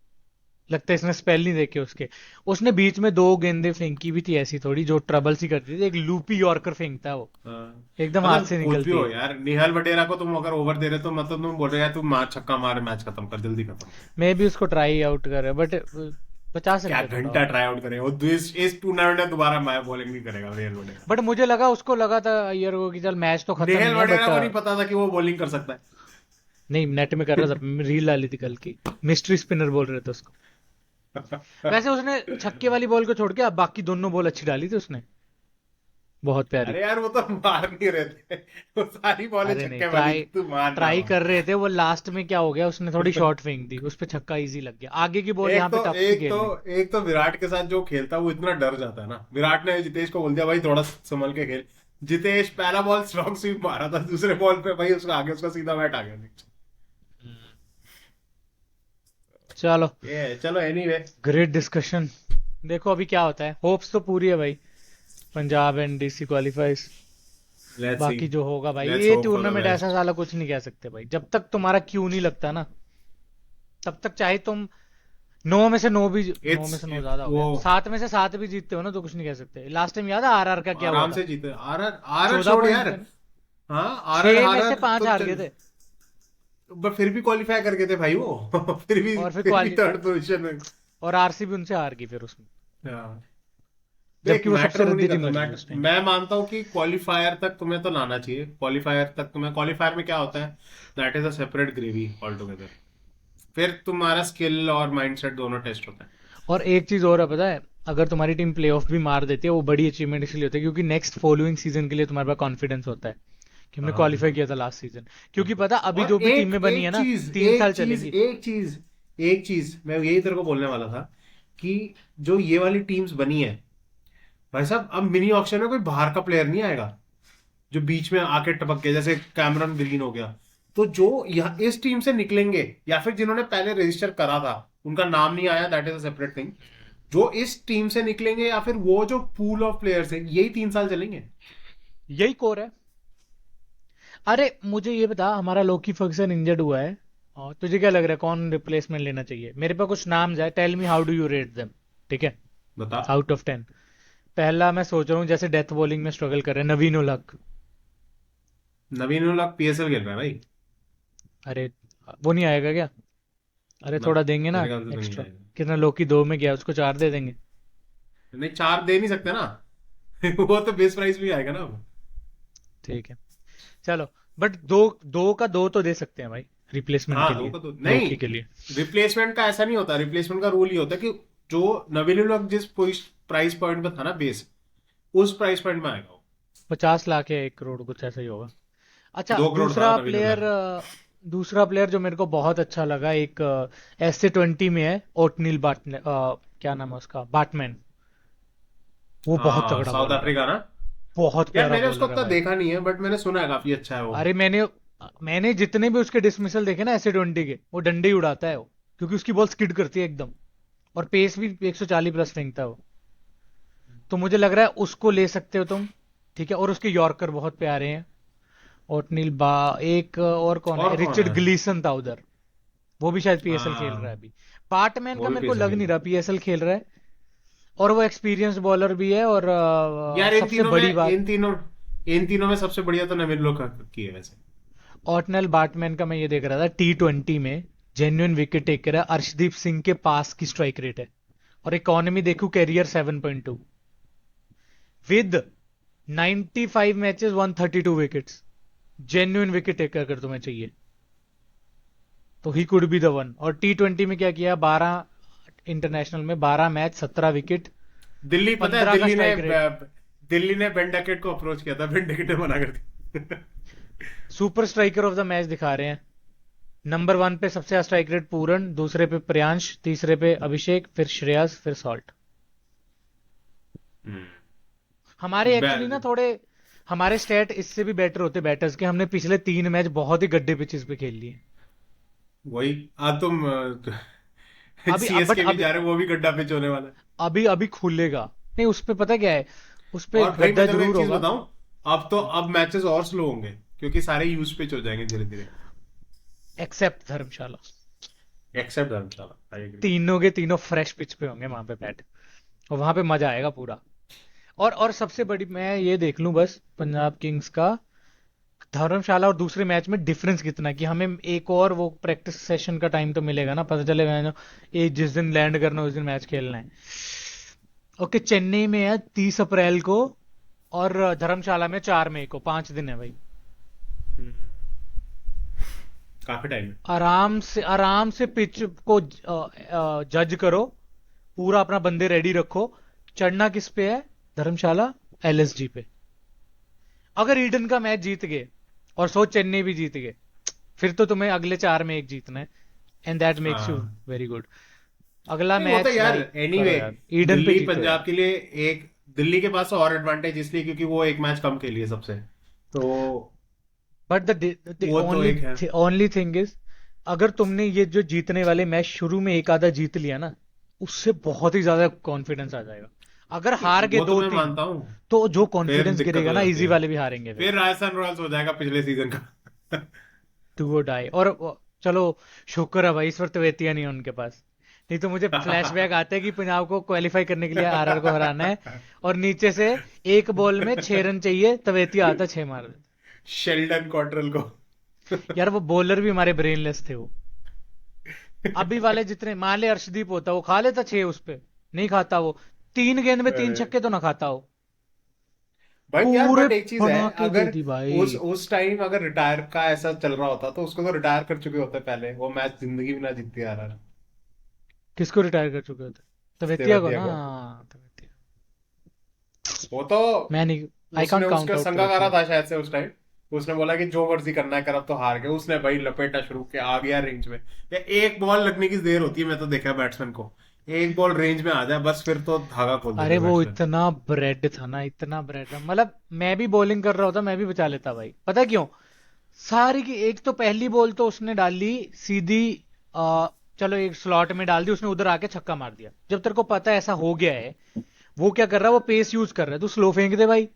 लगता है इसने स्पेल नहीं देखे उसके। उसने बीच में 2 गेंदें फेंकी भी थी ऐसी थोड़ी, जो ट्रबल सी करती थी, एक लूपी यॉर्कर फेंकता है वो। हाँ। एकदम हाथ मतलब से कुछ भी निकलती हो है। यार, निहल बडेरा को तुम अगर ओवर दे रहे हो, तो मतलब तुम बोल रहे हो यार, तू मार छक्का मार, मैच खत्म कर, जल्दी खत्म कर। मैं भी उसको ट्राई आउट कर रहा बट बचा क्या सकते थोड़ा घंटा और। ट्राई आउट करे वो, इस टूर्नामेंट में दोबारा मैं बॉलिंग नहीं करेगा निहल बडेरा। बट मुझे लगा, उसको लगा था अय्यर को कि चल मैच तो खत्म निहल नहीं है बडेरा बट। को नहीं पता था कि वो बॉलिंग कर सकता नहीं, नेट में कर रहा था, रील डाली थी कल की। मिस्ट्री स्पिनर बोल रहे थे उसको। है। वैसे उसने छक्के वाली बॉल को छोड़ के अब बाकी दोनों बॉल अच्छी डाली थी उसने, बहुत प्यारी। अरे यार वो तो मार नहीं रहे थे, वो सारी बॉलें अरे नहीं, छक्के वाली ट्राई थी, तू मान ना ट्राई मान। कर रहे थे वो, लास्ट में क्या हो गया, उसने थोड़ी शॉर्ट फेंक दी, उस पे छक्का इजी लग गया, आगे की बॉल एक यहाँ पे तो टफ थी एक तो खेलनी। एक तो विराट के साथ जो खेलता है, वो इतना डर जाता है ना। विराट ने जितेश को बोल दिया भाई थोड़ा संभल के खेल। जितेश पहला बॉल स्ट्रॉन्ग स्वीप मारा था, दूसरे बॉल पे भाई उसका आगे उसका सीधा बैट आ गया नीचे। चलो, ये है, चलो एनीवे। Great discussion. देखो अभी क्या होता है, होप्स तो पूरी है भाई, Punjab and DC qualifies. Let's see, बाकी जो होगा भाई, लेट्स ये होप फॉर द टूर्नामेंट ऐसा बेस्ट। साला कुछ नहीं कह सकते भाई, जब तक तुम्हारा क्यू नहीं लगता ना, तब तक चाहे तुम 9 में से 9 भी, नौ में इट्स से नौ ज्यादा हो वो गया, 7 में से 7 भी जीतते हो ना, तो कुछ नहीं कह सकते। लास्ट टाइम याद है आरआर का क्या हुआ आराम था। से जीते। आरआर, आरआर 14 छोड़ पॉइंट यार। थे ना। हाँ, आरआर 6 में से आरआर 5 तो हार गए चल, थे। पर फिर भी क्वालिफाई कर गए थे भाई वो। और फिर फिर भी क्वाली थर्ड पोजीशन में। और आरसीबी उनसे हार गई फिर उसमें, हाँ। देख जबकि वो मैटर सबसे वो नहीं रद्दी टीम करता, बची थी मैटर उस टाइम। मैं मानता हूँ कि क्वालिफायर तक तुम्हें तो लाना चाहिए। क्वालिफायर तक तुम्हें, क्वालिफायर में क्या होता है, that is a separate gravy all together. फिर तुम्हारा स्किल और माइंडसेट दोनों टेस्ट होता है। और एक चीज और है पता है, अगर तुम्हारी टीम प्लेऑफ भी मार देती है, वो बड़ी अचीवमेंट इसलिए होती है क्योंकि नेक्स्ट फॉलोइंग सीजन के लिए तुम्हारे पास कॉन्फिडेंस होता है कि हमने हाँ क्वालिफाई बिल्कुल, किया था लास्ट सीजन। क्योंकि बिल्कुल। पता अभी और जो भी एक टीमें बनी है एक ना, चीज 3 साल एक चीज चलेंगी। एक चीज एक चीज मैं यही तेरे को बोलने वाला था, कि जो ये वाली टीम्स बनी है, भाई साहब अब मिनी ऑक्शन में कोई बाहर का प्लेयर नहीं आएगा जो बीच में आके टपक गया, जैसे कैमरन ग्रीन हो गया। तो जो यहाँ इस टीम से निकलेंगे, या फिर जिन्होंने पहले रजिस्टर करा था, उनका नाम नहीं आया, that is a separate thing. जो इस टीम से निकलेंगे, या फिर वो जो पूल ऑफ प्लेयर्स है, यही 3 साल चलेंगे। यही कोर है। अरे मुझे ये बता, हमारा लोकी फर्गसन इंजर्ड हुआ है, और तुझे क्या लग रहा है कौन रिप्लेसमेंट लेना चाहिए? मेरे पास कुछ नाम है, tell me how do you rate them. ठीक है, बता। Out of 10। पहला मैं सोच रहा हूँ, जैसे डेथ बॉलिंग में स्ट्रगल कर रहे हैं, नवीन उलक। नवीन उलक पीएसएल खेल रहा है भाई। अरे वो नहीं आएगा क्या? अरे ना, थोड़ा देंगे ना मेरे ख्याल से तो नहीं एक्स्ट्रा। आएगा। कितना लोकी 2 में गया, उसको 4 दे देंगे। नहीं, 4 दे नहीं सकते ना। वो तो बेस प्राइस भी आएगा ना अब। ठीक है, चलो। बट दो, दो का दो तो दे सकते हैं भाई, रिप्लेसमेंट के हाँ, दो लिए, का दो नहीं। लोकी के लिए। रिप्लेसमेंट का ऐसा नहीं होता, रिप्लेसमेंट का रूल ये होता है कि जो नवीन उलक जिस प्राइस पॉइंट पे था ना बेस, उस प्राइस पॉइंट में आएगा वो। 50 लाख या 1 करोड़ कुछ ऐसा ही होगा। अच्छा, 2 करोड़ था दूसरा नवीन प्लेयर, उलक। दूसरा प्लेयर जो मेरे को बहुत अच्छा लगा, एक SC20 में है, ओटनील क्या नाम है उसका, बाटमैन। वो बहुत हाँ, तगड़ा साउथ बॉलर है, अफ्रीका ना। बहुत यार प्यारा मैंने उसको बॉलर है उतना भाई। देखा नहीं है, बट मैंने सुना है काफी अच्छा है वो। अरे मैंने जितने भी उसके डिसमिसल देखे ना SC20 के, वो डंडे ही उड़ाता है वो, क्योंकि उसकी बॉल स्किड करती है एकदम, और पेस भी 140 प्लस फेंकता है वो। तो मुझे लग रहा है उसको ले सकते हो तुम। ठीक है, और उसके यॉर्कर बहुत प्यारे हैं। ओटनील एक और कौन है, और कौन रिचर्ड है? ग्लीसन था उधर, वो भी शायद PSL खेल रहा है हाँ, अभी। पार्टमैन वो का भी मेरे को पीएसएल लग खेल नहीं रहा रहा है। PSL खेल रहा है, और वो एक्सपीरियंस बॉलर भी है, और यार इन सबसे तीनों बड़ी में बात, इन तीनों में सबसे बढ़िया तो नवीन उलक की है वैसे। ऑटनल बाटमैन का मैं ये देख रहा था, T20 में जेन्युइन विकेट टेकर है, अर्शदीप सिंह के पास की स्ट्राइक रेट है, और इकोनॉमी देखूं career 7.2, with 95 matches 132 wickets. Genuine wicket taker अगर तुम्हें चाहिए तो he could be the one. और T20 में क्या किया, 12 इंटरनेशनल में 12 मैच, 17 विकेट, दिल्ली, पता है 15 का स्ट्राइक रेट। दिल्ली ने बेन डकेट को अप्रोच किया था, बेन डकेट ने मना कर दिया। Super striker of the match दिखा रहे हैं। नंबर 1 पे सबसे ज्यादा स्ट्राइक रेट पूरन, दूसरे पे प्रियांश, तीसरे पे अभिषेक, फिर श्रेयस, फिर सॉल्ट। हम्म। हमारे एक्चुअली ना बै- थोड़े, हमारे स्टेट इससे भी बेटर होते बैटर्स के, हमने पिछले 3 मैच बहुत ही गड्ढे पिचेस पे खेल लिए। वही। तुम अभी अब बट सीएसके भी अभी जा रहे हो, वो भी गड्ढा पिच होने वाला है। अभी अभी खुलेगा। नहीं, उस पे पता क्या है, उस पे और भाई गड्ढा मैं तेरे को एक जरूर चीज होगा। बताऊं, अब मैचेस और स्लो होंगे, क्योंकि सारे यूज पिच हो जाएंगे धीरे धीरे। Except Dharamshala, except Dharamshala, I agree. तीनों के तीनों फ्रेश पिच पे होंगे वहां पे बैट, और वहां पे मजा आएगा पूरा। और सबसे बड़ी मैं ये देख लूं बस, पंजाब किंग्स का धर्मशाला और दूसरे मैच में डिफरेंस कितना है, कि हमें एक और वो प्रैक्टिस सेशन का टाइम तो मिलेगा ना, पता चले मैंने ये जिस दिन लैंड करना है उस दिन मैच खेलना है। ओके, चेन्नई में है 30 अप्रैल को, और धर्मशाला में 4 मई को, 5 दिन है भाई। काफी टाइम है। आराम से पिच को जज करो, पूरा अपना बंदे रेडी रखो। चढ़ना किस पे है? धर्मशाला, LSG पे। अगर ईडन का मैच जीत गए, और सोच चेन्नई भी जीत गए, फिर तो तुम्हें अगले 4 में एक जीतना है, एंड दैट मेक्स यू हाँ, वेरी गुड। अगला नहीं वो तो मैच यार भाई करो एनीवे, यार, ईडन पे दिल्ली जीतो पंजाब यार। के लिए एक, दिल्ली के पास और एडवांटेज इसलिए क्योंकि वो एक मैच कम खेली है सबसे, तो बट द वो तो ओनली एक है। ओनली थिंग इज, अगर तुमने ये जो जीतने वाले मैच शुरू में एक आधा जीत लिया ना, उससे बहुत ही ज्यादा कॉन्फिडेंस आ जाएगा। अगर हार गए वो तो दो मैं तीन मानता हूँ। तो जो फिर कॉन्फिडेंस दिक्कत गिरेगा हो ना, जाती इजी है। वाले भी हारेंगे फिर। फिर राजस्थान रॉयल्स हो जाएगा पिछले सीजन का। टू वो डाई। और चलो, शुक्र है भाई इस वक्त वेतिया नहीं है उनके पास, नहीं तो मुझे फ्लैशबैक आते हैं कि पंजाब को क्वालिफाई करने के लिए RR को हराना है, और नीचे से एक बॉल में 6 रन चाहिए, तवेतिया आता 6 मार देता। शेल्डन कॉटरल को। यार वो बॉलर भी हमारे ब्रेनलेस थे वो। अभी वाले जितने, मान ले अर्शदीप होता, वो खा लेता 6 उस पे, नहीं खाता वो। 3 गेंद में 3 छक्के तो ना खाता वो, बट यार, पूरे बट एक चीज है, बना के दे अगर दी उस भाई। उस टाइम अगर रिटायर का ऐसा चल रहा होता तो उसको तो रिटायर कर चुके होते पहले, वो मैच जिंदगी में ना जीतती आ रहा। किसको रिटायर कर चुके होते? तवेतिया को तेवतिया ना। को। तवेतिया, वो तो मैं नहीं, आई उसने कांट काउंट उसका आउट संगाकारा तवेतिया। था शायद से उस टाइम। उसने बोला कि जो मर्जी करना है कर, अब तो हार गए। उसने भाई लपेटा शुरू किया, आ गया रेंज में। या एक बॉल लगने की देर होती है, मैं तो देखा बैट्समैन को, एक बॉल रेंज में आ जाए बस, फिर तो धागा खोल अरे देते वो बैट्समैन। इतना ब्रेड था ना, इतना ब्रेड था, मतलब मैं भी बॉलिंग कर रहा होता मैं भी बचा लेता भाई, पता क्यों? सारी की एक तो पहली बॉल तो उसने डाल ली सीधी, आ, चलो एक स्लॉट में डाल दी उसने, उधर आके छक्का मार दिया। जब तेरे को पता है ऐसा हो गया है, वो क्या कर रहा है, वो पेस यूज कर रहा है, तू स्लो फेंक दे भाई,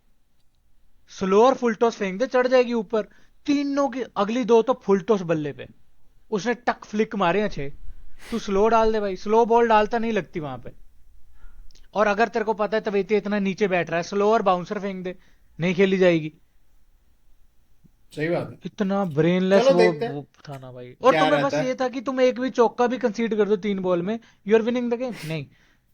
स्लो और फुल टॉस फेंक दे, चढ़ जाएगी ऊपर। तीनों की अगली दो तो फुल टॉस बल्ले पे, उसने टक फ्लिक मारे हैं 6। तू स्लो डाल दे भाई, स्लो बॉल डालता नहीं लगती वहां पे। और अगर तेरे को पता है तवेती इतना नीचे बैठ रहा है, स्लो और बाउंसर फेंक दे, नहीं खेली जाएगी। सही बात है। इतना ब्रेनलेस चलो वो, देखते हैं वो था ना भाई। और क्या तुम्हें बस रहता ये है। था कि तुम एक भी चौका भी कंसीड कर दो 3 बॉल में, you are winning the game. नहीं,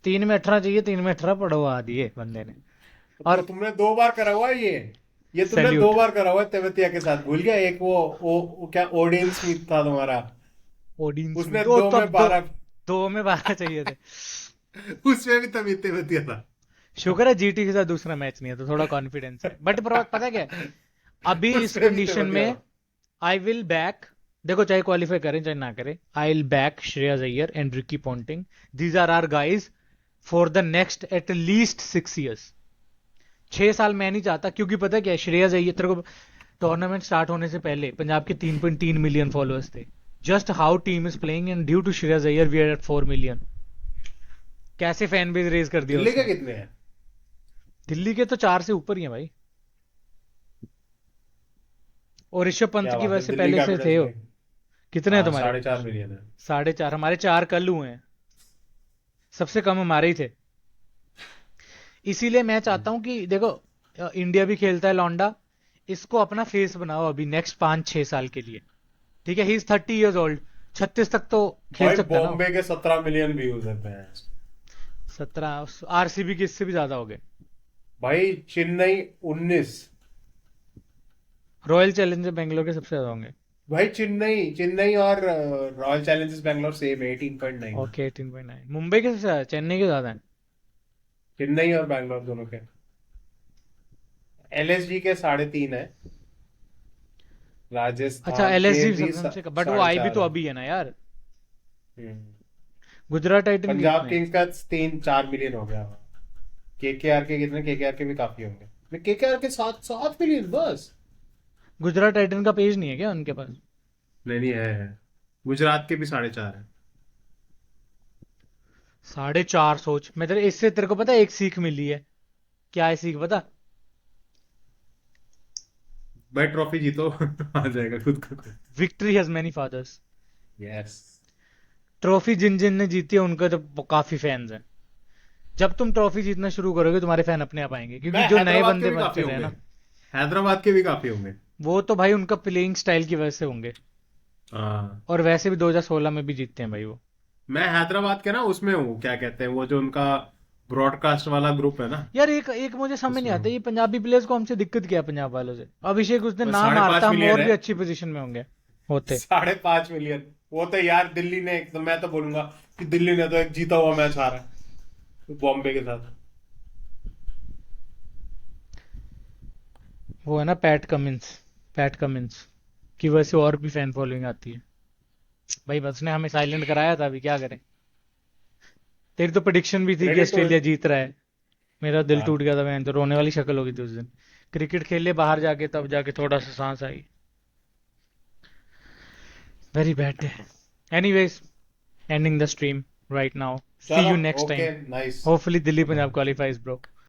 3 में 18 चाहिए, 3 में 18 पड़वा दिए बंदे ने। तो और तुमने 2 बार करा हुआ है ये तुमने दो सैल्यूट। बार करा हुआ है तेवतिया के साथ। भूल गया एक वो क्या ओडेन स्मिथ था तुम्हारा। ओडिन उसने स्मिथ, ओ दो तब में दो, 12 2 में 12 चाहिए थे। उसमें भी तभी तेवतिया था। शुक्र है जीटी के साथ दूसरा मैच नहीं है, तो थोड़ा कॉन्फिडेंस है। बट पता क्या है, अभी इस उसमें भी कंडीशन तेवतिया में था। आई विल बैक, देखो चाहे क्वालिफाई करें चाहे ना करें, I will back Shreyas Iyer and Ricky Ponting. These are are guys for the next at least 6 years। 6 साल मैं नहीं चाहता, क्योंकि पता है क्या है, श्रेयस अय्यर, तेरे को टूर्नामेंट स्टार्ट होने से पहले पंजाब के 3.3 मिलियन फॉलोअर्स थे। Just how team is playing and due to Shreyas Iyer we are at 4 million। कैसे फैन बेस रेज कर दिया दिल्ली के उसने। कितने हैं? दिल्ली के तो 4 से ऊपर ही है भाई, और ऋषभ पंत क्या की बात वजह है, से दिल्ली पहले से कैपिटल्स थे वो। में। कितने हैं हाँ, तुम्हारे? 4.5 मिलियन है। 4.5, हमारे 4 कल हुए हैं, सबसे कम हमारे ही थे। इसीलिए मैं चाहता हूं कि देखो, इंडिया भी खेलता है लौंडा, इसको अपना फेस बनाओ अभी नेक्स्ट 5-6 साल के लिए। ठीक है, ही इज 30 years old, 36 तक तो खेल भाई सकता है ना वो। बॉम्बे के 17 मिलियन व्यूज है मैच। 17, आरसीबी की इससे भी ज्यादा हो गए। भाई चेन्नई 19। रॉयल चैलेंजर बेंगलोर के सबसे ज्यादा होंगे। भाई चेन्नई चेन्नई और रॉयल चैलेंजर्स बैंगलोर सेम है 18.9। ओके, 18.9 मुंबई के सबसे ज्यादा, चेन्नई के ज्यादा है। चेन्नई और बैंगलोर दोनों के। एलएसजी के 3.5 है। अच्छा, राजस्थान के एलएसजी भी सबसे कम, बट वो साढ़े आई भी चार तो है। अभी है ना यार। हम्म। गुजरात टाइटन के पंजाब कितने हैं? किंग्स का 3-4 मिलियन हो गया। केकेआर के कितने? केकेआर के भी काफी होंगे। केकेआर के 7 मिलियन बस। गुजरात टाइटन का पेज नहीं है क्या उनके पास? नहीं नहीं है। गुजरात के भी 4.5 है। 4.5, सोच। मैं तेरे इससे, तेरे को पता है एक सीख मिली है, क्या है सीख पता? भाई ट्रॉफी जीतो आ जाएगा खुद को। Victory has many fathers. Yes. Trophy जिन जिन ने जीती है उनका तो काफी फैंस हैं। जब तुम ट्रॉफी जीतना शुरू करोगे तुम्हारे फैन अपने आप आएंगे, क्योंकि मैं जो नए हैदराबाद के बंदे भी काफी बनते रहे होंगे। ना, हैदराबाद के भी काफी होंगे। वो तो भाई उनका प्लेइंग स्टाइल की वजह से होंगे। हाँ। और वैसे भी 2016 में भी जीतते हैं भाई वो। मैं हैदराबाद के ना उसमें हूँ, क्या कहते हैं वो जो उनका ब्रॉडकास्ट वाला ग्रुप है ना। यार एक एक मुझे समझ नहीं उसमें आता, हूँ। ये पंजाबी प्लेयर्स को हमसे दिक्कत क्या है पंजाब वालों से? अभिषेक उस दिन बस ना साढ़े मारता, पांच हम मिलियन और है। भी अच्छी पोजीशन में होंगे होते। 5.5 मिलियन। वो तो यार दिल्ली ने एकदम, मैं तो बोलूंगा कि दिल्ली ने तो एक जीता हुआ मैच हारा है बॉम्बे के साथ। वो है ना पैट कमिंस, पैट कमिंस की वजह से और भी फैन फॉलोइंग आती है। भाई बस ने हमें साइलेंट कराया था, अभी क्या करें। तेरी तो प्रेडिक्शन भी थी कि क्रेडिट टू। ऑस्ट्रेलिया जीत रहा है। मेरा दिल हाँ। टूट गया था, मैं तो रोने वाली शक्ल हो गई थी उस दिन। क्रिकेट खेल ले बाहर जाके, तब जाके थोड़ा सा सांस आई। Very bad day. Anyways, ending the stream right now. See चलो। You next okay time. Nice. Hopefully Delhi Punjab qualifies bro.